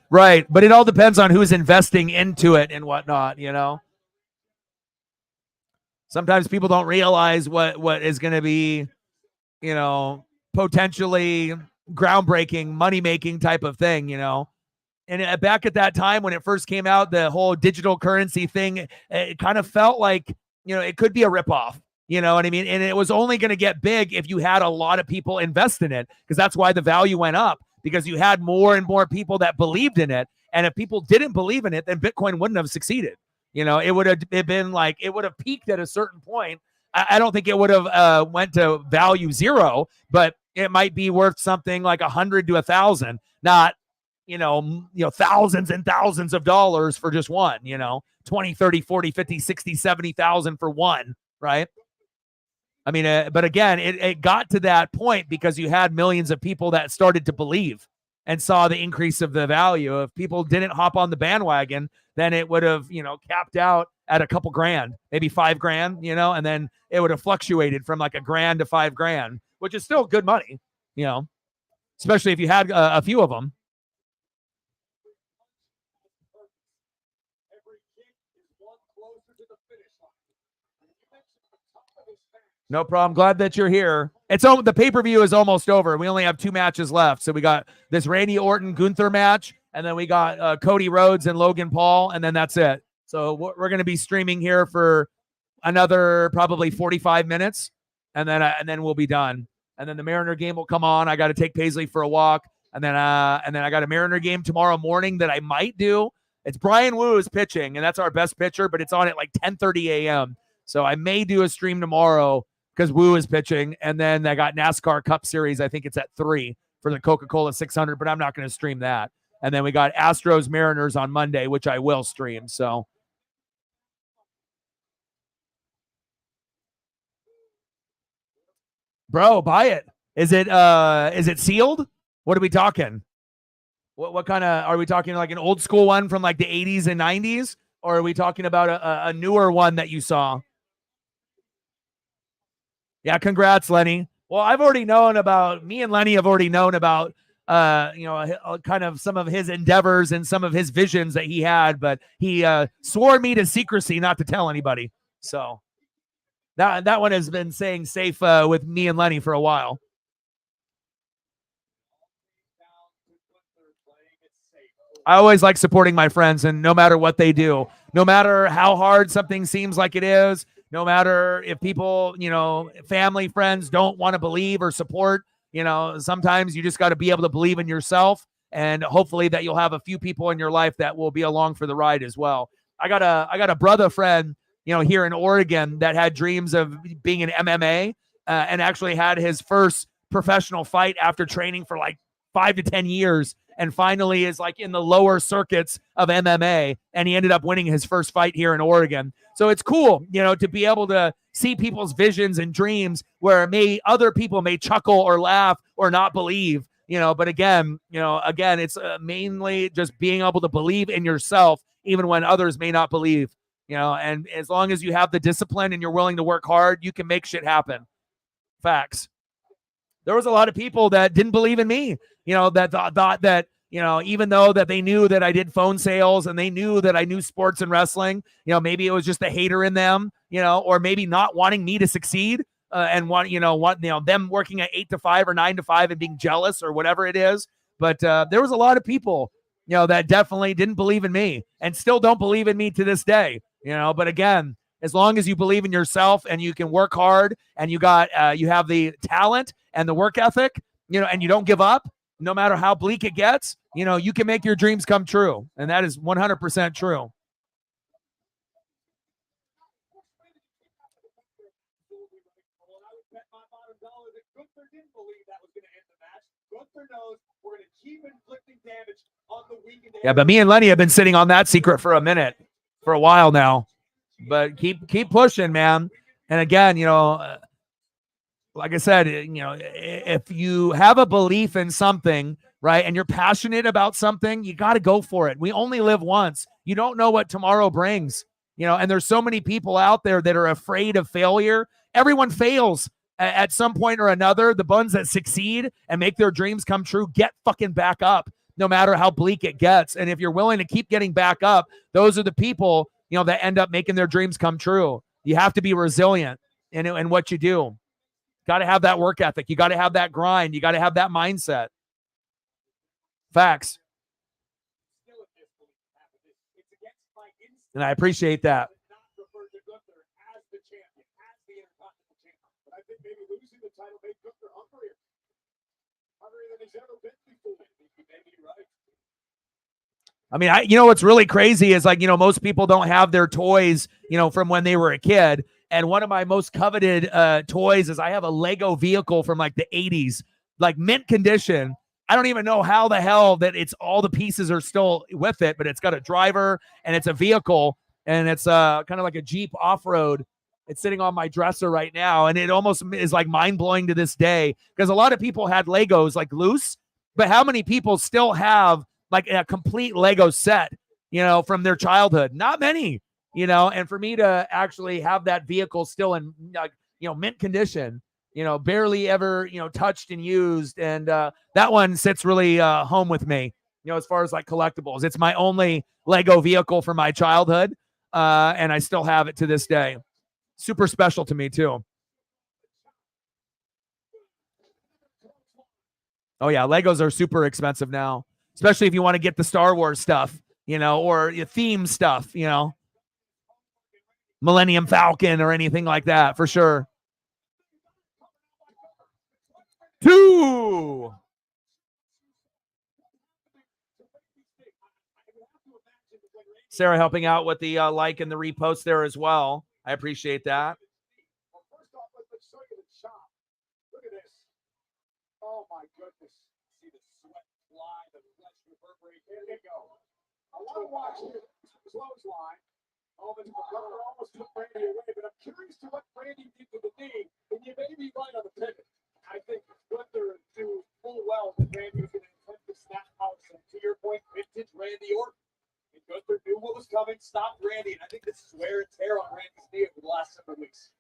Right. But it all depends on who's investing into it and whatnot, you know. Sometimes people don't realize what is going to be, you know, potentially groundbreaking, money-making type of thing, And back at that time when it first came out, the whole digital currency thing, it kind of felt like, it could be a ripoff. You know what I mean? And it was only going to get big if you had a lot of people invest in it, because that's why the value went up, because you had more and more people that believed in it. And if people didn't believe in it, then Bitcoin wouldn't have succeeded. It would have been like, it would have peaked at a certain point. I don't think it would have went to value 0, but it might be worth something like 100 to 1,000, not, thousands and thousands of dollars for just one, 20, 30, 40, 50, 60, 70,000 for one, right? I mean, but again, it got to that point because you had millions of people that started to believe and saw the increase of the value. If people didn't hop on the bandwagon, then it would have, capped out at a couple grand, maybe $5,000, and then it would have fluctuated from like $1,000 to $5,000, which is still good money, especially if you had a few of them. No problem. Glad that you're here. The pay-per-view is almost over. We only have 2 matches left. So we got this Randy Orton Gunther match, and then we got Cody Rhodes and Logan Paul, and then that's it. So we're going to be streaming here for another probably 45 minutes, and then we'll be done. And then the Mariner game will come on. I got to take Paisley for a walk, and then I got a Mariner game tomorrow morning that I might do. It's Brian Wu is pitching, and that's our best pitcher, but it's on at like 10:30 a.m. So I may do a stream tomorrow because Wu is pitching. And then I got NASCAR Cup Series. I think it's at 3 for the Coca-Cola 600, but I'm not going to stream that. And then we got Astros Mariners on Monday, which I will stream. So bro, buy it. Is it sealed? What are we talking? What kind of, are we talking like an old school one from like the 80s and 90s? Or are we talking about a newer one that you saw? Yeah, congrats, Lenny. Well, me and Lenny have already known about, kind of some of his endeavors and some of his visions that he had, but he swore me to secrecy not to tell anybody. So that one has been staying safe with me and Lenny for a while. I always like supporting my friends, and no matter what they do, no matter how hard something seems like it is, no matter if people, family, friends don't want to believe or support, sometimes you just got to be able to believe in yourself, and hopefully that you'll have a few people in your life that will be along for the ride as well. I got a brother friend, here in Oregon that had dreams of being an MMA and actually had his first professional fight after training for like 5 to 10 years. And finally is like in the lower circuits of MMA. And he ended up winning his first fight here in Oregon. So it's cool, to be able to see people's visions and dreams where other people may chuckle or laugh or not believe, but again, it's mainly just being able to believe in yourself, even when others may not believe, and as long as you have the discipline and you're willing to work hard, you can make shit happen. Facts. There was a lot of people that didn't believe in me, that thought that, even though that they knew that I did phone sales and they knew that I knew sports and wrestling, maybe it was just a hater in them, or maybe not wanting me to succeed and them working at 8 to 5 or 9 to 5 and being jealous or whatever it is. But there was a lot of people, that definitely didn't believe in me and still don't believe in me to this day, but again, as long as you believe in yourself and you can work hard and you have the talent and the work ethic, and you don't give up, no matter how bleak it gets, you can make your dreams come true. And that is 100% true. Yeah, but me and Lenny have been sitting on that secret for a while now. But keep pushing, man. And again, like I said, if you have a belief in something, right, and you're passionate about something, you got to go for it. We only live once. You don't know what tomorrow brings, and there's so many people out there that are afraid of failure. Everyone fails at some point or another. The ones that succeed and make their dreams come true, get fucking back up, no matter how bleak it gets. And if you're willing to keep getting back up, those are the people, that end up making their dreams come true. You have to be resilient in what you do. Got to have that work ethic. You got to have that grind. You got to have that mindset. Facts. Still a disbelief half of this. It's against my instinct. And I appreciate that. to not refer to Gunther as the champion, as the Intercontinental champion. But I think maybe losing the title made Gunther hungrier than he's ever been before. You may be right. I mean, you know what's really crazy is like, most people don't have their toys, from when they were a kid. And one of my most coveted toys is I have a Lego vehicle from like the 80s, like mint condition. I don't even know how the hell that it's all the pieces are still with it, but it's got a driver and it's a vehicle and it's kind of like a Jeep off-road. It's sitting on my dresser right now. And it almost is like mind blowing to this day because a lot of people had Legos like loose, but how many people still have like a complete Lego set, from their childhood? Not many, and for me to actually have that vehicle still in like, mint condition, barely ever, touched and used. And that one sits really home with me, as far as like collectibles. It's my only Lego vehicle from my childhood. And I still have it to this day. Super special to me too. Oh yeah. Legos are super expensive now, especially if you want to get the Star Wars stuff, or your theme stuff, Millennium Falcon or anything like that, for sure. 2. Sarah helping out with the like and the repost there as well. I appreciate that. Well, first off, let's show you the chop. Look at this. Oh my goodness. See the sweat fly, the flesh reverberate. There you go. I want to watch here. Clothesline. Oh, but Gunther almost took Randy away, but I'm curious to what Randy did to the knee, and you may be right on the pivot. I think Gunther knew full well that Randy was going to attempt to snap out. And to your point, vintage Randy Orton. And Gunther knew what was coming, stopped Randy, and I think this is wear and tear on Randy's knee over the last several weeks.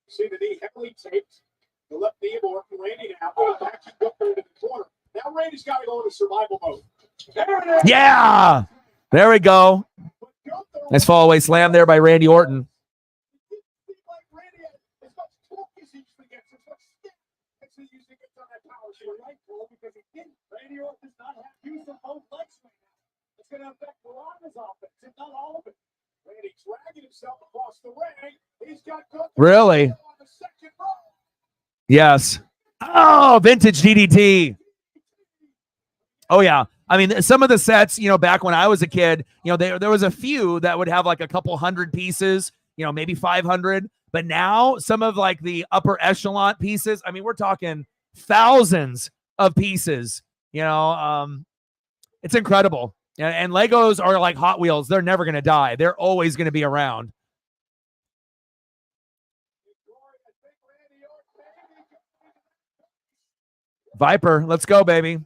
You see the knee heavily taped. The left knee of Orton. Randy now back to Gunther into the corner. Now Randy's got to go into survival mode. There it is. Yeah. There we go. Nice fall away slam there by Randy Orton. Randy Orton does not have use of both legs right now. It's going to affect a lot of his offense, if not all of it. Randy dragging himself across the ring. He's got Gunther Really? on the second row. Yes. Oh, vintage DDT. Oh, yeah. I mean, some of the sets, back when I was a kid, there was a few that would have like a couple hundred pieces, maybe 500. But now some of like the upper echelon pieces, I mean, we're talking thousands of pieces, it's incredible. And Legos are like Hot Wheels. They're never going to die. They're always going to be around. Viper, let's go, baby.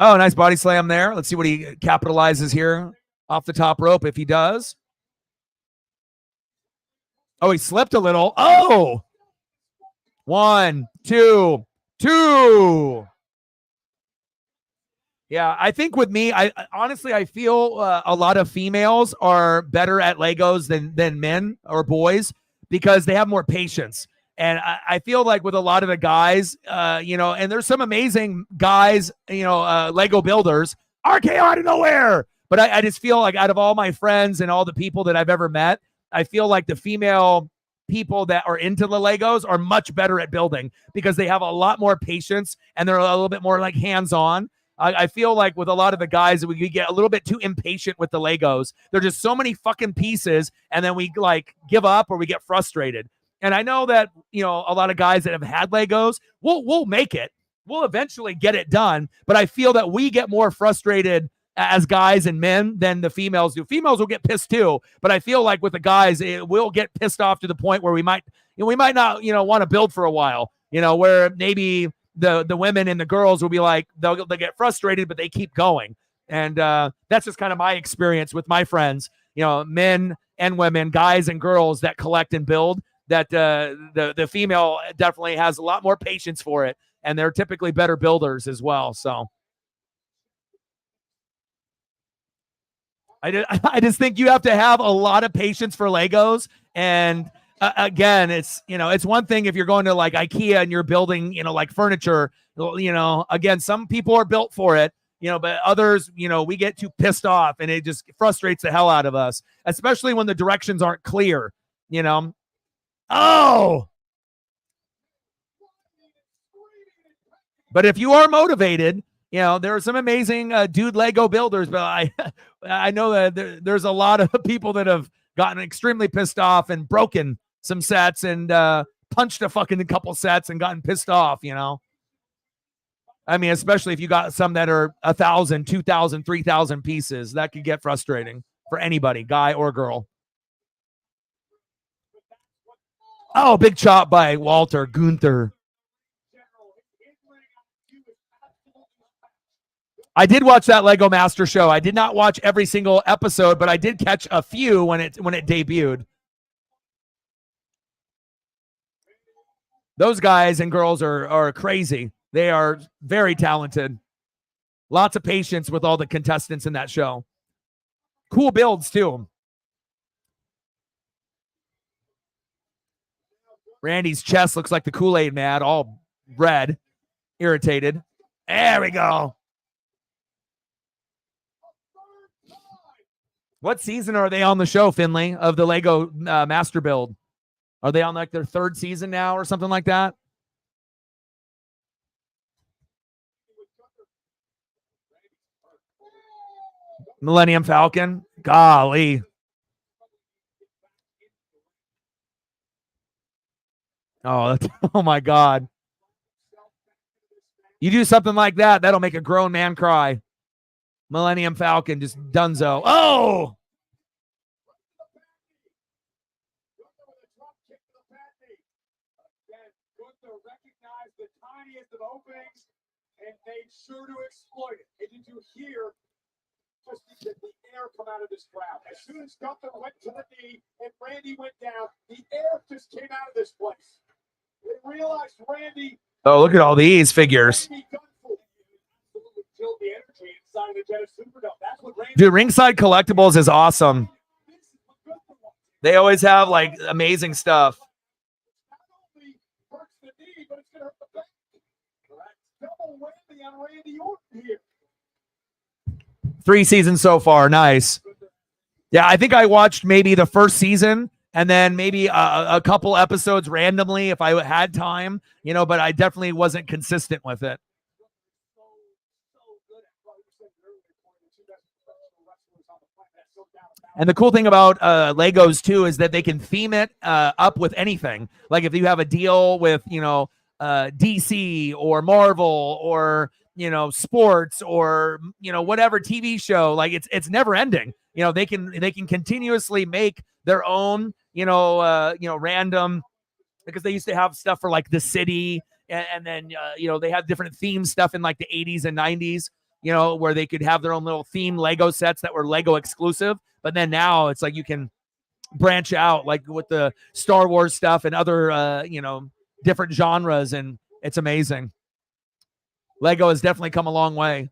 Oh, nice body slam there. Let's see what he capitalizes here off the top rope if he does. Oh, he slipped a little. Oh! 1, 2, 2. Yeah, I think with me, I honestly, I feel a lot of females are better at Legos than men or boys because they have more patience. And I feel like with a lot of the guys, and there's some amazing guys, Lego builders, RKO out of nowhere. But I just feel like out of all my friends and all the people that I've ever met, I feel like the female people that are into the Legos are much better at building because they have a lot more patience and they're a little bit more like hands-on. I feel like with a lot of the guys, we get a little bit too impatient with the Legos. There's just so many fucking pieces, and then we like give up or we get frustrated. And I know that, a lot of guys that have had Legos, we'll make it. We'll eventually get it done. But I feel that we get more frustrated as guys and men than the females do. Females will get pissed too. But I feel like with the guys, it will get pissed off to the point where we might not, want to build for a while, where maybe the women and the girls will be like, they'll get frustrated, but they keep going. And that's just kind of my experience with my friends, men and women, guys and girls that collect and build. That the female definitely has a lot more patience for it, and they're typically better builders as well. So I just think you have to have a lot of patience for Legos. And again, it's, it's one thing if you're going to like IKEA and you're building, like furniture, again, some people are built for it, but others, we get too pissed off and it just frustrates the hell out of us, especially when the directions aren't clear, Oh, but if you are motivated, there are some amazing dude Lego builders, but I know that there's a lot of people that have gotten extremely pissed off and broken some sets and punched a fucking couple sets and gotten pissed off, I mean, especially if you got some that are 1,000, 2,000, 3,000 pieces, that could get frustrating for anybody, guy or girl. Oh, big chop by Walter Gunther. I did watch that Lego Master Show. I did not watch every single episode, but I did catch a few when it debuted. Those guys and girls are crazy. They are very talented. Lots of patience with all the contestants in that show. Cool builds too. Randy's chest looks like the Kool-Aid man, all red, irritated. There we go. What season are they on the show, Finley, of the Lego Master Build? Are they on like their 3rd season now or something like that? Millennium Falcon? Golly. Oh, oh my God. You do something like that, that'll make a grown man cry. Millennium Falcon, just dunzo. Oh! Recognized the tiniest of openings and made sure to exploit it. And did you hear just the air come out of this crowd? As soon as Gunther went to the knee and Randy went down, the air just came out of this place. They realized Randy. Oh, look at all these figures. Dude, Ringside Collectibles is awesome. They always have like amazing stuff. 3 seasons so far. Nice. Yeah, I think I watched maybe the first season and then maybe a couple episodes randomly if I had time, but I definitely wasn't consistent with it. And the cool thing about Legos too is that they can theme it up with anything. Like if you have a deal with, DC or Marvel or, sports or, whatever TV show, like it's never ending. They can continuously make their own, random, because they used to have stuff for like the city and then, they have different theme stuff in like the 80s and 90s, where they could have their own little theme Lego sets that were Lego exclusive. But then now it's like you can branch out like with the Star Wars stuff and other, different genres. And it's amazing. Lego has definitely come a long way.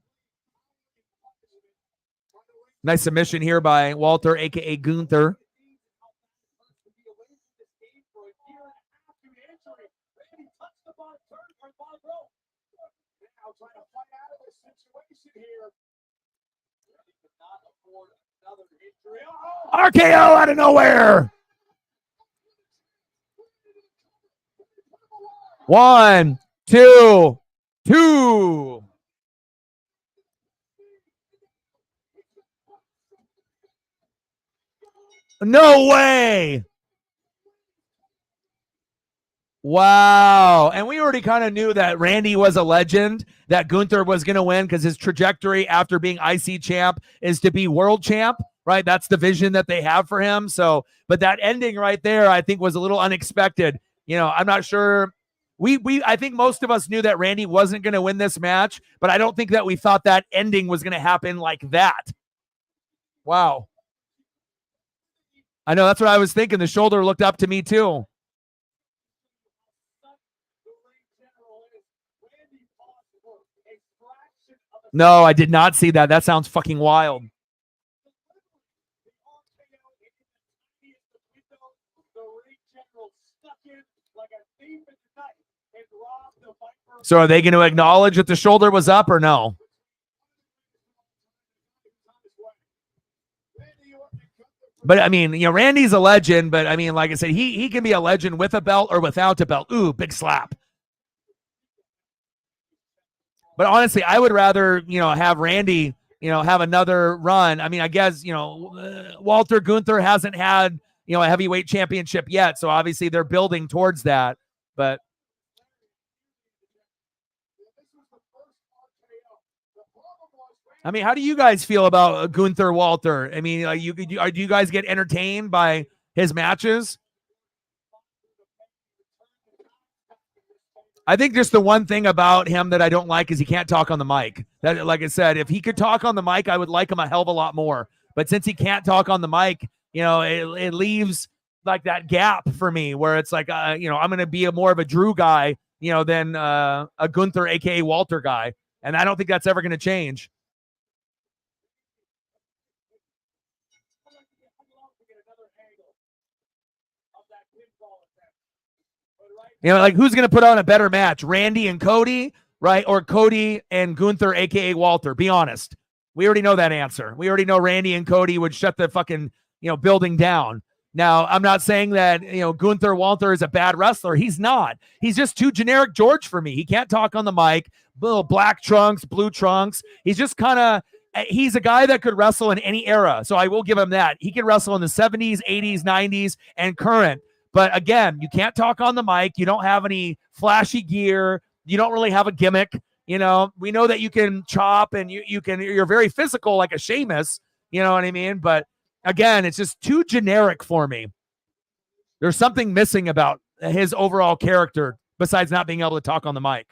Nice submission here by Walter, a.k.a. Gunther. RKO out of nowhere. 1, 2, 2. No way. Wow. And we already kind of knew that Randy was a legend, that Gunther was going to win because his trajectory after being IC champ is to be world champ, right? That's the vision that they have for him. So, but that ending right there, I think was a little unexpected. I'm not sure. I think most of us knew that Randy wasn't going to win this match, but I don't think that we thought that ending was going to happen like that. Wow. I know, that's what I was thinking. The shoulder looked up to me too. No, I did not see that. That sounds fucking wild. is the window. The ring general stuck in like a thief in the night and robbed the Viper. So are they going to acknowledge that the shoulder was up or no? But I mean, Randy's a legend, but I mean, like I said, he can be a legend with a belt or without a belt. Ooh, big slap. But honestly, I would rather, have Randy, have another run. I mean, I guess, Walter Gunther hasn't had, a heavyweight championship yet. So obviously they're building towards that. But I mean, how do you guys feel about Gunther Walter? I mean, do you guys get entertained by his matches? I think just the one thing about him that I don't like is he can't talk on the mic. That, like I said, if he could talk on the mic, I would like him a hell of a lot more. But since he can't talk on the mic, it leaves like that gap for me where it's like, I'm going to be more of a Drew guy, than a Gunther, aka Walter guy, and I don't think that's ever going to change. Like who's going to put on a better match, Randy and Cody, right? Or Cody and Gunther, aka Walter? Be honest. We already know that answer. We already know Randy and Cody would shut the fucking, building down. Now, I'm not saying that, Gunther Walter is a bad wrestler. He's not. He's just too generic George for me. He can't talk on the mic. Little black trunks, blue trunks. He's just kind of, he's a guy that could wrestle in any era. So I will give him that. He can wrestle in the 70s, 80s, 90s, and current. But again, you can't talk on the mic. You don't have any flashy gear. You don't really have a gimmick. We know that you can chop and you're very physical like a Sheamus. You know what I mean? But again, it's just too generic for me. There's something missing about his overall character besides not being able to talk on the mic.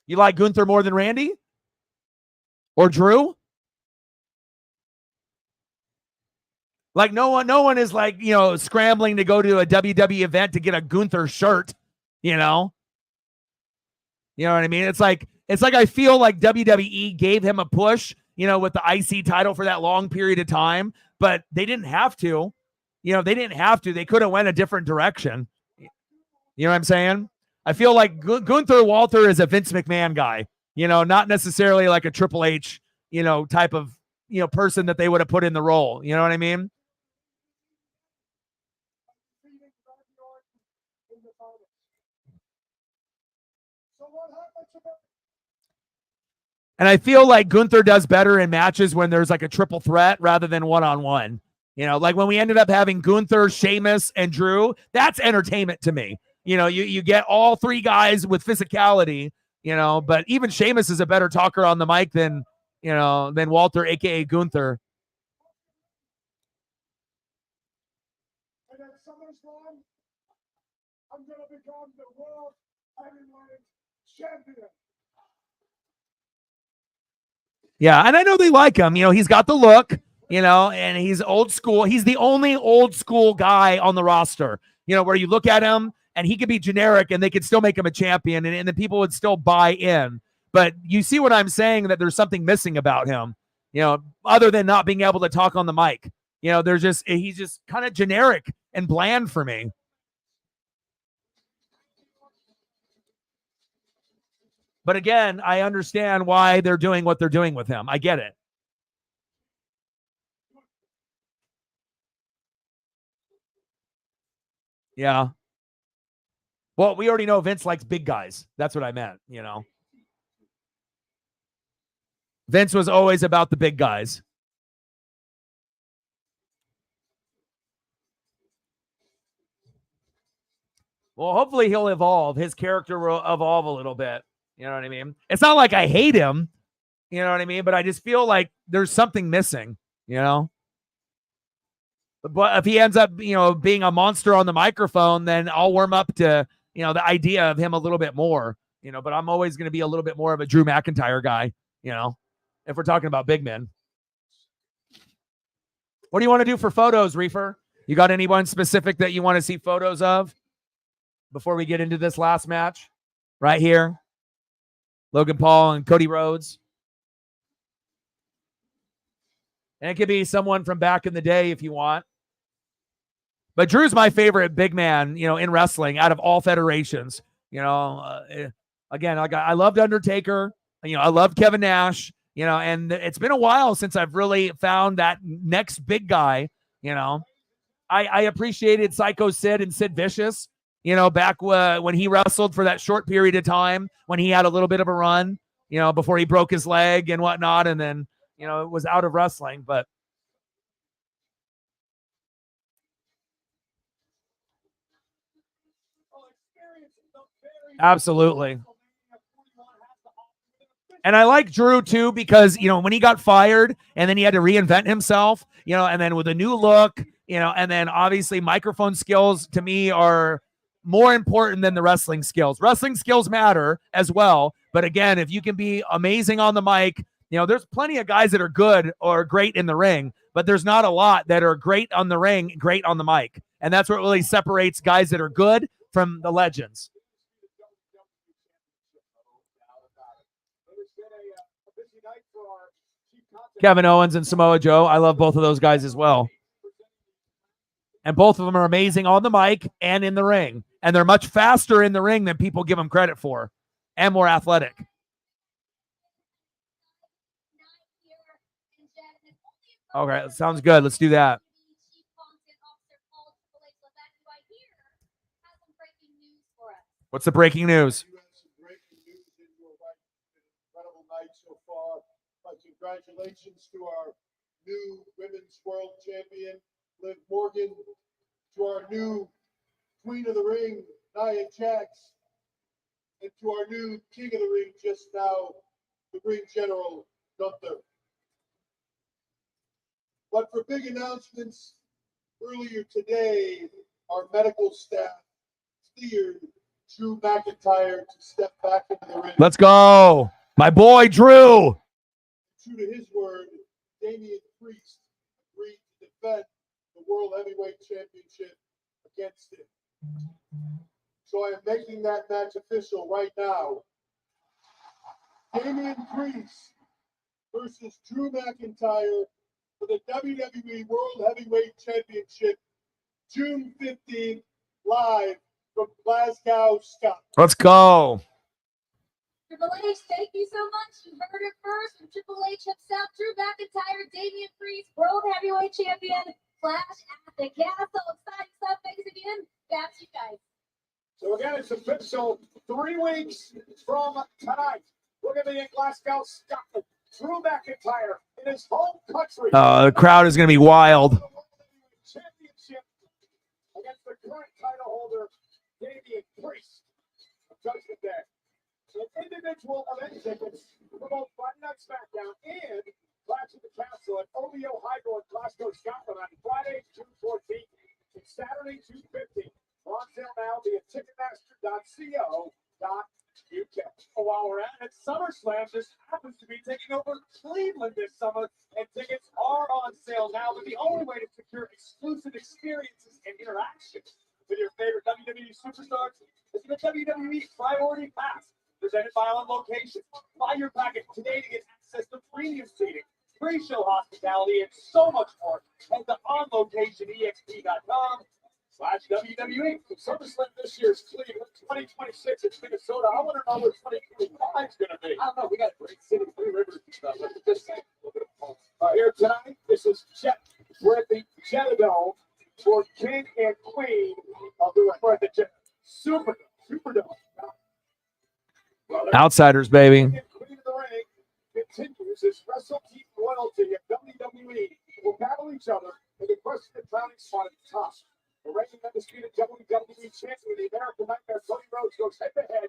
You like Gunther more than Randy? Or Drew? Like no one is like, scrambling to go to a WWE event to get a Gunther shirt, You know what I mean? It's like I feel like WWE gave him a push, with the IC title for that long period of time, but they didn't have to. They didn't have to. They could have went a different direction. You know what I'm saying? I feel like Gunther Walter is a Vince McMahon guy, not necessarily like a Triple H, type of, person that they would have put in the role. You know what I mean? And I feel like Gunther does better in matches when there's like a triple threat rather than one-on-one. Like when we ended up having Gunther, Sheamus, and Drew, that's entertainment to me. You get all three guys with physicality, but even Sheamus is a better talker on the mic than Walter, aka Gunther. And at SummerSlam, I'm going to become the world heavyweight champion. Yeah, and I know they like him. He's got the look, and he's old school. He's the only old school guy on the roster, where you look at him and he could be generic and they could still make him a champion and the people would still buy in. But you see what I'm saying, that there's something missing about him, other than not being able to talk on the mic. He's just kind of generic and bland for me. But again, I understand why they're doing what they're doing with him. I get it. Yeah. Well, we already know Vince likes big guys. That's what I meant, Vince was always about the big guys. Well, hopefully he'll evolve. His character will evolve a little bit. You know what I mean? It's not like I hate him, you know what I mean? But I just feel like there's something missing, But if he ends up, being a monster on the microphone, then I'll warm up to, the idea of him a little bit more, But I'm always going to be a little bit more of a Drew McIntyre guy, if we're talking about big men. What do you want to do for photos, Reefer? You got anyone specific that you want to see photos of before we get into this last match? Right here. Logan Paul and Cody Rhodes. And it could be someone from back in the day if you want. But Drew's my favorite big man, in wrestling out of all federations. Again, I loved Undertaker. I loved Kevin Nash. And it's been a while since I've really found that next big guy. I appreciated Psycho Sid and Sid Vicious. Back when he wrestled for that short period of time when he had a little bit of a run. Before he broke his leg and whatnot, and then it was out of wrestling, but. Absolutely. And I like Drew too because, when he got fired and then he had to reinvent himself, and then with a new look, and then obviously microphone skills to me are more important than the wrestling skills. Wrestling skills matter as well. But again, if you can be amazing on the mic, there's plenty of guys that are good or great in the ring, but there's not a lot that are great on the ring, great on the mic. And that's what really separates guys that are good from the legends. Kevin Owens and Samoa Joe. I love both of those guys as well. And both of them are amazing on the mic and in the ring. And they're much faster in the ring than people give them credit for, and more athletic. Okay, sounds good. Let's do that. What's the breaking news? Incredible night so far. Congratulations to our new Women's World Champion, Liv Morgan, to our new Queen of the Ring, Nia Jax, and to our new King of the Ring just now, the Ring General, Gunther. But for big announcements, earlier today, our medical staff cleared Drew McIntyre to step back into the ring. Let's go. My boy, Drew. True to his word, Damian Priest agreed to defend the World Heavyweight Championship against him. So I am making that match official right now. Damian Priest versus Drew McIntyre for the WWE World Heavyweight Championship, June 15th, live from Glasgow, Scotland. Let's go. Triple H, thank you so much. You heard it first from Triple H himself, Drew McIntyre, Damian Priest, World Heavyweight Champion, Flash at the Castle. Exciting stuff. Thanks again. That's you guys. So again, it's official. 3 weeks from tonight, we're going to be in Glasgow, Scotland. Drew McIntyre in his home country. The crowd is going to be wild. Championship against the current title holder, Damian Priest of Judgment Day. And individual event tickets for both Friday Night SmackDown and Clash at the Castle at OVO Hydro in Glasgow, Scotland on Friday, June 14th and Saturday, June 15th. On sale now via Ticketmaster.co.uk. While we're at it, SummerSlam just happens to be taking over Cleveland this summer, and tickets are on sale now. But the only way to secure exclusive experiences and interactions with your favorite WWE superstars is the WWE Priority Pass, presented by On Location. Buy your package today to get access to premium seating, pre-show hospitality, and so much more. Head to onlocationext.com/WWE. SummerSlam this year is Cleveland, 2026 it's Minnesota. I want to know what 2025 is going to be. I don't know. We got a great city, Three Rivers and stuff. Let's just say a little bit of here tonight, this is Jet. We're at the Jetadome for King and Queen of the Superdome. Outsiders, baby. Queen of the Ring continues his Wrestle Team loyalty at WWE. Will battle each other in the question of crowning spot at the top. The reigning undisputed WWE champion, the American Nightmare, Cody Rhodes, goes head-to-head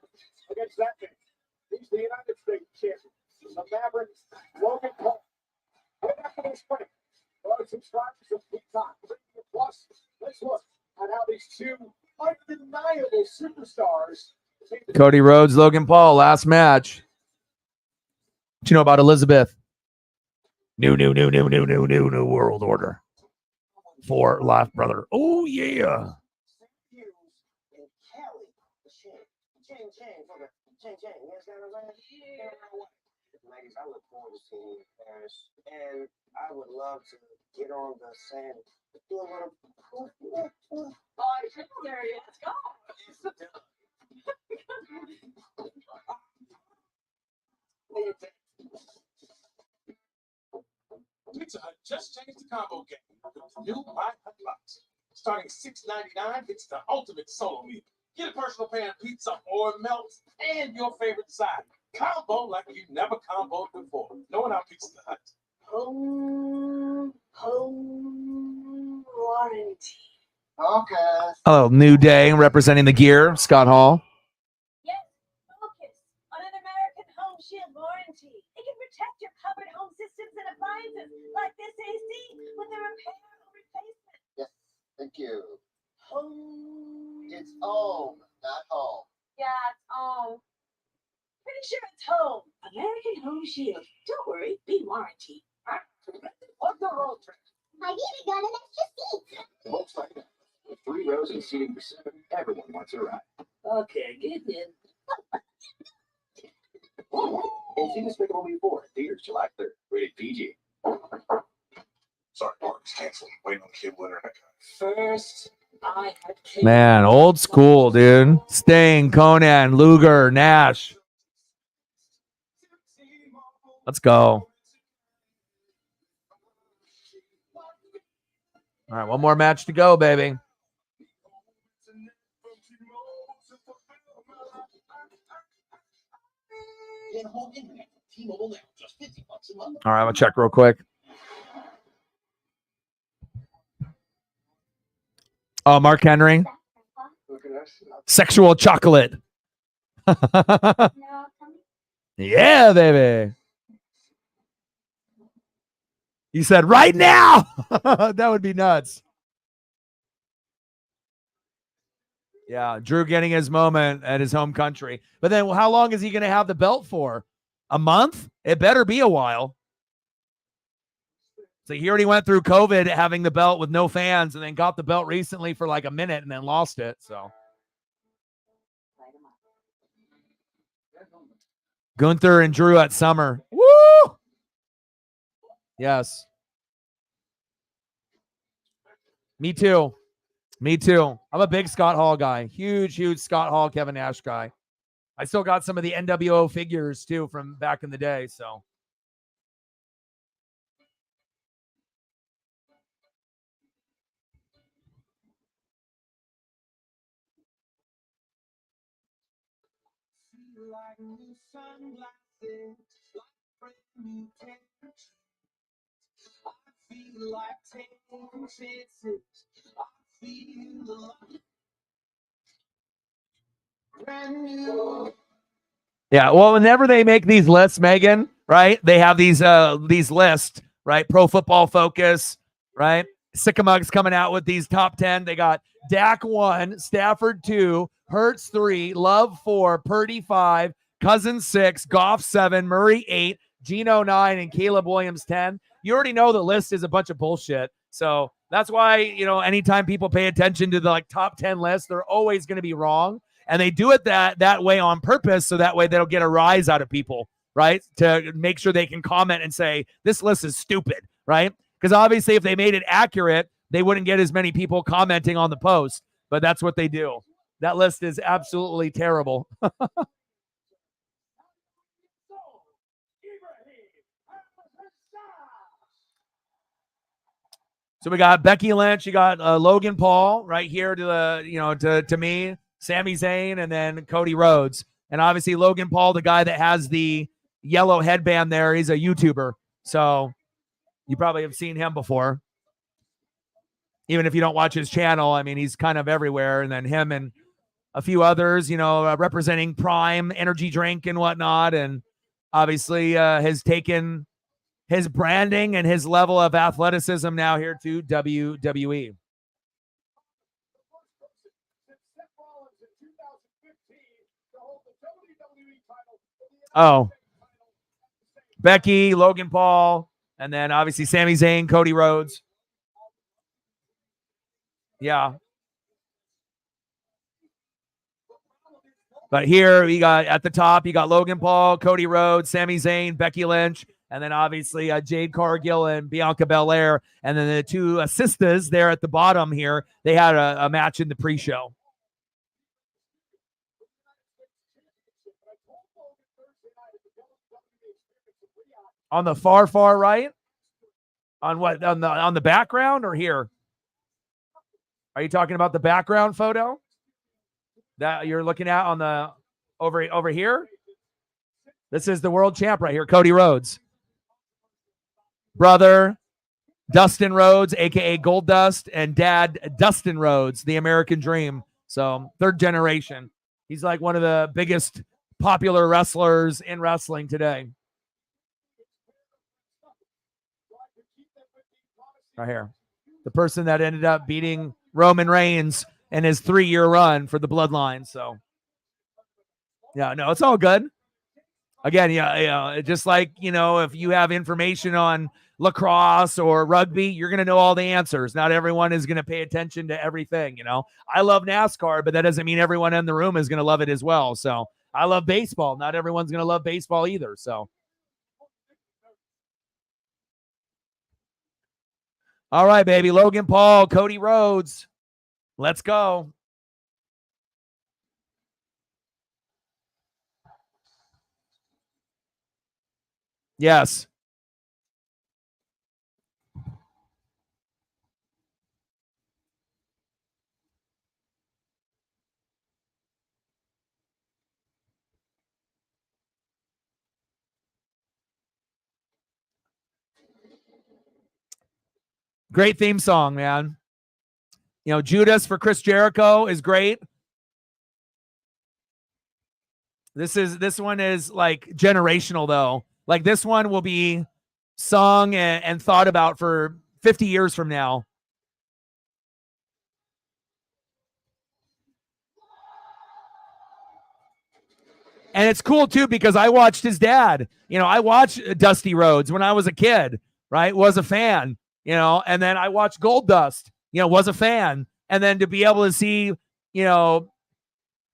against that man. He's the United States champion. The Maverick, Logan Paul. Right after this break, subscribers of Peacock Plus, let's look at how these two undeniable superstars. Cody Rhodes, Logan Paul, last match. What you know about Elizabeth? New world order. For life, brother. Oh, yeah. Ladies, I look forward to seeing you in Paris, and I would love to get on the sand. Do a little. Boy, Secretary, let's go. Pizza Hut just changed the combo game with the new My Hut Box. Starting $6.99, it's the ultimate solo meal. Get a personal pan pizza or melt and your favorite side. Combo like you never comboed before. No one out Pizza Hut. Home warranty. Okay. Oh, New Day representing the gear. Scott Hall. Yes, focus on an American Home Shield warranty. It can protect your covered home systems and appliances like this AC with a repair or replacement. Yes, thank you. Home. It's home, not home. Yeah, it's home. Pretty sure it's home. American Home Shield. Don't worry, be warranty. On the road trip. I've even got an extra seat. Volkswagen, with 3 rows and seating for 7, everyone wants a ride. Okay, good then. And see Despicable Me 4 in theaters July 3rd. Rated PG. Sorry, party's canceled. Waiting on Kid Winter and that guy. First, I had cake. Man, old school, dude. Sting, Conan, Luger, Nash. Let's go. All right, one more match to go, baby. Get home internet from T-Mobile now, just $50 a month. All right, I'm going to check real quick. Oh, Mark Henry. Sexual chocolate. Yeah, baby. You said right now. That would be nuts. Yeah, Drew getting his moment at his home country. But then how long is he going to have the belt for? A month? It better be a while. So he already went through COVID having the belt with no fans and then got the belt recently for like a minute and then lost it. So Gunther and Drew at Summer. Woo! Yes. Me too. Me too. I'm a big Scott Hall guy. Huge, huge Scott Hall, Kevin Nash guy. I still got some of the NWO figures too from back in the day. So Like new sunglasses, like brand new tattoos. I feel like taking chances. I feel like brand new. yeah, well, whenever they make these lists, Megan, right? They have these lists, right? Pro Football Focus, right? Sycamug's coming out with these top 10. They got Dak 1, Stafford 2, Hurts 3, Love 4, Purdy 5, Cousins 6, Goff 7, Murray 8, Geno 9, and Caleb Williams 10. You already know the list is a bunch of bullshit. So that's why, anytime people pay attention to the like top 10 list, they're always going to be wrong. And they do it that way on purpose, so that way they'll get a rise out of people, right? To make sure they can comment and say, this list is stupid, right? Because obviously if they made it accurate, they wouldn't get as many people commenting on the post. But that's what they do. That list is absolutely terrible. So we got Becky Lynch, you got Logan Paul right here to the to me, Sami Zayn, and then Cody Rhodes. And obviously Logan Paul, the guy that has the yellow headband there, he's a YouTuber. So you probably have seen him before. Even if you don't watch his channel, I mean, he's kind of everywhere. And then him and a few others, representing Prime energy drink and whatnot. And obviously has taken his branding and his level of athleticism now here to WWE. Oh, Becky, Logan Paul, and then obviously Sami Zayn, Cody Rhodes. Yeah. But here we got at the top, you got Logan Paul, Cody Rhodes, Sami Zayn, Becky Lynch, And then obviously Jade Cargill and Bianca Belair. And then the two sisters there at the bottom here, they had a match in the pre-show. On the far right? On what? On the background or here? Are you talking about the background photo that you're looking at on the over here? This is the world champ right here, Cody Rhodes. Brother Dustin Rhodes, aka Goldust, and dad Dustin Rhodes, the American Dream. So third generation. He's like one of the biggest popular wrestlers in wrestling today. Right here. The person that ended up beating Roman Reigns in his 3-year run for the Bloodline. So, yeah, no, it's all good. Again, yeah, just like, if you have information on lacrosse or rugby, you're going to know all the answers. Not everyone is going to pay attention to everything, I love NASCAR, but that doesn't mean everyone in the room is going to love it as well. So, I love baseball. Not everyone's going to love baseball either. So, all right, baby. Logan Paul, Cody Rhodes. Let's go. Yes. Great theme song, man. Judas for Chris Jericho is great. This one is like generational though. Like this one will be sung and thought about for 50 years from now. And it's cool too because I watched his dad. I watched Dusty Rhodes when I was a kid, right? Was a fan, and then I watched Goldust, was a fan. And then to be able to see,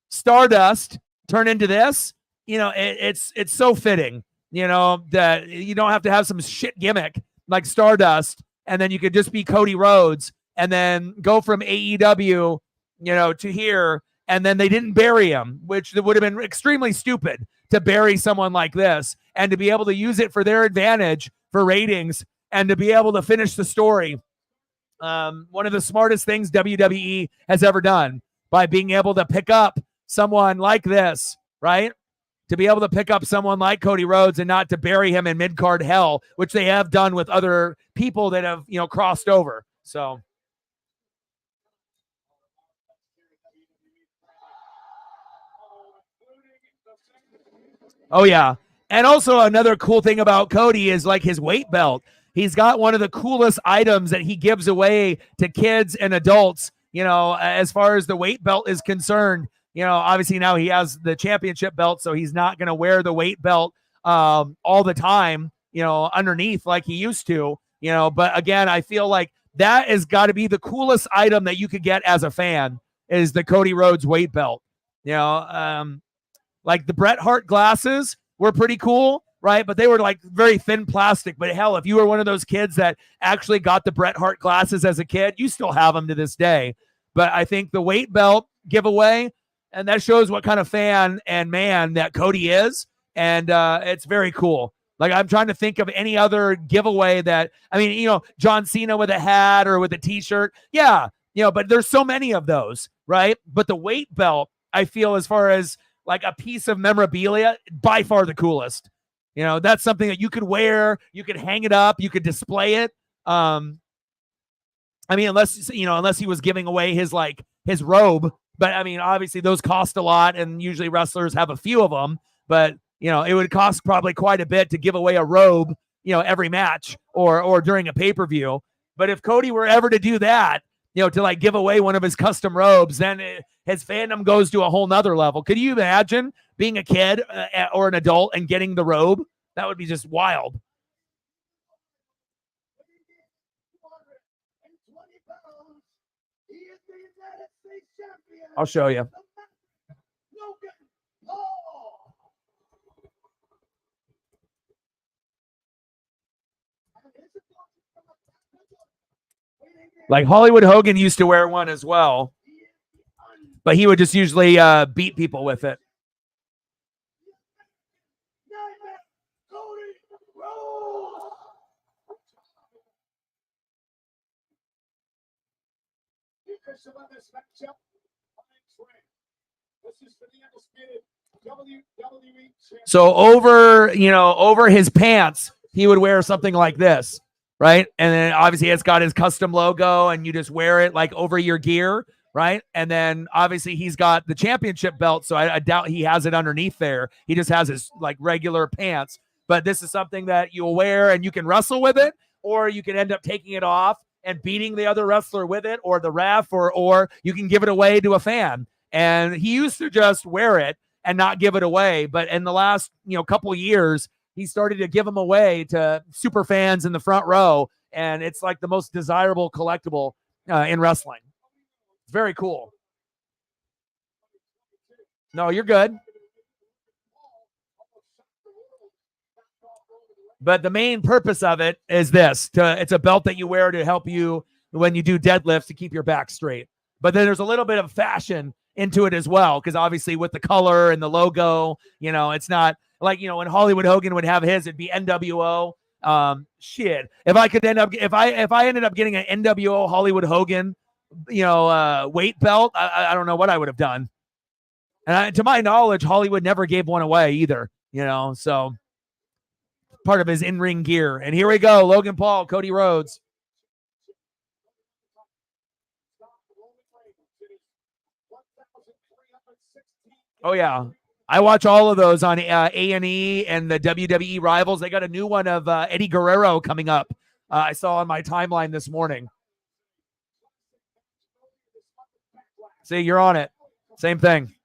Stardust turn into this, it's so fitting, that you don't have to have some shit gimmick like Stardust, and then you could just be Cody Rhodes and then go from AEW, to here. And then they didn't bury him, which would have been extremely stupid to bury someone like this, and to be able to use it for their advantage for ratings and to be able to finish the story. One of the smartest things WWE has ever done by being able to pick up someone like this, right? To be able to pick up someone like Cody Rhodes and not to bury him in mid-card hell, which they have done with other people that have, crossed over. So. Oh, yeah. And also another cool thing about Cody is like his weight belt. He's got one of the coolest items that he gives away to kids and adults, as far as the weight belt is concerned. Obviously now he has the championship belt, so he's not going to wear the weight belt all the time, underneath like he used to, But again, I feel like that has got to be the coolest item that you could get as a fan is the Cody Rhodes weight belt. Like the Bret Hart glasses were pretty cool, right? But they were like very thin plastic. But hell, if you were one of those kids that actually got the Bret Hart glasses as a kid, you still have them to this day. But I think the weight belt giveaway, and that shows what kind of fan and man that Cody is. And it's very cool. Like I'm trying to think of any other giveaway that, John Cena with a hat or with a t-shirt. Yeah, but there's so many of those, right? But the weight belt, I feel as far as like a piece of memorabilia, by far the coolest. That's something that you could wear, you could hang it up, you could display it. Unless he was giving away his robe, but obviously those cost a lot, and usually wrestlers have a few of them, but it would cost probably quite a bit to give away a robe, every match or during a pay-per-view. But if Cody were ever to do that, to like give away one of his custom robes, then his fandom goes to a whole nother level. Could you imagine being a kid or an adult and getting the robe? That would be just wild. I'll show you. Like Hollywood Hogan used to wear one as well, but he would just usually beat people with it. The official of this matchup, this is for the undisputed WWE champion. So over his pants, he would wear something like this, right? And then obviously it's got his custom logo, and you just wear it like over your gear, right? And then obviously he's got the championship belt, so I doubt he has it underneath there. He just has his like regular pants. But this is something that you'll wear, and you can wrestle with it, or you can end up taking it off and beating the other wrestler with it, or the ref, or you can give it away to a fan. And he used to just wear it and not give it away. But in the last, couple of years, he started to give them away to super fans in the front row. And it's like the most desirable collectible in wrestling. It's very cool. No, you're good. But the main purpose of it is this. It's a belt that you wear to help you when you do deadlifts to keep your back straight. But then there's a little bit of fashion into it as well, because obviously with the color and the logo, it's not like, when Hollywood Hogan would have his, it'd be NWO. Shit. If I ended up getting an NWO Hollywood Hogan, weight belt, I don't know what I would have done. And to my knowledge, Hollywood never gave one away either, so part of his in-ring gear. And here we go. Logan Paul, Cody Rhodes. Oh, yeah. I watch all of those on A&E and the WWE Rivals. They got a new one of Eddie Guerrero coming up. I saw on my timeline this morning. See, you're on it. Same thing.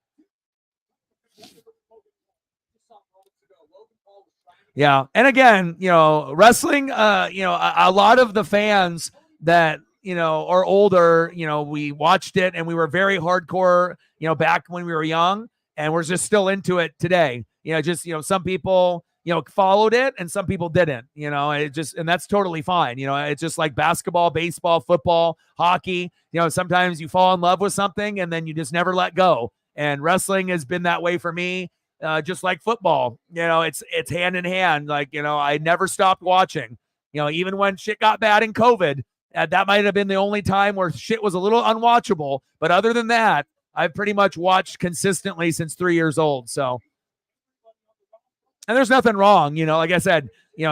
Yeah. And again, wrestling, a lot of the fans that, are older, we watched it and we were very hardcore, back when we were young, and we're just still into it today. Some people, followed it and some people didn't, and that's totally fine. It's just like basketball, baseball, football, hockey. Sometimes you fall in love with something and then you just never let go. And wrestling has been that way for me. Just like football, it's hand in hand. Like, I never stopped watching, even when shit got bad in COVID, that might've been the only time where shit was a little unwatchable. But other than that, I've pretty much watched consistently since 3 years old. So, and there's nothing wrong, like I said,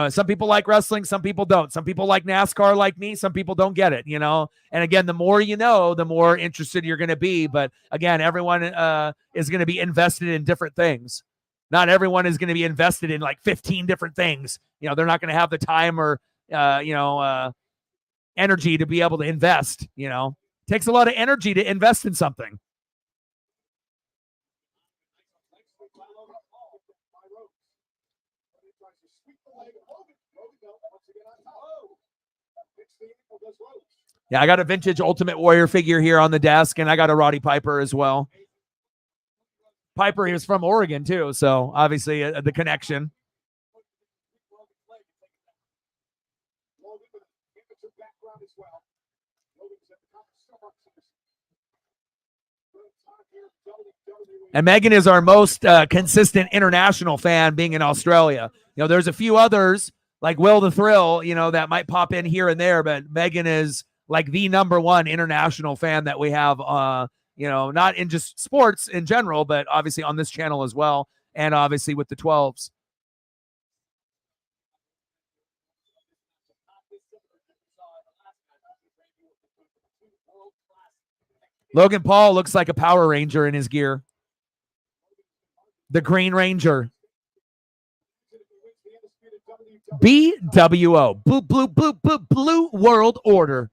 some people like wrestling, some people don't. Some people like NASCAR like me, some people don't get it, And again, the more the more interested you're going to be. But again, everyone is going to be invested in different things. Not everyone is going to be invested in like 15 different things. They're not going to have the time or, energy to be able to invest. It takes a lot of energy to invest in something. Yeah, I got a vintage Ultimate Warrior figure here on the desk, and I got a Roddy Piper as well. Piper, he was from Oregon too, so obviously the connection. And Megan is our most consistent international fan, being in Australia. There's a few others like Will the Thrill, that might pop in here and there, but Megan is like the number one international fan that we have, not in just sports in general, but obviously on this channel as well. And obviously with the 12s. Logan Paul looks like a Power Ranger in his gear. The Green Ranger. BWO. Blue World Order.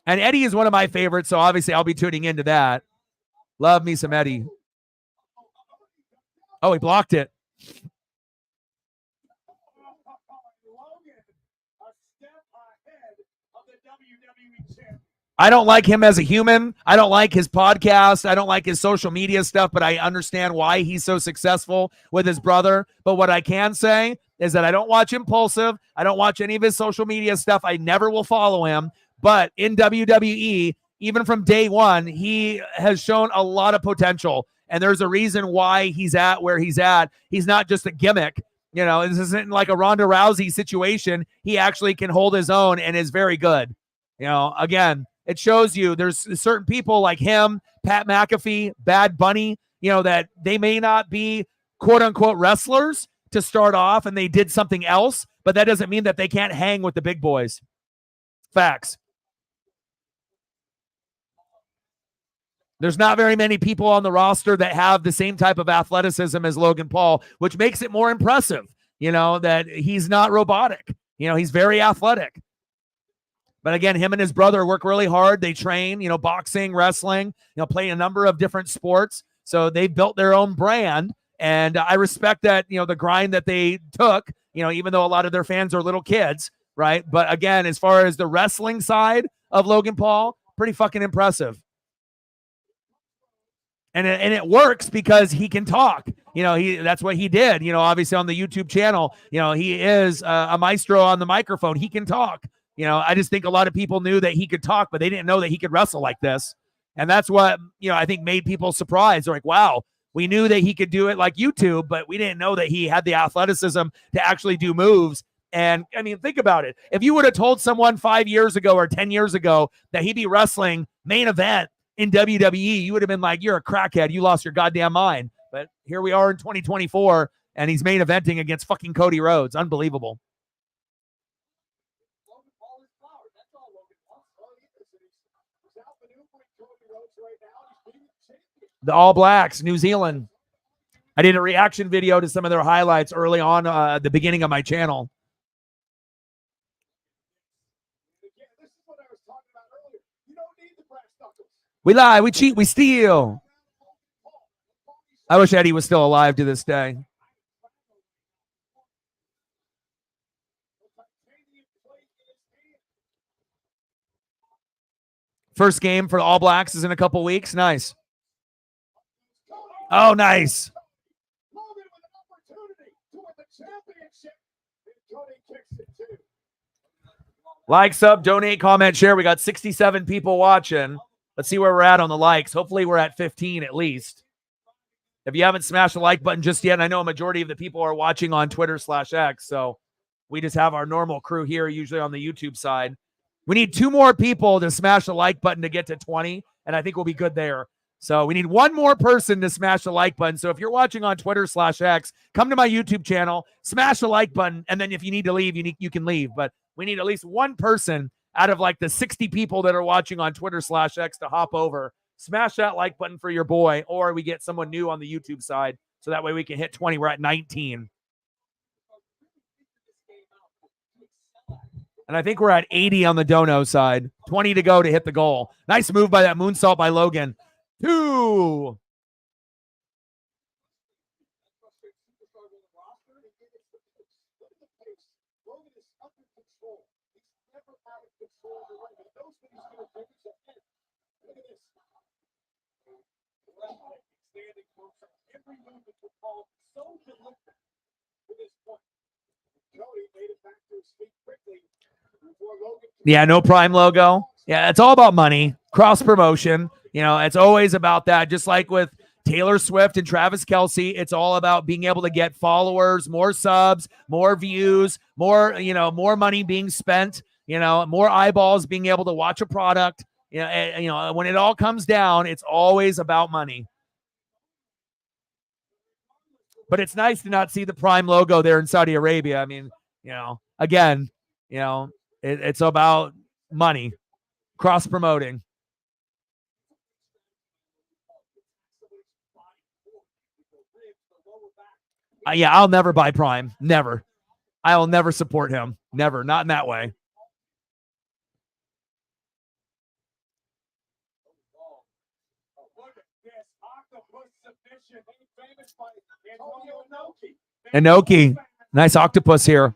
And Eddie is one of my favorites, so obviously I'll be tuning into that. Love me some Eddie. Oh, he blocked it. I don't like him as a human. I don't like his podcast. I don't like his social media stuff, but I understand why he's so successful with his brother. But what I can say is that I don't watch Impulsive. I don't watch any of his social media stuff. I never will follow him. But in WWE, even from day one, he has shown a lot of potential. And there's a reason why he's at where he's at. He's not just a gimmick. You know, this isn't like a Ronda Rousey situation. He actually can hold his own and is very good. You know, again, it shows you there's certain people like him, Pat McAfee, Bad Bunny, you know, that they may not be quote unquote wrestlers to start off and they did something else, but that doesn't mean that they can't hang with the big boys. Facts. There's not very many people on the roster that have the same type of athleticism as Logan Paul, which makes it more impressive, you know, that he's not robotic. You know, he's very athletic. But again, him and his brother work really hard. They train, you know, boxing, wrestling, you know, play a number of different sports. So they built their own brand. And I respect that, you know, the grind that they took, you know, even though a lot of their fans are little kids, right? But again, as far as the wrestling side of Logan Paul, pretty fucking impressive. And it works because he can talk. You know, that's what he did, you know, obviously on the YouTube channel. You know, he is a maestro on the microphone. He can talk. You know, I just think a lot of people knew that he could talk, but they didn't know that he could wrestle like this. And that's what, you know, I think made people surprised. They're like, wow, we knew that he could do it like YouTube, but we didn't know that he had the athleticism to actually do moves. And I mean, think about it. If you would have told someone 5 years ago or 10 years ago that he'd be wrestling main event in WWE, you would have been like, you're a crackhead. You lost your goddamn mind. But here we are in 2024, and he's main eventing against fucking Cody Rhodes. Unbelievable. The All Blacks, New Zealand. I did a reaction video to some of their highlights early on the beginning of my channel. We lie, we cheat, we steal. I wish Eddie was still alive to this day. First game for the All Blacks is in a couple weeks. Nice. Oh, nice. Like, sub, donate, comment, share. We got 67 people watching. Let's see where we're at on the likes. Hopefully we're at 15 at least. If you haven't smashed the like button just yet, I know a majority of the people are watching on Twitter/X, so we just have our normal crew here, usually on the YouTube side. We need 2 more people to smash the like button to get to 20, and I think we'll be good there. So we need 1 more person to smash the like button. So if you're watching on Twitter/X, come to my YouTube channel, smash the like button, and then if you need to leave, you can leave. But we need at least 1 person out of like the 60 people that are watching on Twitter/X to hop over. Smash that like button for your boy, or we get someone new on the YouTube side. So that way we can hit 20. We're at 19. And I think we're at 80 on the dono side. 20 to go to hit the goal. Nice move by that moonsault by Logan. 2. Yeah, no Prime logo. Yeah, it's all about money, cross promotion. You know, it's always about that. Just like with Taylor Swift and Travis Kelce, it's all about being able to get followers, more subs, more views, more, you know, more money being spent, you know, more eyeballs being able to watch a product. You know, when it all comes down, it's always about money. But it's nice to not see the Prime logo there in Saudi Arabia. I mean, you know, again, you know, it's about money, cross promoting. Yeah, I'll never buy Prime. Never. I will never support him. Never. Not in that way. Inoki. Nice octopus here.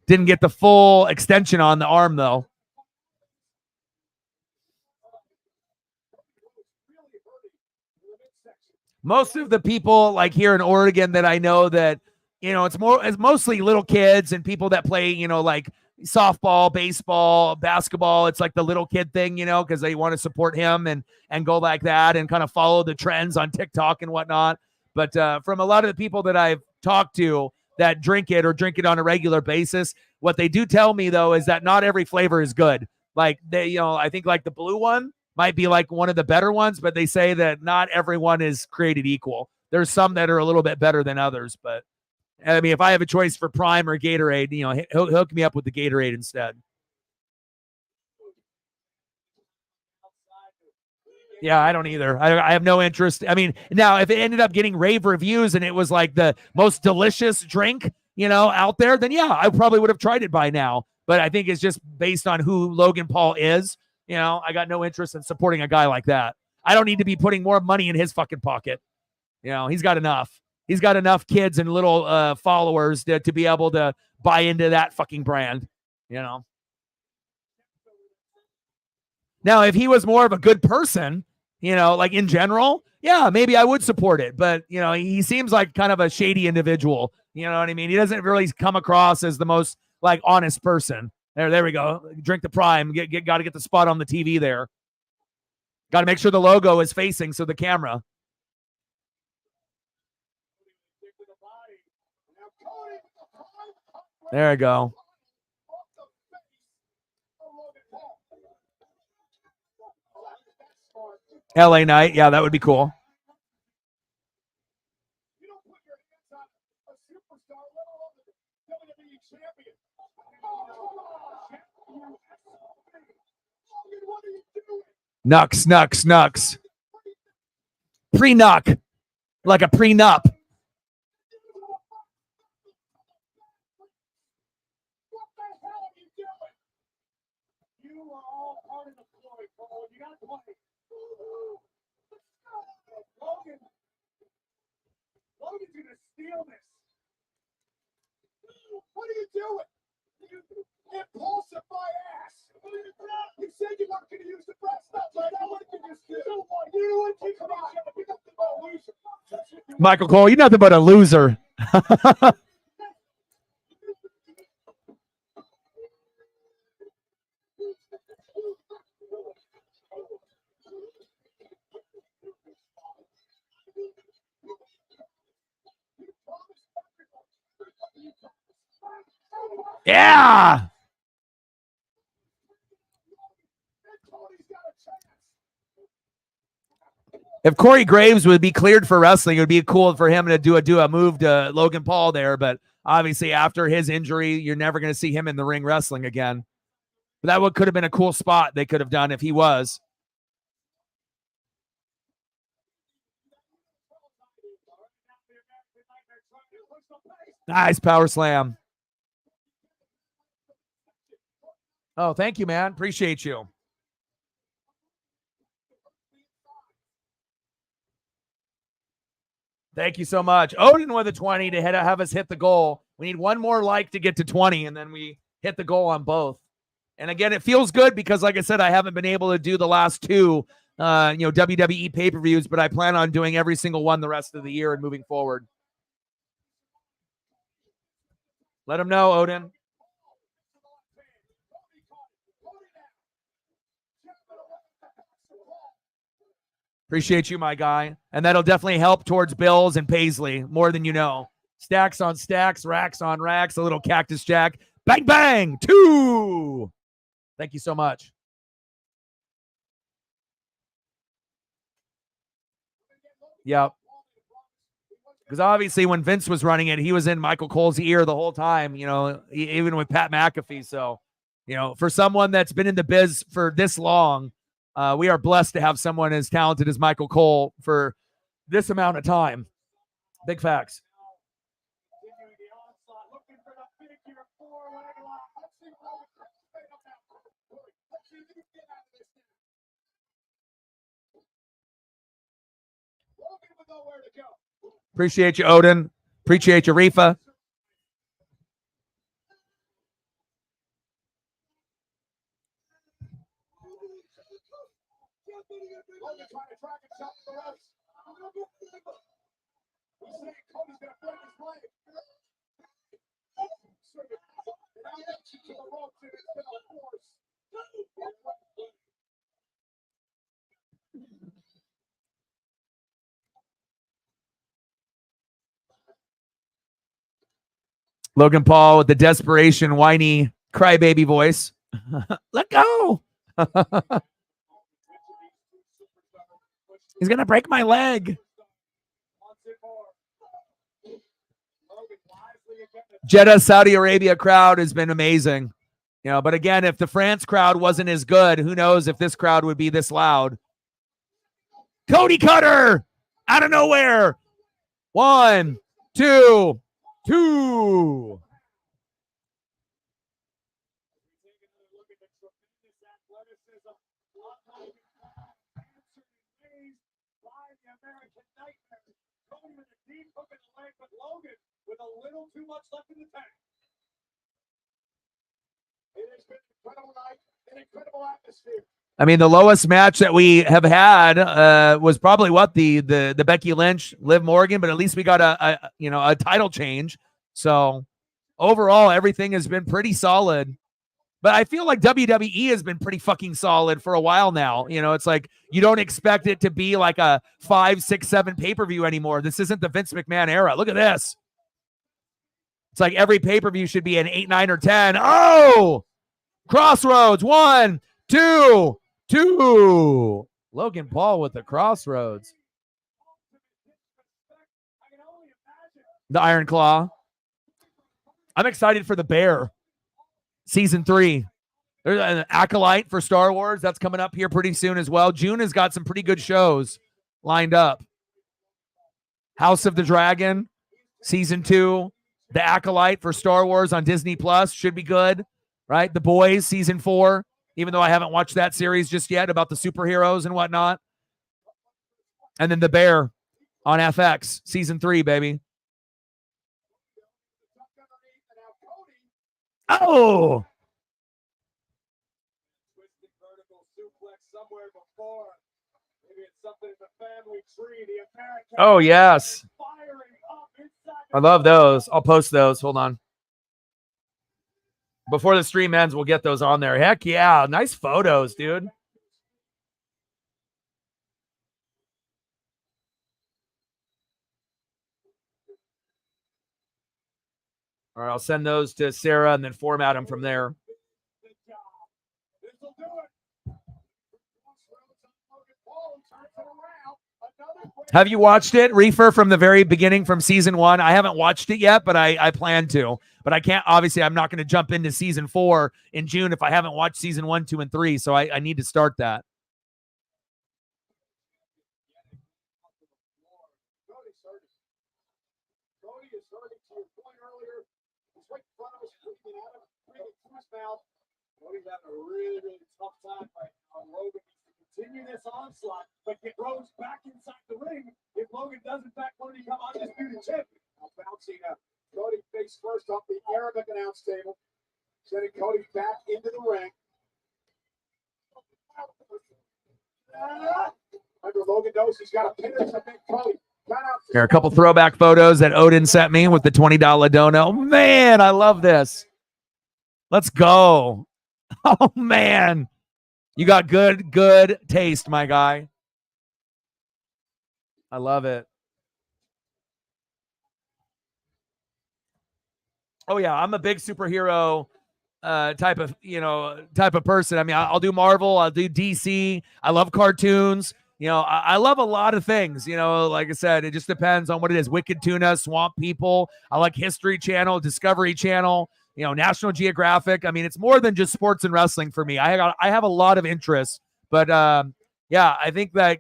Didn't get the full extension on the arm, though. Most of the people like here in Oregon that I know that, it's mostly little kids and people that play, like softball, baseball, basketball. It's like the little kid thing, because they want to support him and go like that and kind of follow the trends on TikTok and whatnot. But from a lot of the people that I've talked to that drink it or drink it on a regular basis, what they do tell me though is that not every flavor is good. Like I think like the blue one might be like one of the better ones, but they say that not everyone is created equal. There's some that are a little bit better than others, but I mean, if I have a choice for Prime or Gatorade, hook me up with the Gatorade instead. Yeah, I don't either. I have no interest. I mean, now if it ended up getting rave reviews and it was like the most delicious drink, out there, then yeah, I probably would have tried it by now. But I think it's just based on who Logan Paul is. I got no interest in supporting a guy like that. I don't need to be putting more money in his fucking pocket. He's got enough. He's got enough kids and little followers to be able to buy into that fucking brand. Now, if he was more of a good person, like in general, yeah, maybe I would support it. But, he seems like kind of a shady individual. You know what I mean? He doesn't really come across as the most like honest person. There we go. Drink the Prime. Got to get the spot on the TV there. Got to make sure the logo is facing so the camera. There we go. LA Knight. Yeah, that would be cool. You don't put your hands on a superstar, let alone the WWE champion. Oh, come on. Logan, what are you doing? Nux. Pre-nuck. Like a prenup. What the hell are you doing? You are all part of the ploy, Cole. You got to play. Logan's gonna steal this. What are you doing? You impulsive my ass. You said you weren't gonna use the breast stuff, but I want to just do. You and take come on. You're nothing but a loser. Michael Cole, you're nothing but a loser. Yeah. If Corey Graves would be cleared for wrestling, it would be cool for him to do a move to Logan Paul there. But obviously, after his injury, you're never going to see him in the ring wrestling again. But that could have been a cool spot they could have done if he was. Nice power slam. Oh, thank you, man. Appreciate you. Thank you so much. Odin with a 20 to have us hit the goal. We need one more like to get to 20, and then we hit the goal on both. And again, it feels good because, like I said, I haven't been able to do the last two, WWE pay-per-views, but I plan on doing every single one the rest of the year and moving forward. Let him know, Odin. Appreciate you, my guy. And that'll definitely help towards Bills and Paisley more than you know. Stacks on stacks, racks on racks, a little Cactus Jack. Bang, bang, 2. Thank you so much. Yep. Because obviously when Vince was running it, he was in Michael Cole's ear the whole time, even with Pat McAfee. So, for someone that's been in the biz for this long, we are blessed to have someone as talented as Michael Cole for this amount of time. Big facts. Appreciate you, Odin. Appreciate you, Rifa. Cody's gonna break his leg. Now that's to the ropes and it's gonna force. Logan Paul with the desperation, whiny, crybaby voice. Let go. He's going to break my leg. Jeddah, Saudi Arabia crowd has been amazing. You know, but again, if the France crowd wasn't as good, who knows if this crowd would be this loud. Cody Cutter out of nowhere. 1, 2, 2. With a little too much left in the tank. It has been an incredible night, an incredible atmosphere. I mean, the lowest match that we have had was probably what the Becky Lynch, Liv Morgan, but at least we got a title change. So overall, everything has been pretty solid. But I feel like WWE has been pretty fucking solid for a while now. You know, it's like you don't expect it to be like a 5, 6, 7 pay-per-view anymore. This isn't the Vince McMahon era. Look at this. It's like every pay-per-view should be an 8, 9, or 10. Oh! Crossroads. 1, 2, 2. Logan Paul with the Crossroads. The Iron Claw. I'm excited for the Bear. Season 3. There's an Acolyte for Star Wars. That's coming up here pretty soon as well. June has got some pretty good shows lined up. House of the Dragon. Season 2. The Acolyte for Star Wars on Disney Plus should be good, right? The Boys, season 4, even though I haven't watched that series just yet about the superheroes and whatnot. And then The Bear on FX, season 3, baby. Oh! Oh, yes. I love those. I'll post those. Hold on. Before the stream ends, we'll get those on there. Heck yeah. Nice photos, dude. All right, I'll send those to Sarah and then format them from there. Have you watched it, Reefer, from the very beginning, from season 1? I haven't watched it yet, but I plan to. But I can't, obviously, I'm not going to jump into season 4 in June if I haven't watched season 1, 2, and 3. So I need to start that. Cody is hurting to your point earlier. He's right in front of us, looking at him, breathing through his mouth. Cody's having a really, really tough time right now. Logan needs to continue this onslaught, but get Rose back inside the ring if Logan does in fact want to become undisputed champion. Now bouncing Cody face first off the Arabic announce table, sending Cody back into the ring. Remember, Logan knows he's got a pin to make Cody. Here are a couple throwback photos that Odin sent me with the $20 dono. Man, I love this. Let's go. Oh, man. You got good taste, my guy. I love it. Oh, yeah, I'm a big superhero type of person. I mean, I'll do Marvel. I'll do DC. I love cartoons. You know, I love a lot of things. You know, like I said, it just depends on what it is. Wicked Tuna, Swamp People. I like History Channel, Discovery Channel, you know, National Geographic. I mean, it's more than just sports and wrestling for me. I have a lot of interests. But, yeah, I think that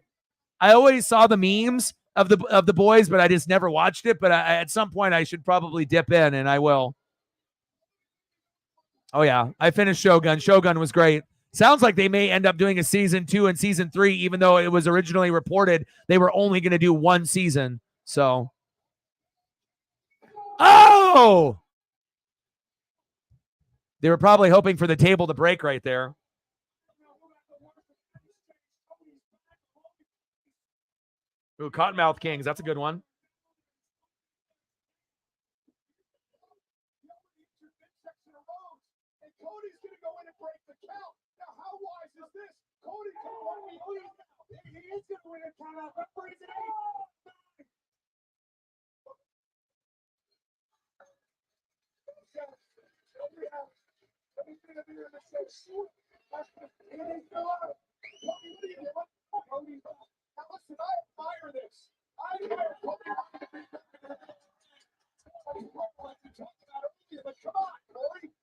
I always saw the memes of the boys, but I just never watched it. But at some point, I should probably dip in, and I will. Oh, yeah. I finished Shogun. Shogun was great. Sounds like they may end up doing a season 2 and season 3, even though it was originally reported they were only going to do 1 season. So, oh! They were probably hoping for the table to break right there. Ooh, Cottonmouth Kings. That's a good one. And Cody's going to go in and break the count. Now, how wise is this? Cody's going to want me. He is going to win a count out. Referee's an 8. Now listen, I admire this. I admire Cody. But come on, Cody.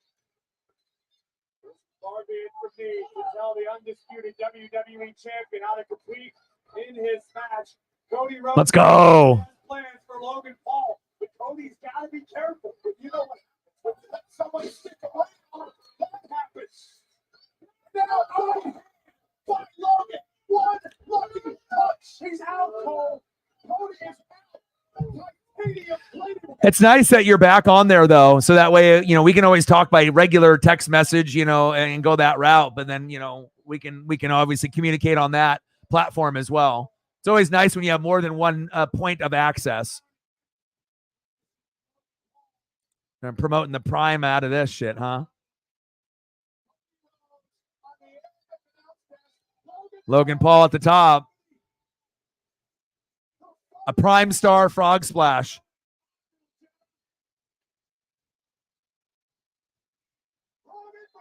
Far be it from me to tell the undisputed WWE champion how to compete in his match. Cody Rhodes. Let's go. Has plans for Logan Paul, but Cody's got to be careful. You know what? When you let someone stick around, that happens. Now, by Logan, one lucky touch. He's out cold. Cody is out. Titanium plated. It's nice that you're back on there, though, so that way, you know, we can always talk by regular text message, you know, and go that route. But then, you know, we can obviously communicate on that platform as well. It's always nice when you have more than one point of access. I'm promoting the prime out of this shit, huh? Logan Paul at the top. A prime star frog splash.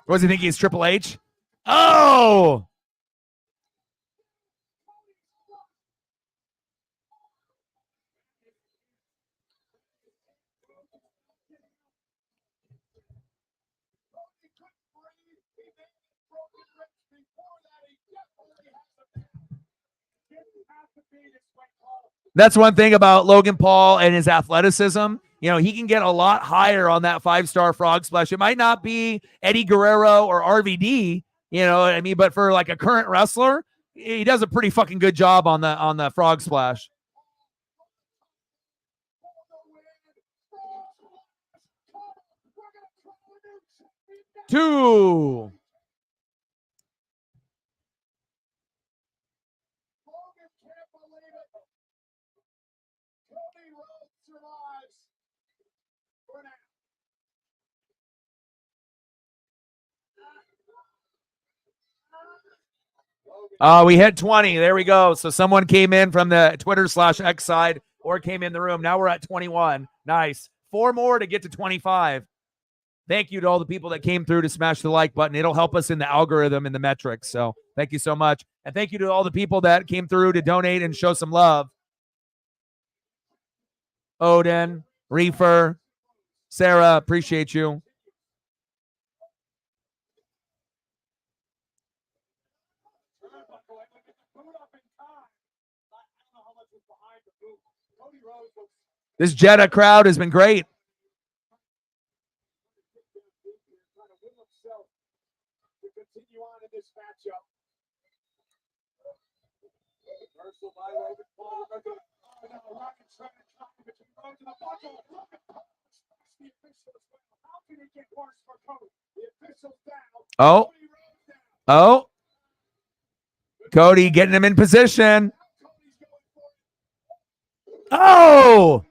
What does he think? He's Triple H? Oh! That's one thing about Logan Paul and his athleticism. You know, he can get a lot higher on that 5-star frog splash. It might not be Eddie Guerrero or RVD, you know what I mean? But for like a current wrestler, he does a pretty fucking good job on the frog splash. Two. We hit 20. There we go. So someone came in from the Twitter/X side or came in the room. Now we're at 21. Nice. 4 more to get to 25. Thank you to all the people that came through to smash the like button. It'll help us in the algorithm and the metrics. So thank you so much. And thank you to all the people that came through to donate and show some love. Odin, Reefer, Sarah, appreciate you. This Jetta crowd has been great. Oh. Cody getting him in position. Oh.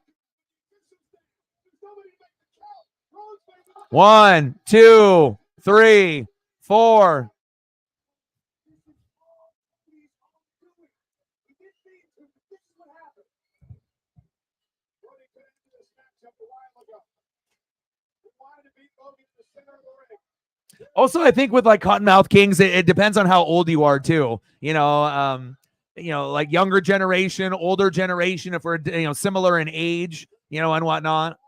1, 2, 3, 4. Also, I think with like Cottonmouth Kings, it depends on how old you are too. You know, like younger generation, older generation, if we're, you know, similar in age, you know, and whatnot.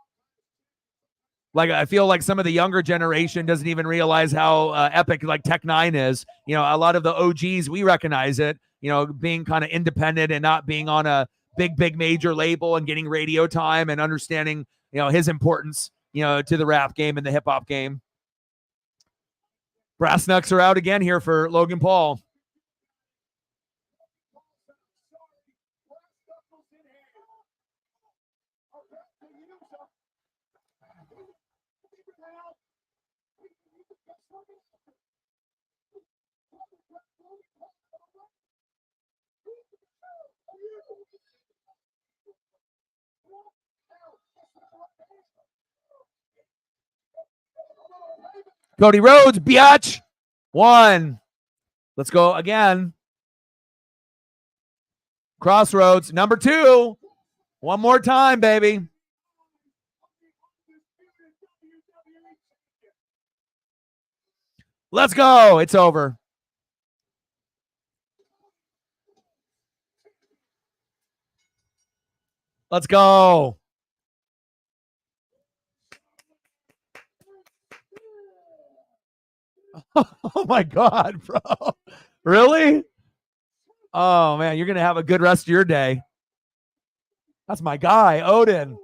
Like, I feel like some of the younger generation doesn't even realize how epic like Tech 9 is. You know, a lot of the OGs, we recognize it, you know, being kind of independent and not being on a big major label and getting radio time and understanding, you know, his importance, you know, to the rap game and the hip hop game. Brass knucks are out again here for Logan Paul. Cody Rhodes, biatch. 1. Let's go again. Crossroads, number 2. One more time, baby. Let's go. It's over. Let's go. Oh my God, bro. Really? Oh man, you're going to have a good rest of your day. That's my guy, Odin.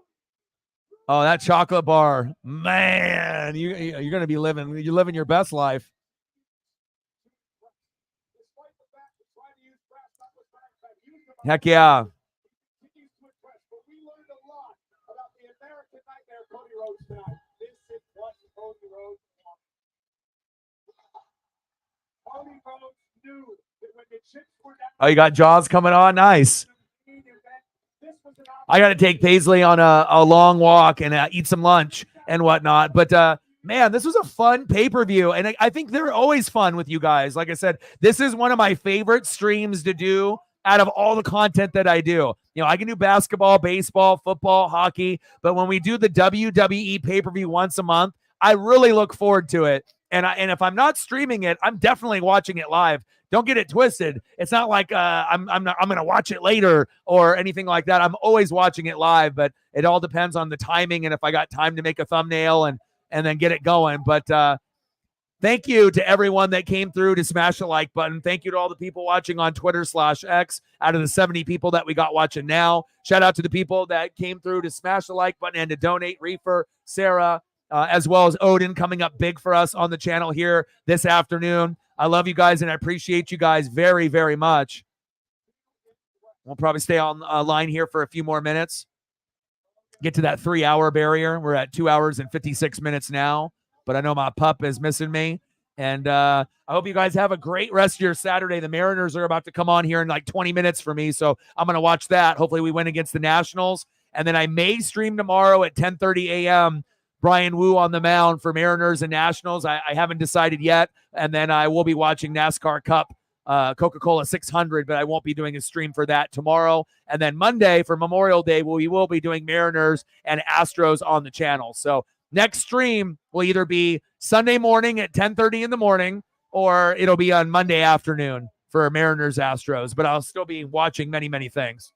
Oh, that chocolate bar. Man, you're going to be living your best life. Heck yeah. Oh, you got Jaws coming on? Nice. I got to take Paisley on a long walk and eat some lunch and whatnot. But, man, this was a fun pay-per-view, and I think they're always fun with you guys. Like I said, this is one of my favorite streams to do out of all the content that I do. You know, I can do basketball, baseball, football, hockey, but when we do the WWE pay-per-view once a month, I really look forward to it. And if I'm not streaming it, I'm definitely watching it live. Don't get it twisted. It's not like I'm going to watch it later or anything like that. I'm always watching it live, but it all depends on the timing and if I got time to make a thumbnail and then get it going. But thank you to everyone that came through to smash the like button. Thank you to all the people watching on Twitter/X. Out of the 70 people that we got watching now, shout out to the people that came through to smash the like button and to donate. Reefer, Sarah, as well as Odin coming up big for us on the channel here this afternoon. I love you guys, and I appreciate you guys very, very much. We'll probably stay on line here for a few more minutes. Get to that 3-hour barrier. We're at 2 hours and 56 minutes now, but I know my pup is missing me. And I hope you guys have a great rest of your Saturday. The Mariners are about to come on here in like 20 minutes for me, so I'm going to watch that. Hopefully we win against the Nationals. And then I may stream tomorrow at 10:30 a.m., Brian Wu on the mound for Mariners and Nationals. I haven't decided yet. And then I will be watching NASCAR Cup, Coca-Cola 600, but I won't be doing a stream for that tomorrow. And then Monday for Memorial Day, we will be doing Mariners and Astros on the channel. So next stream will either be Sunday morning at 10:30 in the morning, or it'll be on Monday afternoon for Mariners Astros. But I'll still be watching many, many things.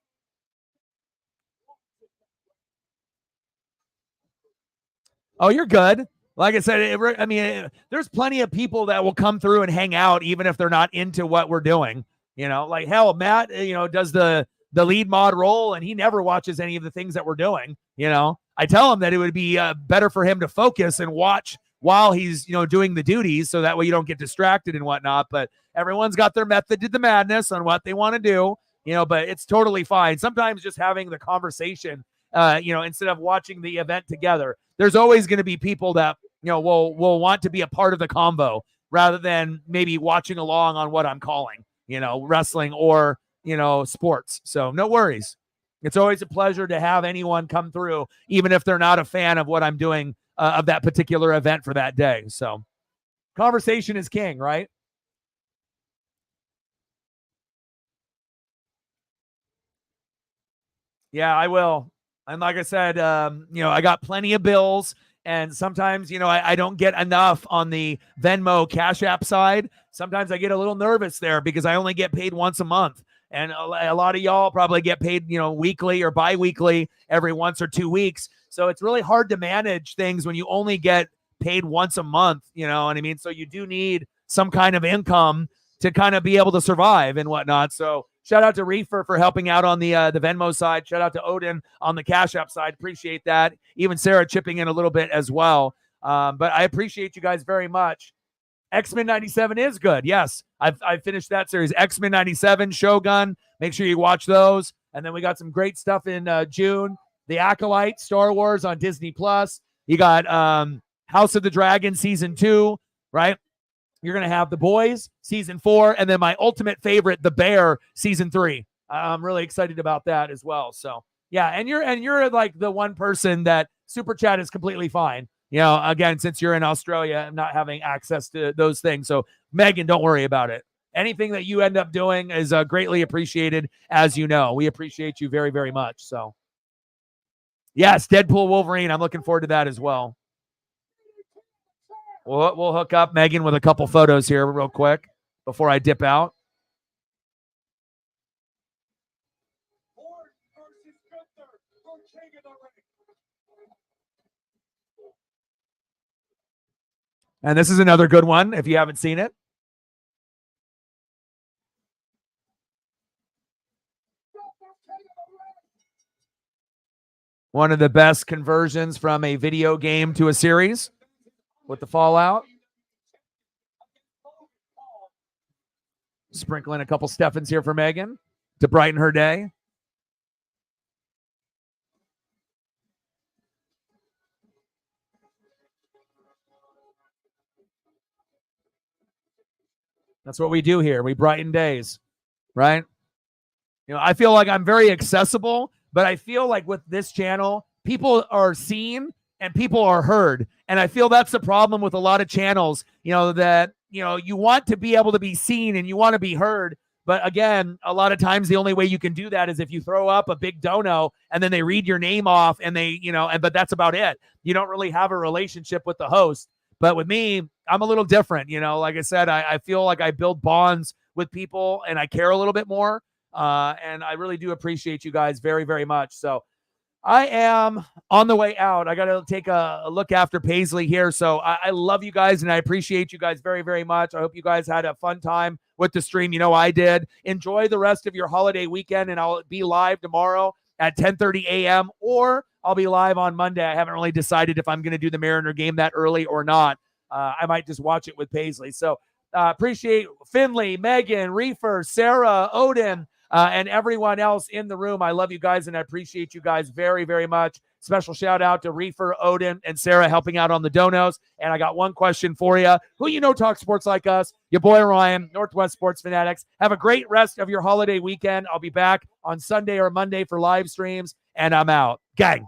Oh, you're good. Like I said, there's plenty of people that will come through and hang out, even if they're not into what we're doing. You know, like hell, Matt, does the lead mod role, and he never watches any of the things that we're doing. You know, I tell him that it would be better for him to focus and watch while he's, doing the duties, so that way you don't get distracted and whatnot. But everyone's got their method to the madness on what they want to do, but it's totally fine. Sometimes just having the conversation, instead of watching the event together, there's always going to be people that, will want to be a part of the combo rather than maybe watching along on what I'm calling, wrestling or, sports. So no worries. It's always a pleasure to have anyone come through, even if they're not a fan of what I'm doing of that particular event for that day. So conversation is king, right? Yeah, I will. And like I said, I got plenty of bills, and sometimes, I don't get enough on the Venmo Cash App side. Sometimes I get a little nervous there because I only get paid once a month. And a lot of y'all probably get paid, weekly or bi-weekly every once or 2 weeks. So it's really hard to manage things when you only get paid once a month, you know what I mean? So you do need some kind of income to kind of be able to survive and whatnot. So shout out to Reefer for helping out on the Venmo side. Shout out to Odin on the Cash App side. Appreciate that. Even Sarah chipping in a little bit as well. But I appreciate you guys very much. X-Men 97 is good. Yes, I've finished that series. X-Men 97, Shogun. Make sure you watch those. And then we got some great stuff in June. The Acolyte, Star Wars on Disney+. You got House of the Dragon Season 2, right? You're going to have The Boys Season 4, and then my ultimate favorite, The Bear Season 3. I'm really excited about that as well. So, yeah, and you're like the one person that Super Chat is completely fine. Again, since you're in Australia, I'm not having access to those things. So, Megan, don't worry about it. Anything that you end up doing is greatly appreciated, as you know. We appreciate you very, very much. So, yes, Deadpool Wolverine. I'm looking forward to that as well. We'll hook up Megan with a couple photos here real quick before I dip out. Ford versus Gunther for King of the Ring. And this is another good one if you haven't seen it. One of the best conversions from a video game to a series with the Fallout. Sprinkling a couple Steffens here for Megan to brighten her day. That's what we do here. We brighten days, right? I feel like I'm very accessible, but I feel like with this channel, people are seen and people are heard. And I feel that's the problem with a lot of channels, that, you want to be able to be seen and you want to be heard. But again, a lot of times the only way you can do that is if you throw up a big dono and then they read your name off and but that's about it. You don't really have a relationship with the host. But with me, I'm a little different. Like I said, I feel like I build bonds with people and I care a little bit more. And I really do appreciate you guys very, very much. So I am on the way out. I got to take a look after Paisley here. So I love you guys and I appreciate you guys very, very much. I hope you guys had a fun time with the stream. I did. Enjoy the rest of your holiday weekend, and I'll be live tomorrow at 10:30 a.m. or I'll be live on Monday. I haven't really decided if I'm going to do the Mariner game that early or not. I might just watch it with Paisley. So appreciate Finley, Megan, Reefer, Sarah, Odin, and everyone else in the room. I love you guys, and I appreciate you guys very, very much. Special shout out to Reefer, Odin, and Sarah helping out on the donos. And I got one question for you. Who talk sports like us? Your boy Ryan, Northwest Sports Fanatics. Have a great rest of your holiday weekend. I'll be back on Sunday or Monday for live streams, and I'm out. Gang.